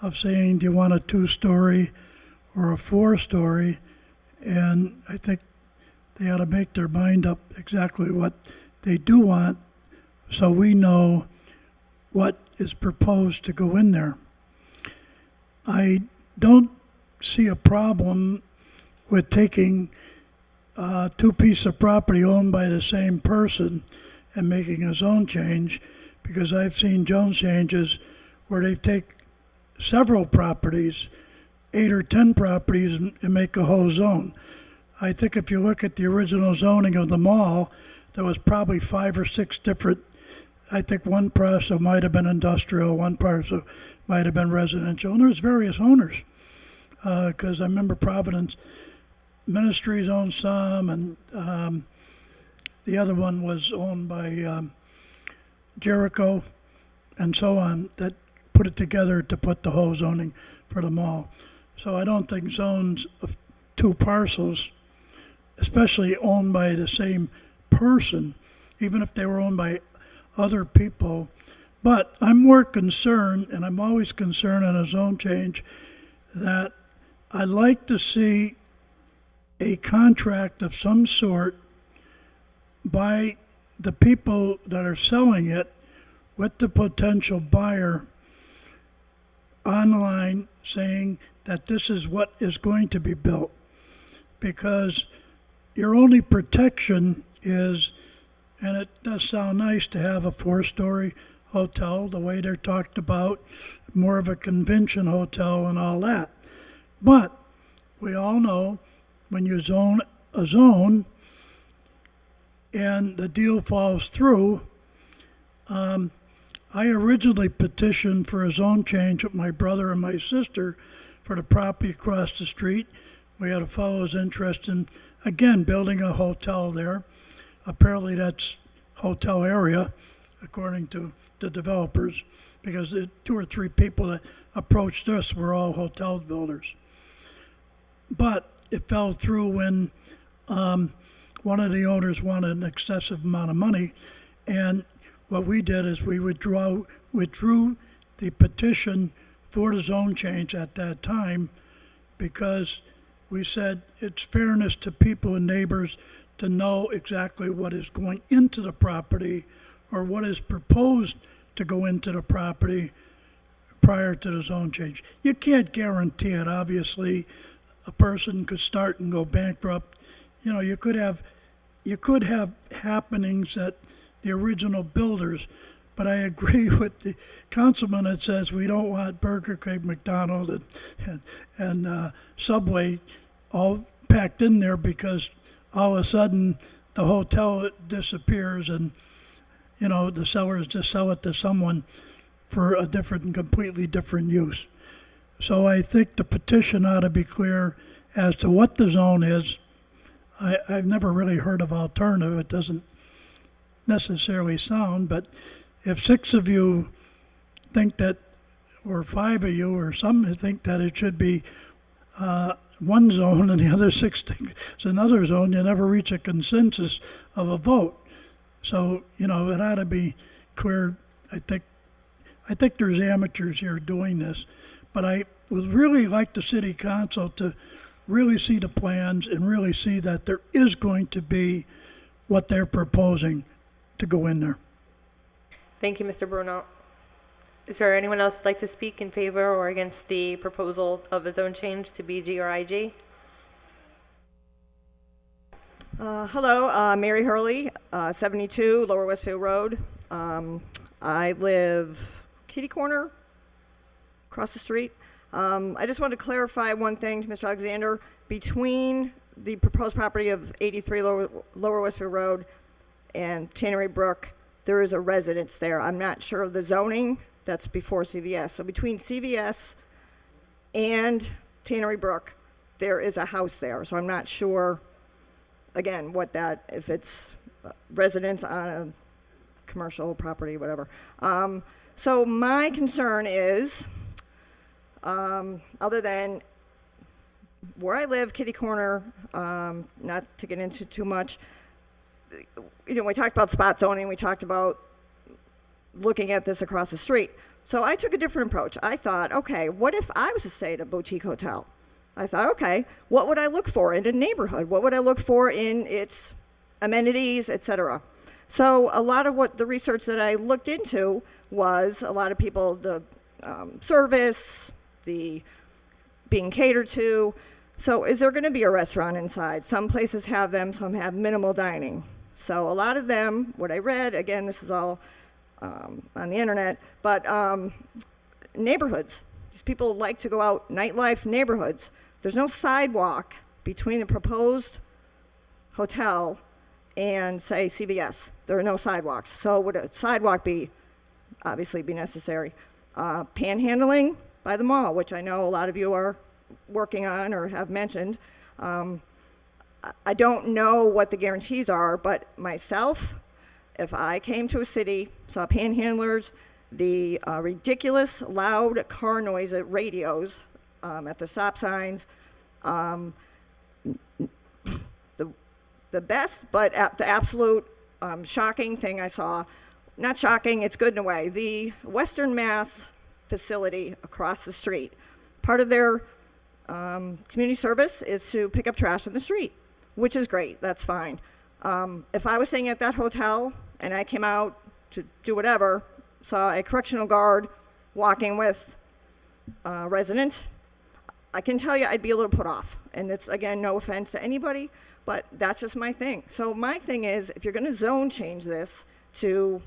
of saying, do you want a 2-story or a 4-story? And I think they ought to make their mind up exactly what they do want, so we know what is proposed to go in there. I don't see a problem with taking two pieces of property owned by the same person and making a zone change, because I've seen zone changes where they take several properties, 8 or 10 properties, and make a whole zone. I think if you look at the original zoning of the mall, there was probably 5 or 6 different, I think one parcel might have been industrial, one parcel might have been residential, and there's various owners. Because I remember Providence Ministries owned some, and the other one was owned by Jericho, and so on, that put it together to put the whole zoning for the mall. So I don't think zones of 2 parcels, especially owned by the same person, even if they were owned by other people. But I'm more concerned, and I'm always concerned in a zone change, that I'd like to see a contract of some sort by the people that are selling it with the potential buyer online saying that this is what is going to be built. Because your only protection is, and it does sound nice to have a 4-story hotel, the way they're talked about, more of a convention hotel and all that. But we all know when you zone a zone and the deal falls through, I originally petitioned for a zone change with my brother and my sister for the property across the street. We had a fellow's interest in, again, building a hotel there. Apparently that's hotel area, according to the developers, because the 2 or 3 people that approached us were all hotel builders. But it fell through when one of the owners wanted an excessive amount of money, and what we did is we withdrew the petition for the zone change at that time, because we said it's fairness to people and neighbors to know exactly what is going into the property or what is proposed to go into the property prior to the zone change. You can't guarantee it, obviously. A person could start and go bankrupt. You know, you could have happenings that the original builders, but I agree with the councilman that says we don't want Burger King, McDonald's, and Subway all packed in there, because all of a sudden the hotel disappears and, you know, the sellers just sell it to someone for a different, completely different use. So I think the petition ought to be clear as to what the zone is. I've never really heard of alternative. It doesn't necessarily sound, but if 6 of you think that, or 5 of you, or some think that it should be one zone and the other 6 think it's another zone, you never reach a consensus of a vote. So, you know, it ought to be clear. I think there's amateurs here doing this, but I would really like the city council to really see the plans and really see that there is going to be what they're proposing to go in there. Thank you, Mr. Bruno. Is there anyone else who'd like to speak in favor or against the proposal of a zone change to BG or IG? Hello, Mary Hurley, 72 Lower Westfield Road. I live kitty corner, across the street. I just wanted to clarify one thing to Mr. Alexander. Between the proposed property of 83 Lower Westfield Road and Tannery Brook, there is a residence there. I'm not sure of the zoning. That's before CVS. So between CVS and Tannery Brook, there is a house there. So I'm not sure, again, what that, if it's residence on a commercial property, whatever. So my concern is, other than where I live, kitty corner, not to get into too much, you know, we talked about spot zoning, we talked about looking at this across the street. So I took a different approach. I thought, okay, what if I was to stay at a boutique hotel? I thought, okay, what would I look for in a neighborhood? What would I look for in its amenities, et cetera? So a lot of what the research that I looked into was a lot of people, the service, the being catered to. So is there going to be a restaurant inside? Some places have them, some have minimal dining. So a lot of them, what I read, again, this is all on the internet, but neighborhoods. These people like to go out, nightlife neighborhoods. There's no sidewalk between the proposed hotel and, say, CVS. There are no sidewalks. So would a sidewalk obviously be necessary? Panhandling by the mall, which I know a lot of you are working on or have mentioned. I don't know what the guarantees are, but myself, if I came to a city, saw panhandlers, the ridiculous loud car noise at radios at the stop signs, the best, but the absolute shocking thing I saw, not shocking, it's good in a way, the Western Mass facility across the street. Part of their community service is to pick up trash in the street, which is great, that's fine. If I was staying at that hotel and I came out to do whatever, saw a correctional guard walking with a resident, I can tell you I'd be a little put off. And it's, again, no offense to anybody, but that's just my thing. So my thing is, if you're going to zone change this to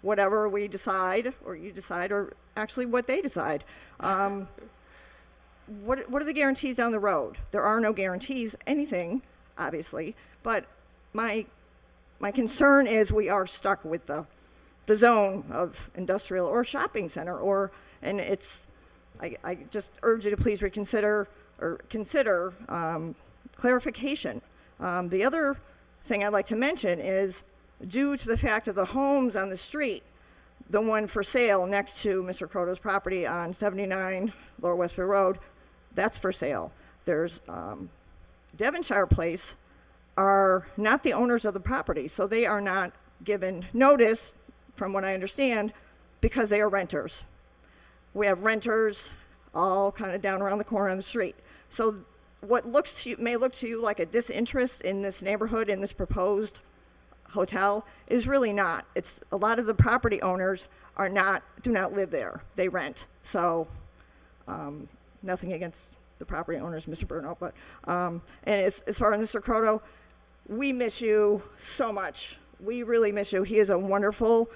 whatever we decide, or you decide, or actually what they decide, what are the guarantees down the road? There are no guarantees, anything, obviously, but my concern is we are stuck with the zone of industrial or shopping center, and it's, I just urge you to please reconsider or consider clarification. The other thing I'd like to mention is, due to the fact of the homes on the street, the one for sale next to Mr. Croto's property on 79 Lower Westfield Road, that's for sale. There's Devonshire Place are not the owners of the property, so they are not given notice, from what I understand, because they are renters. We have renters all kind of down around the corner on the street. So what may look to you like a disinterest in this neighborhood, in this proposed hotel, is really not. It's a lot of the property owners do not live there. They rent. So nothing against the property owners, Mr. Bruno, but and as far as Mr. Croto, we miss you so much. We really miss you. He's been a wonderful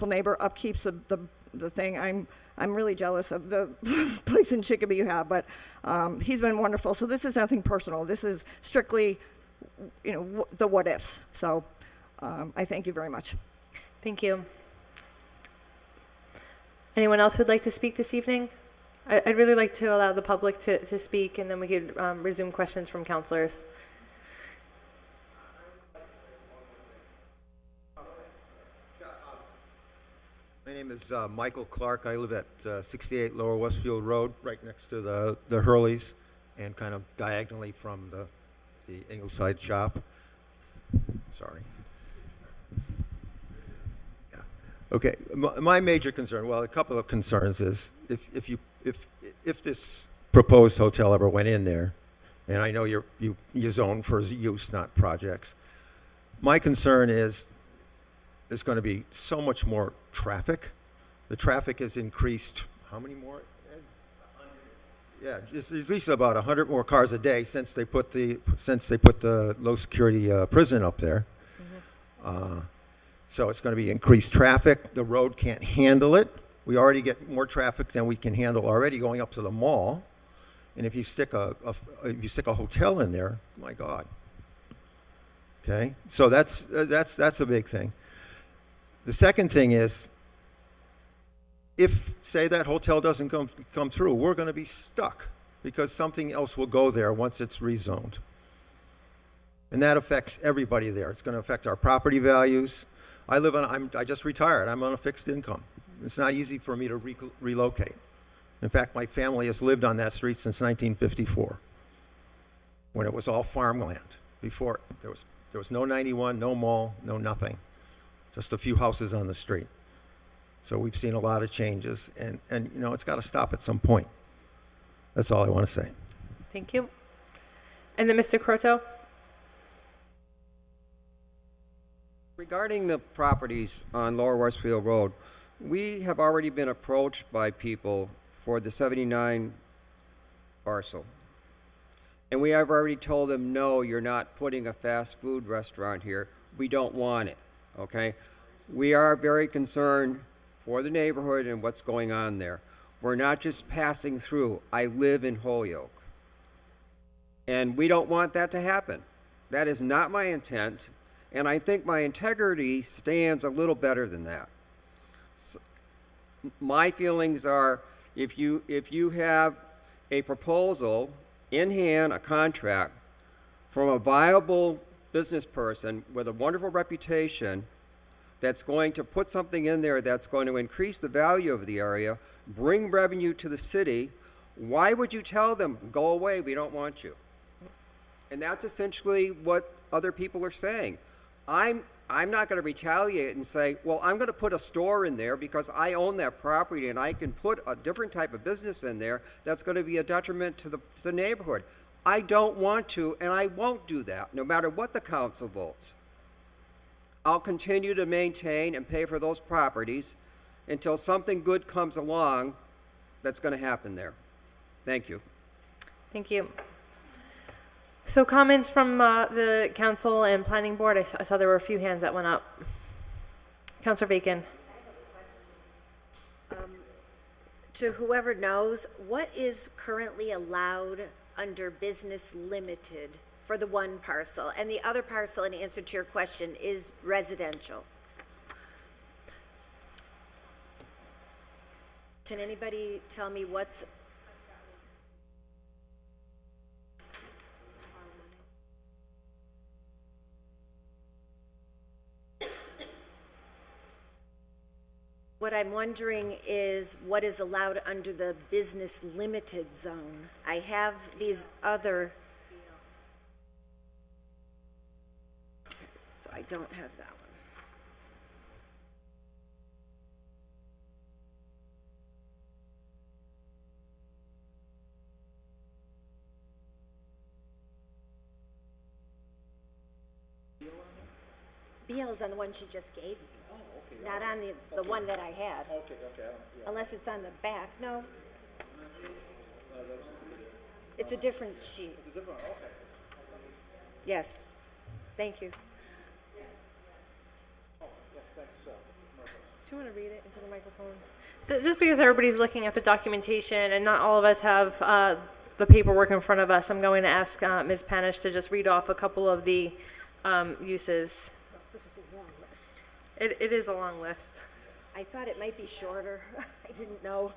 neighbor, upkeeps the thing. I'm really jealous of the place in Chicopee you have, but he's been wonderful. So this is nothing personal. This is strictly, the what ifs. So I thank you very much. Thank you. Anyone else who'd like to speak this evening? I'd really like to allow the public to speak, and then we could resume questions from counselors. My name is Michael Clark. I live at 68 Lower Westfield Road, right next to the Hurleys, and kind of diagonally from the Ingleside shop. Sorry. Yeah. Okay. My major concern, well, a couple of concerns is if this proposed hotel ever went in there, and I know you zone for use, not projects. My concern is there's going to be so much more traffic. The traffic has increased, how many more? Yeah, there's at least about 100 more cars a day since they put the low security prison up there. Mm-hmm. So it's going to be increased traffic. The road can't handle it. We already get more traffic than we can handle already going up to the mall. And if you stick a hotel in there, my God. Okay, so that's a big thing. The second thing is, if, say, that hotel doesn't come through, we're going to be stuck because something else will go there once it's rezoned. And that affects everybody there. It's going to affect our property values. I just retired. I'm on a fixed income. It's not easy for me to relocate. In fact, my family has lived on that street since 1954, when it was all farmland. Before, there was no 91, no mall, no nothing. Just a few houses on the street. So we've seen a lot of changes, and it's got to stop at some point. That's all I want to say. Thank you. And then Mr. Croto? Regarding the properties on Lower Westfield Road, we have already been approached by people for the 79 parcel. And we have already told them, no, you're not putting a fast food restaurant here. We don't want it, okay? We are very concerned for the neighborhood and what's going on there. We're not just passing through. I live in Holyoke. And we don't want that to happen. That is not my intent, and I think my integrity stands a little better than that. So, my feelings are, if you have a proposal in hand, a contract, from a viable business person with a wonderful reputation that's going to put something in there that's going to increase the value of the area, bring revenue to the city, why would you tell them, go away, we don't want you? And that's essentially what other people are saying. I'm not going to retaliate and say, well, I'm going to put a store in there because I own that property and I can put a different type of business in there that's going to be a detriment to the neighborhood. I don't want to, and I won't do that, no matter what the council votes. I'll continue to maintain and pay for those properties until something good comes along that's going to happen there. Thank you. Thank you. So comments from the council and planning board. I saw there were a few hands that went up. Councilor Bacon. To whoever knows, what is currently allowed under business limited for the one parcel? And the other parcel, in answer to your question, is residential. Can anybody tell me what's... What I'm wondering is what is allowed under the business limited zone. I have these other, so I don't have that one. BL is on the one she just gave me. It's not on the one that I had. Unless it's on the back, no. It's a different sheet. Yes, thank you. Do you want to read it into the microphone? So just because everybody's looking at the documentation and not all of us have the paperwork in front of us, I'm going to ask Ms. Panish to just read off a couple of the uses. This is a long list. It is a long list. I thought it might be shorter. I didn't know.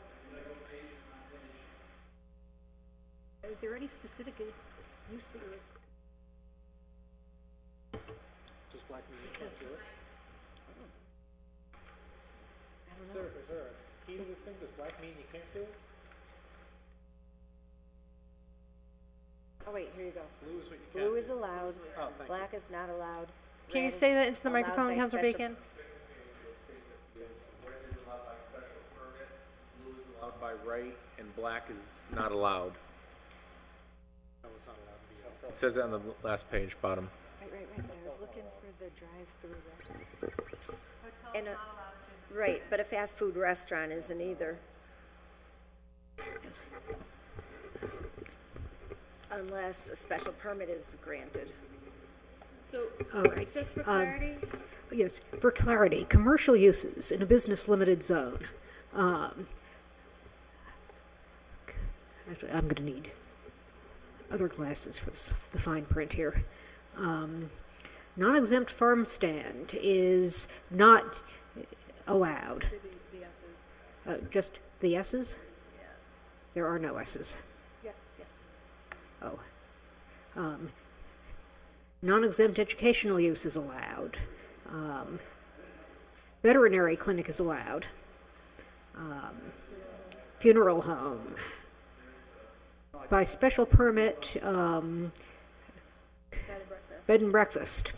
Is there any specific use that you're... Does black mean you can't do it? I don't Sir, know. is there a key to this thing? Does black mean you can't do it? Oh, wait, here you go. Blue is what you can Blue do. is allowed, Oh, thank black is not allowed. Can you red say is that into the allowed microphone, by Councilor special- Bacon? Blue is allowed by right, and black is not allowed. That was not allowed to be It says that on the last page, bottom. Right, but I was looking for the drive-through restaurant. And right, but a fast food restaurant isn't either. Unless a special permit is granted. So, All right. just for clarity, Yes, for clarity, commercial uses in a business limited zone. Actually, I'm going to need other glasses for the fine print here. Non-exempt farm stand is not allowed. Just the S's? There are no S's. yes, yes. Oh. Non-exempt educational use is allowed. Veterinary clinic is allowed. Funeral home. By special permit, bed and breakfast.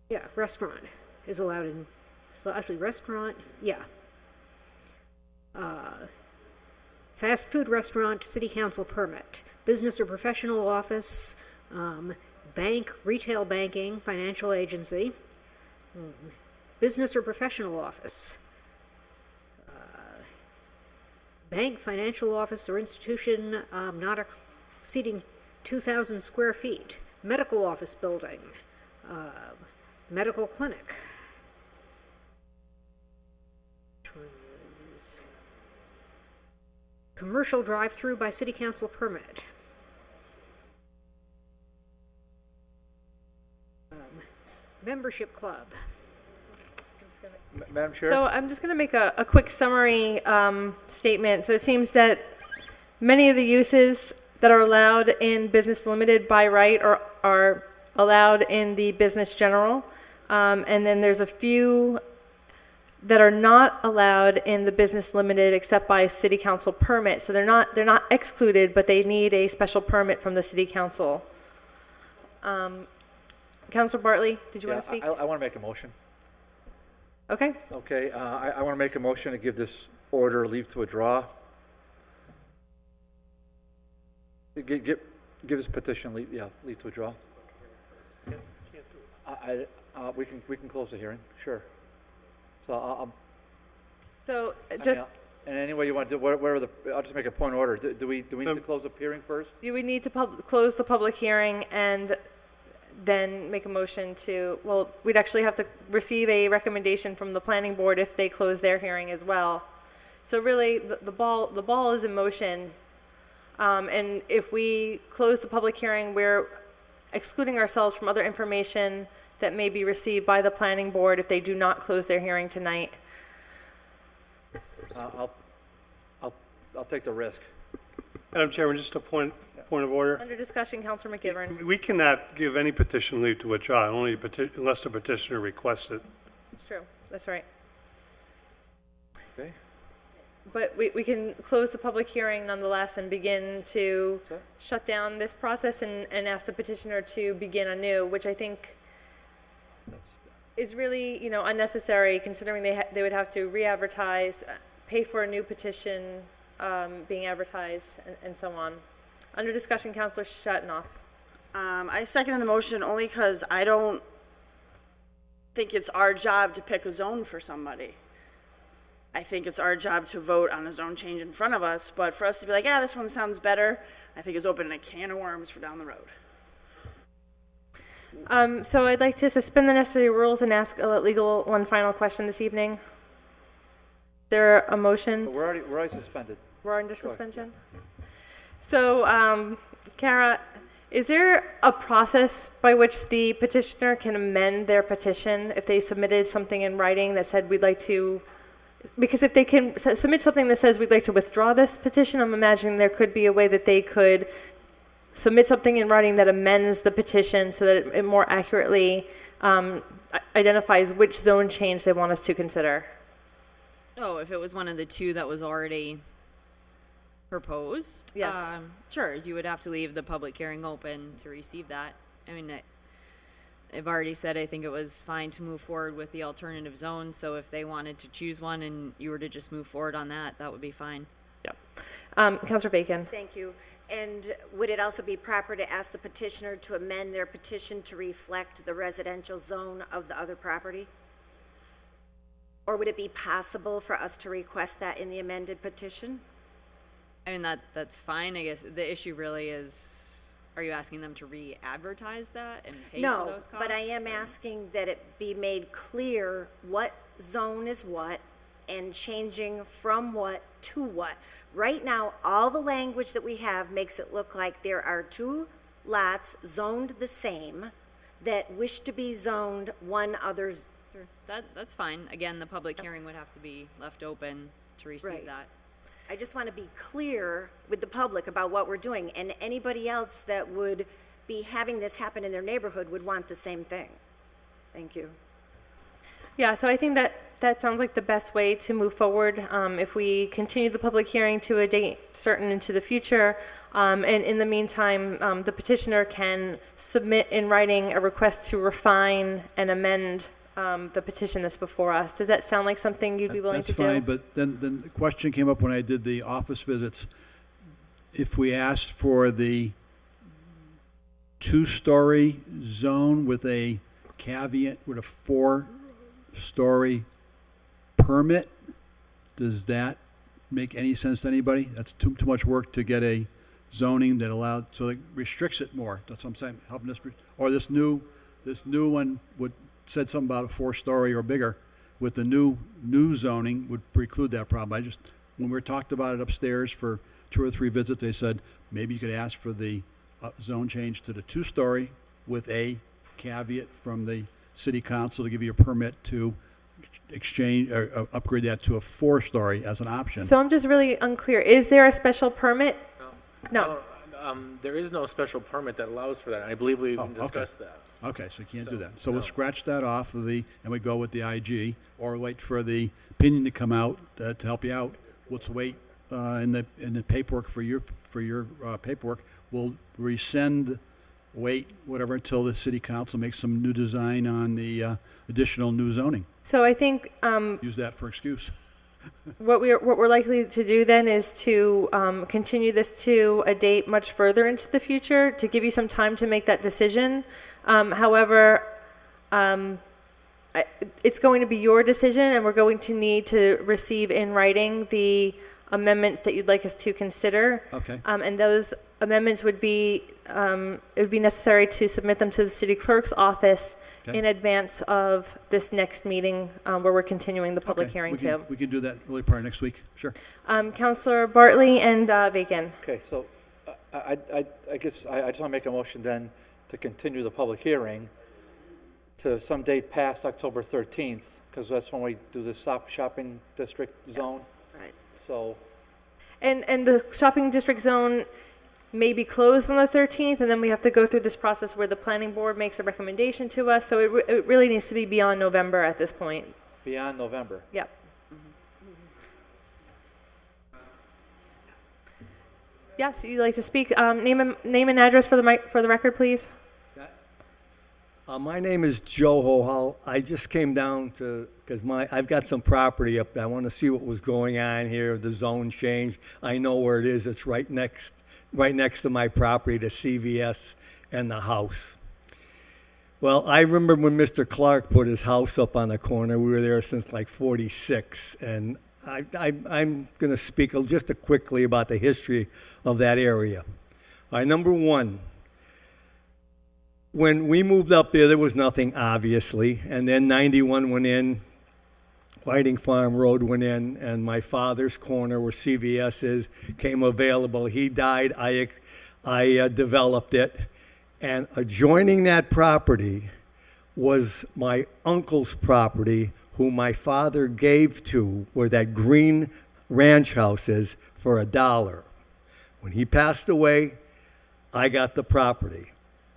Yeah, restaurant is allowed in, well, actually, restaurant, yeah. Fast food restaurant, city council permit. Business or professional office, bank, retail banking, financial agency. Business or professional office. Bank, financial office, or institution not exceeding 2,000 square feet. Medical office building. Medical clinic. Commercial drive-through by city council permit. Membership club. Madam Chair? So I'm just going to make a quick summary statement. So it seems that many of the uses that are allowed in business limited by right are allowed in the business general. And then there's a few that are not allowed in the business limited except by a city council permit. So they're not excluded, but they need a special permit from the city council. Councilor Bartley, did you want to speak? I want to make a motion. Okay. Okay, I want to make a motion to give this order leave to withdraw. Give this petition leave to withdraw. We can close the hearing, sure. So So I mean, just, and any way you want to do, whatever I'll just make a point of order. Do we need to close the hearing first? you would need to close the public hearing and then make a motion to, well, we'd actually have to receive a recommendation from the planning board if they close their hearing as well. So really, the ball is in motion. And if we close the public hearing, we're excluding ourselves from other information that may be received by the planning board if they do not close their hearing tonight. I'll take the risk. Madam Chairman, just a point of order. Under discussion, Councilor McGivern. We cannot give any petition leave to withdraw, only unless the petitioner requests it. It's true, that's right. Okay. But we can close the public hearing nonetheless and begin to shut down this process and ask the petitioner to begin anew, which I think is really, unnecessary considering they would have to re-advertise, pay for a new petition, being advertised and so on. Under discussion, Councilor Shatnoff. I second the motion only because I don't think it's our job to pick a zone for somebody. I think it's our job to vote on a zone change in front of us, but for us to be like, yeah, this one sounds better, I think is opening a can of worms for down the road. So I'd like to suspend the necessary rules and ask a legal one final question this evening. There a motion? But we're already suspended. We're under suspension. So, Kara, is there a process by which the petitioner can amend their petition if they submitted something in writing that said we'd like to? Because if they can submit something that says we'd like to withdraw this petition, I'm imagining there could be a way that they could submit something in writing that amends the petition so that it more accurately identifies which zone change they want us to consider. Oh, if it was one of the two that was already proposed? Yes. Sure, you would have to leave the public hearing open to receive that. I mean, I've already said I think it was fine to move forward with the alternative zone, so if they wanted to choose one and you were to just move forward on that, that would be fine. Yep. Councilor Bacon. Thank you. And would it also be proper to ask the petitioner to amend their petition to reflect the residential zone of the other property? Or would it be possible for us to request that in the amended petition? I mean, that's fine. I guess the issue really is, are you asking them to re-advertise that and pay for those costs? No, but I am asking that it be made clear what zone is what and changing from what to what. Right now, all the language that we have makes it look like there are two lots zoned the same that wish to be zoned one other's. Sure. That's fine. Again, the public hearing would have to be left open to receive Right. that. I just want to be clear with the public about what we're doing, and anybody else that would be having this happen in their neighborhood would want the same thing. Thank you. Yeah, so I think that sounds like the best way to move forward. If we continue the public hearing to a date certain into the future, and in the meantime, the petitioner can submit in writing a request to refine and amend the petition that's before us. Does that sound like something you'd be willing to do? That's fine, but then the question came up when I did the office visits. If we asked for the two-story zone with a caveat, with a four-story permit, does that make any sense to anybody? That's too much work to get a zoning that allowed, so it restricts it more. That's what I'm saying, helping this, or this new one said something about a four-story or bigger. With the new zoning would preclude that problem. When we talked about it upstairs for 2 or 3 visits, they said maybe you could ask for the zone change to the two-story with a caveat from the city council to give you a permit to exchange or upgrade that to a four-story as an option. So I'm just really unclear. Is there a special permit? No. There is no special permit that allows for that. I believe we even discussed that. Okay, so you can't do that. So we'll scratch that off of and we go with the IG, or wait for the opinion to come out to help you out. Let's wait in the paperwork for your paperwork. We'll wait whatever until the city council makes some new design on the additional new zoning. So I think Use that for excuse. what we're likely to do then is to continue this to a date much further into the future to give you some time to make that decision. However, it's going to be your decision, and we're going to need to receive in writing the amendments that you'd like us to consider. Okay. And those amendments would be it would be necessary to submit them to the city clerk's office in advance of this next meeting where we're continuing the public hearing too. We can do that early part of next week. Sure. Councilor Bartley and Bacon. Okay, so I guess I just want to make a motion then to continue the public hearing to some date past October 13th, because that's when we do the shopping district zone. Right. So. And the shopping district zone may be closed on the 13th, and then we have to go through this process where the planning board makes a recommendation to us. So it really needs to be beyond November at this point. Beyond November. Yep. Yes, you'd like to speak. Name and address for the record, please. My name is Joe Hohal. I just came down because I've got some property up there. I want to see what was going on here, the zone change. I know where it is. It's right next to my property, the CVS and the house. Well, I remember when Mr. Clark put his house up on the corner. We were there since like '46, and I'm going to speak just quickly about the history of that area. Number one, when we moved up there was nothing, obviously, and then 91 went in, Whiting Farm Road went in, and my father's corner where CVS is came available. He died. I developed it. And adjoining that property was my uncle's property, who my father gave to where that green ranch house is for $1. When he passed away, I got the property.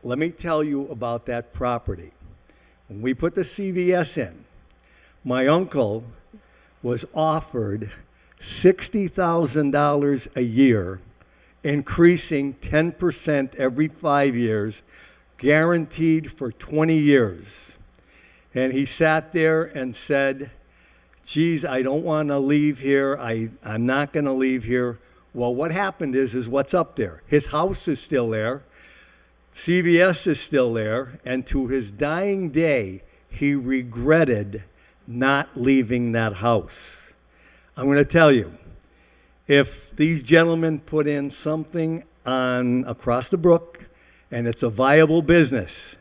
Let me tell you about that property. When we put the CVS in, my uncle was offered $60,000 a year, increasing 10% every 5 years, guaranteed for 20 years. And he sat there and said, geez, I don't want to leave here. I'm not going to leave here. Well, what happened is what's up there. His house is still there. CVS is still there. And to his dying day, he regretted not leaving that house. I'm going to tell you, if these gentlemen put in something on across the brook and it's a viable business,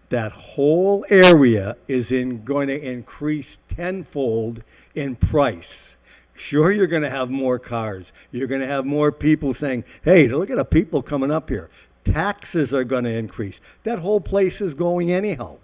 that whole area is going to increase tenfold in price. Sure, you're going to have more cars. You're going to have more people saying, hey, look at the people coming up here. Taxes are going to increase. That whole place is going anyhow.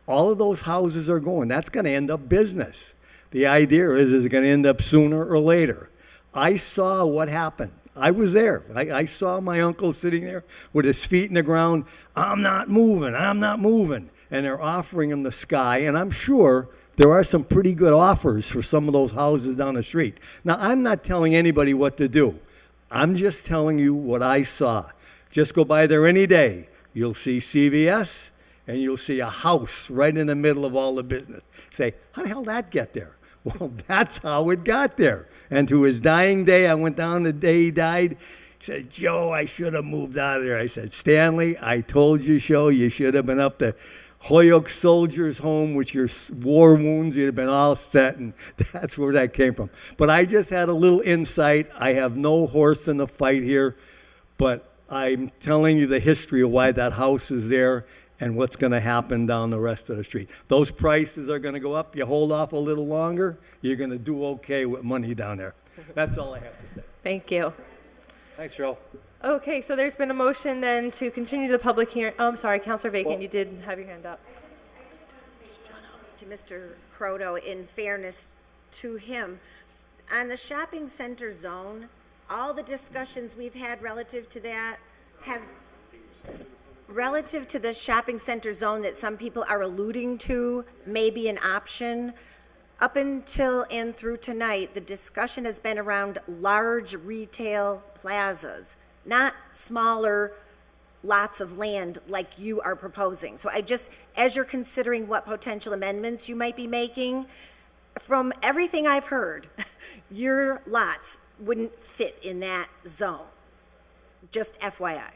All of those houses are going. That's going to end up business. The idea is it going to end up sooner or later? I saw what happened. I was there. I saw my uncle sitting there with his feet in the ground. I'm not moving. I'm not moving. And they're offering him the sky. And I'm sure there are some pretty good offers for some of those houses down the street. Now, I'm not telling anybody what to do. I'm just telling you what I saw. Just go by there any day. You'll see CVS, and you'll see a house right in the middle of all the business. Say, how the hell did that get there? Well, that's how it got there. And to his dying day, I went down the day he died. He said, Joe, I should have moved out of there. I said, Stanley, I told you so. You should have been up to Holyoke Soldiers Home with your war wounds. You'd have been all set, and that's where that came from. But I just had a little insight. I have no horse in the fight here, but I'm telling you the history of why that house is there and what's going to happen down the rest of the street. Those prices are going to go up. You hold off a little longer, you're going to do okay with money down there. That's all I have to say. Thank you. Thanks, Joe. Okay, so there's been a motion then to continue the public hearing. Oh, I'm sorry, Councilor Bacon, you did have your hand up. To Mr. Croto, in fairness to him, on the shopping center zone, all the discussions we've had relative to that have, relative to the shopping center zone that some people are alluding to may be an option. Up until and through tonight, the discussion has been around large retail plazas, not smaller lots of land like you are proposing. So I just, as you're considering what potential amendments you might be making, from everything I've heard, your lots wouldn't fit in that zone. Just FYI.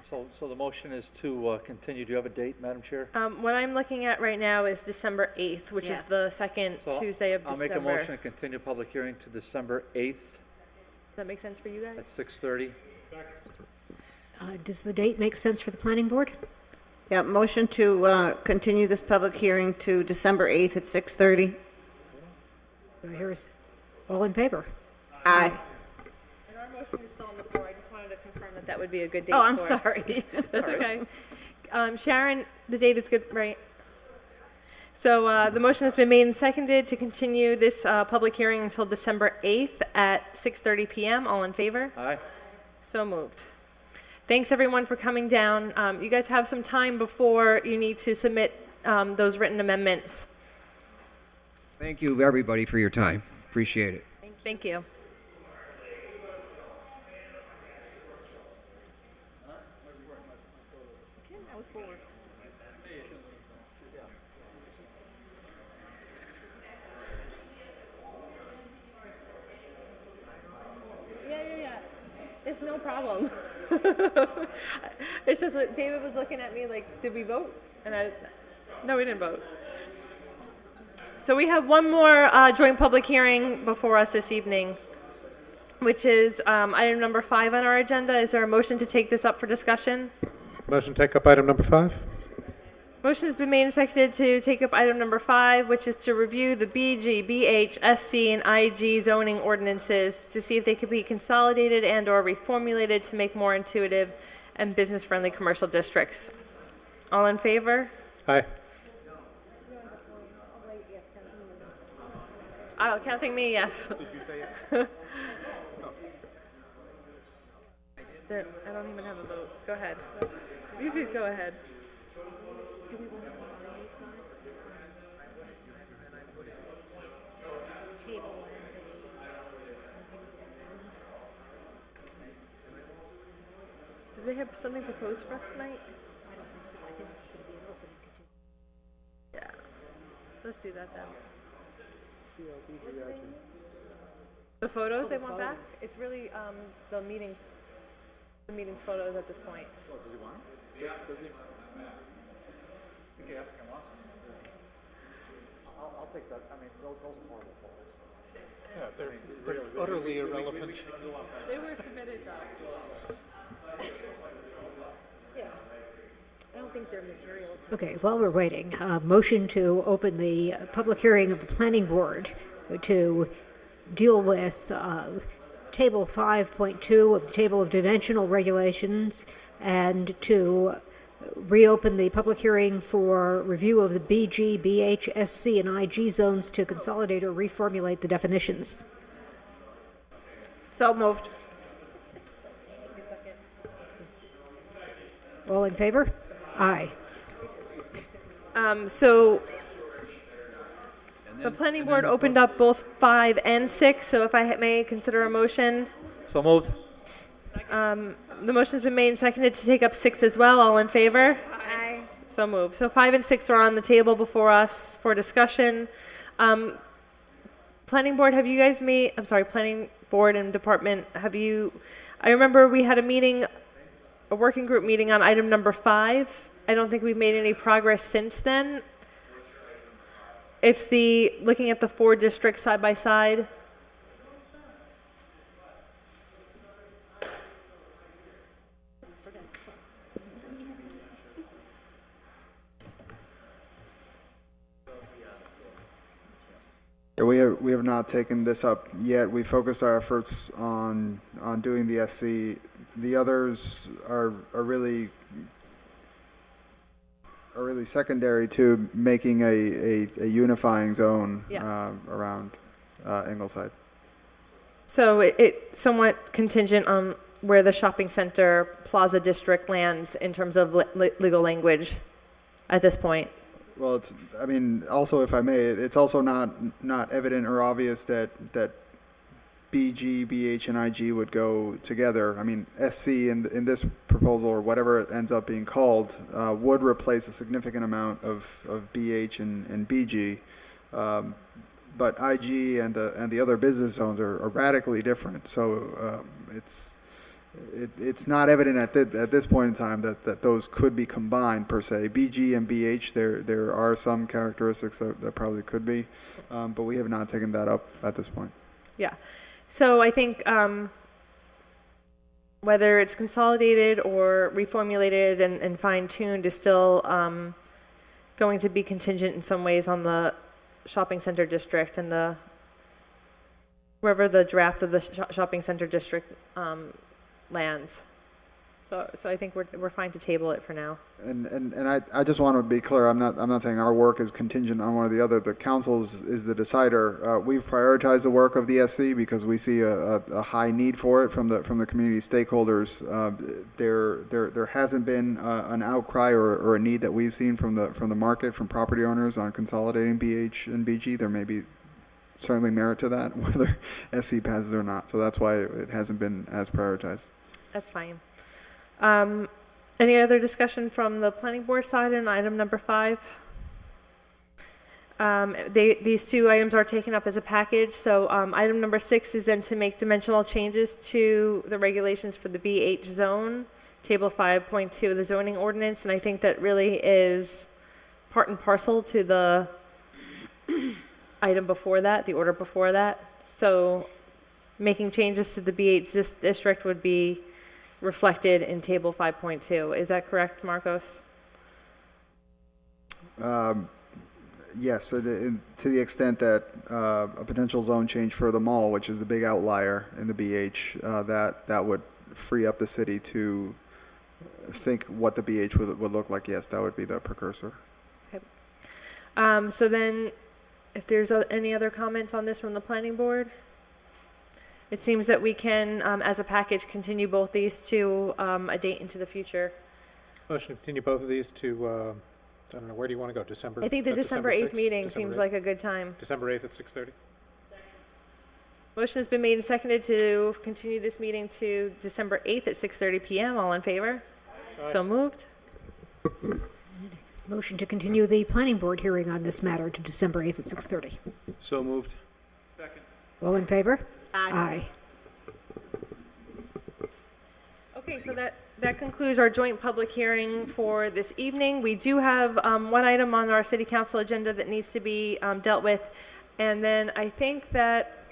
So the motion is to continue. Do you have a date, Madam Chair? What I'm looking at right now is December 8th, which is the second Tuesday of I'll December. make a motion to continue public hearing to December 8th Does that make sense for you guys? at 6:30. Does the date make sense for the planning board? Yeah, motion to continue this public hearing to December 8th at 6:30. Here's all in favor. Aye. And our motion is still on the floor. I just wanted to confirm that that would be a good date Oh, I'm for it. sorry. That's okay. Sharon, the date is good, right? So the motion has been made and seconded to continue this public hearing until December 8th at 6:30 p.m. All in favor? Aye. So moved. Thanks, everyone, for coming down. You guys have some time before you need to submit those written amendments. Thank you, everybody, for your time. Appreciate it. Thank you. was bored. Yeah. It's no problem. It's just that David was looking at me like, did we vote? No, we didn't vote. So we have one more joint public hearing before us this evening, which is item number 5 on our agenda. Is there a motion to take this up for discussion? Motion to take up item number 5? Motion has been made and seconded to take up item number 5, which is to review the BG, BH, SC, and IG zoning ordinances to see if they could be consolidated and or reformulated to make more intuitive and business-friendly commercial districts. All in favor? Aye. Oh, counting me, yes. Did you say it? I don't even have a vote. Go ahead. You could go ahead. Do they have something proposed for us tonight? I don't think so. I think this is going to be an open and continue. Yeah. Let's do that then. The photos they want back? It's really the meetings photos at this point. Oh, does he want them? Yeah. Does he? I think the applicant wants them. I'll take that. I mean, those are horrible photos. Yeah, they're utterly irrelevant. They were submitted though. Yeah. I don't think they're material to... Okay, while we're waiting, motion to open the public hearing of the planning board to deal with table 5.2 of the table of dimensional regulations and to reopen the public hearing for review of the BG, BH, SC, and IG zones to consolidate or reformulate the definitions. So moved. All in favor? Aye. So the planning board opened up both 5 and 6, so if I may consider a motion. So moved. The motion's been made and seconded to take up 6 as well. All in favor? Aye. So moved. So 5 and 6 are on the table before us for discussion. Planning board, have you guys made, I'm sorry, planning board and department, I remember we had a working group meeting on item number 5. I don't think we've made any progress since then. It's looking at the 4 districts side by side. Yeah, we have not taken this up yet. We focused our efforts on doing the SC. The others are really secondary to making a unifying zone around Ingleside. So it's somewhat contingent on where the shopping center plaza district lands in terms of legal language at this point. Well, also, if I may, it's also not evident or obvious that BG, BH, and IG would go together. I mean, SC in this proposal, or whatever it ends up being called, would replace a significant amount of BH and BG. But IG and the other business zones are radically different. So it's not evident at this point in time that those could be combined per se. BG and BH, there are some characteristics that probably could be, but we have not taken that up at this point. Yeah. So I think whether it's consolidated or reformulated and fine-tuned is still going to be contingent in some ways on the shopping center district and wherever the draft of the shopping center district lands. So I think we're fine to table it for now. And I just want to be clear. I'm not saying our work is contingent on one or the other. The council is the decider. We've prioritized the work of the SC because we see a high need for it from the community stakeholders. There hasn't been an outcry or a need that we've seen from the market, from property owners on consolidating BH and BG. There may be certainly merit to that, whether SC passes or not. So that's why it hasn't been as prioritized. That's fine. Any other discussion from the planning board side on item number 5? These two items are taken up as a package. So item number 6 is then to make dimensional changes to the regulations for the B8 zone, table 5.2 of the zoning ordinance. And I think that really is part and parcel to the item before that, the order before that. So making changes to the B8 district would be reflected in table 5.2. Is that correct, Marcos? Yes, so to the extent that a potential zone change for the mall, which is the big outlier in the BH, that would free up the city to think what the BH would look like. Yes, that would be the precursor. Okay. So then, if there's any other comments on this from the planning board? It seems that we can, as a package, continue both these to a date into the future. Motion to continue both of these to, I don't know, where do you want to go? December? I think the December 8th 6th? meeting December seems 8th? like a good time. December 8th at 6:30? Motion has been made and seconded to continue this meeting to December 8th at 6:30 p.m. All in favor? Aye. So moved. Motion to continue the planning board hearing on this matter to December 8th at 6:30. So moved. Second. All in favor? Aye. Okay, so that concludes our joint public hearing for this evening. We do have one item on our city council agenda that needs to be dealt with. And then I think that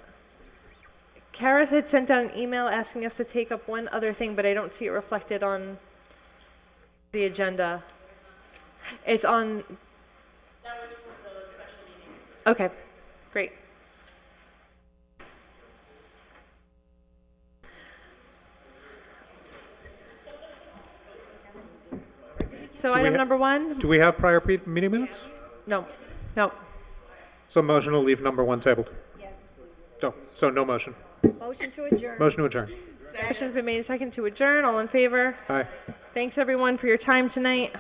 Karis had sent out an email asking us to take up one other thing, but I don't see it reflected on the agenda. It's on. That was for the special meeting. Okay, great. So Do we item ha- number 1? Do we have prior meeting minutes? No, no. So motion to leave number 1 tabled? Oh, so no motion. Motion to adjourn. Motion to adjourn. Motion's been made and seconded to adjourn. All in favor? Aye. Thanks, everyone, for your time tonight.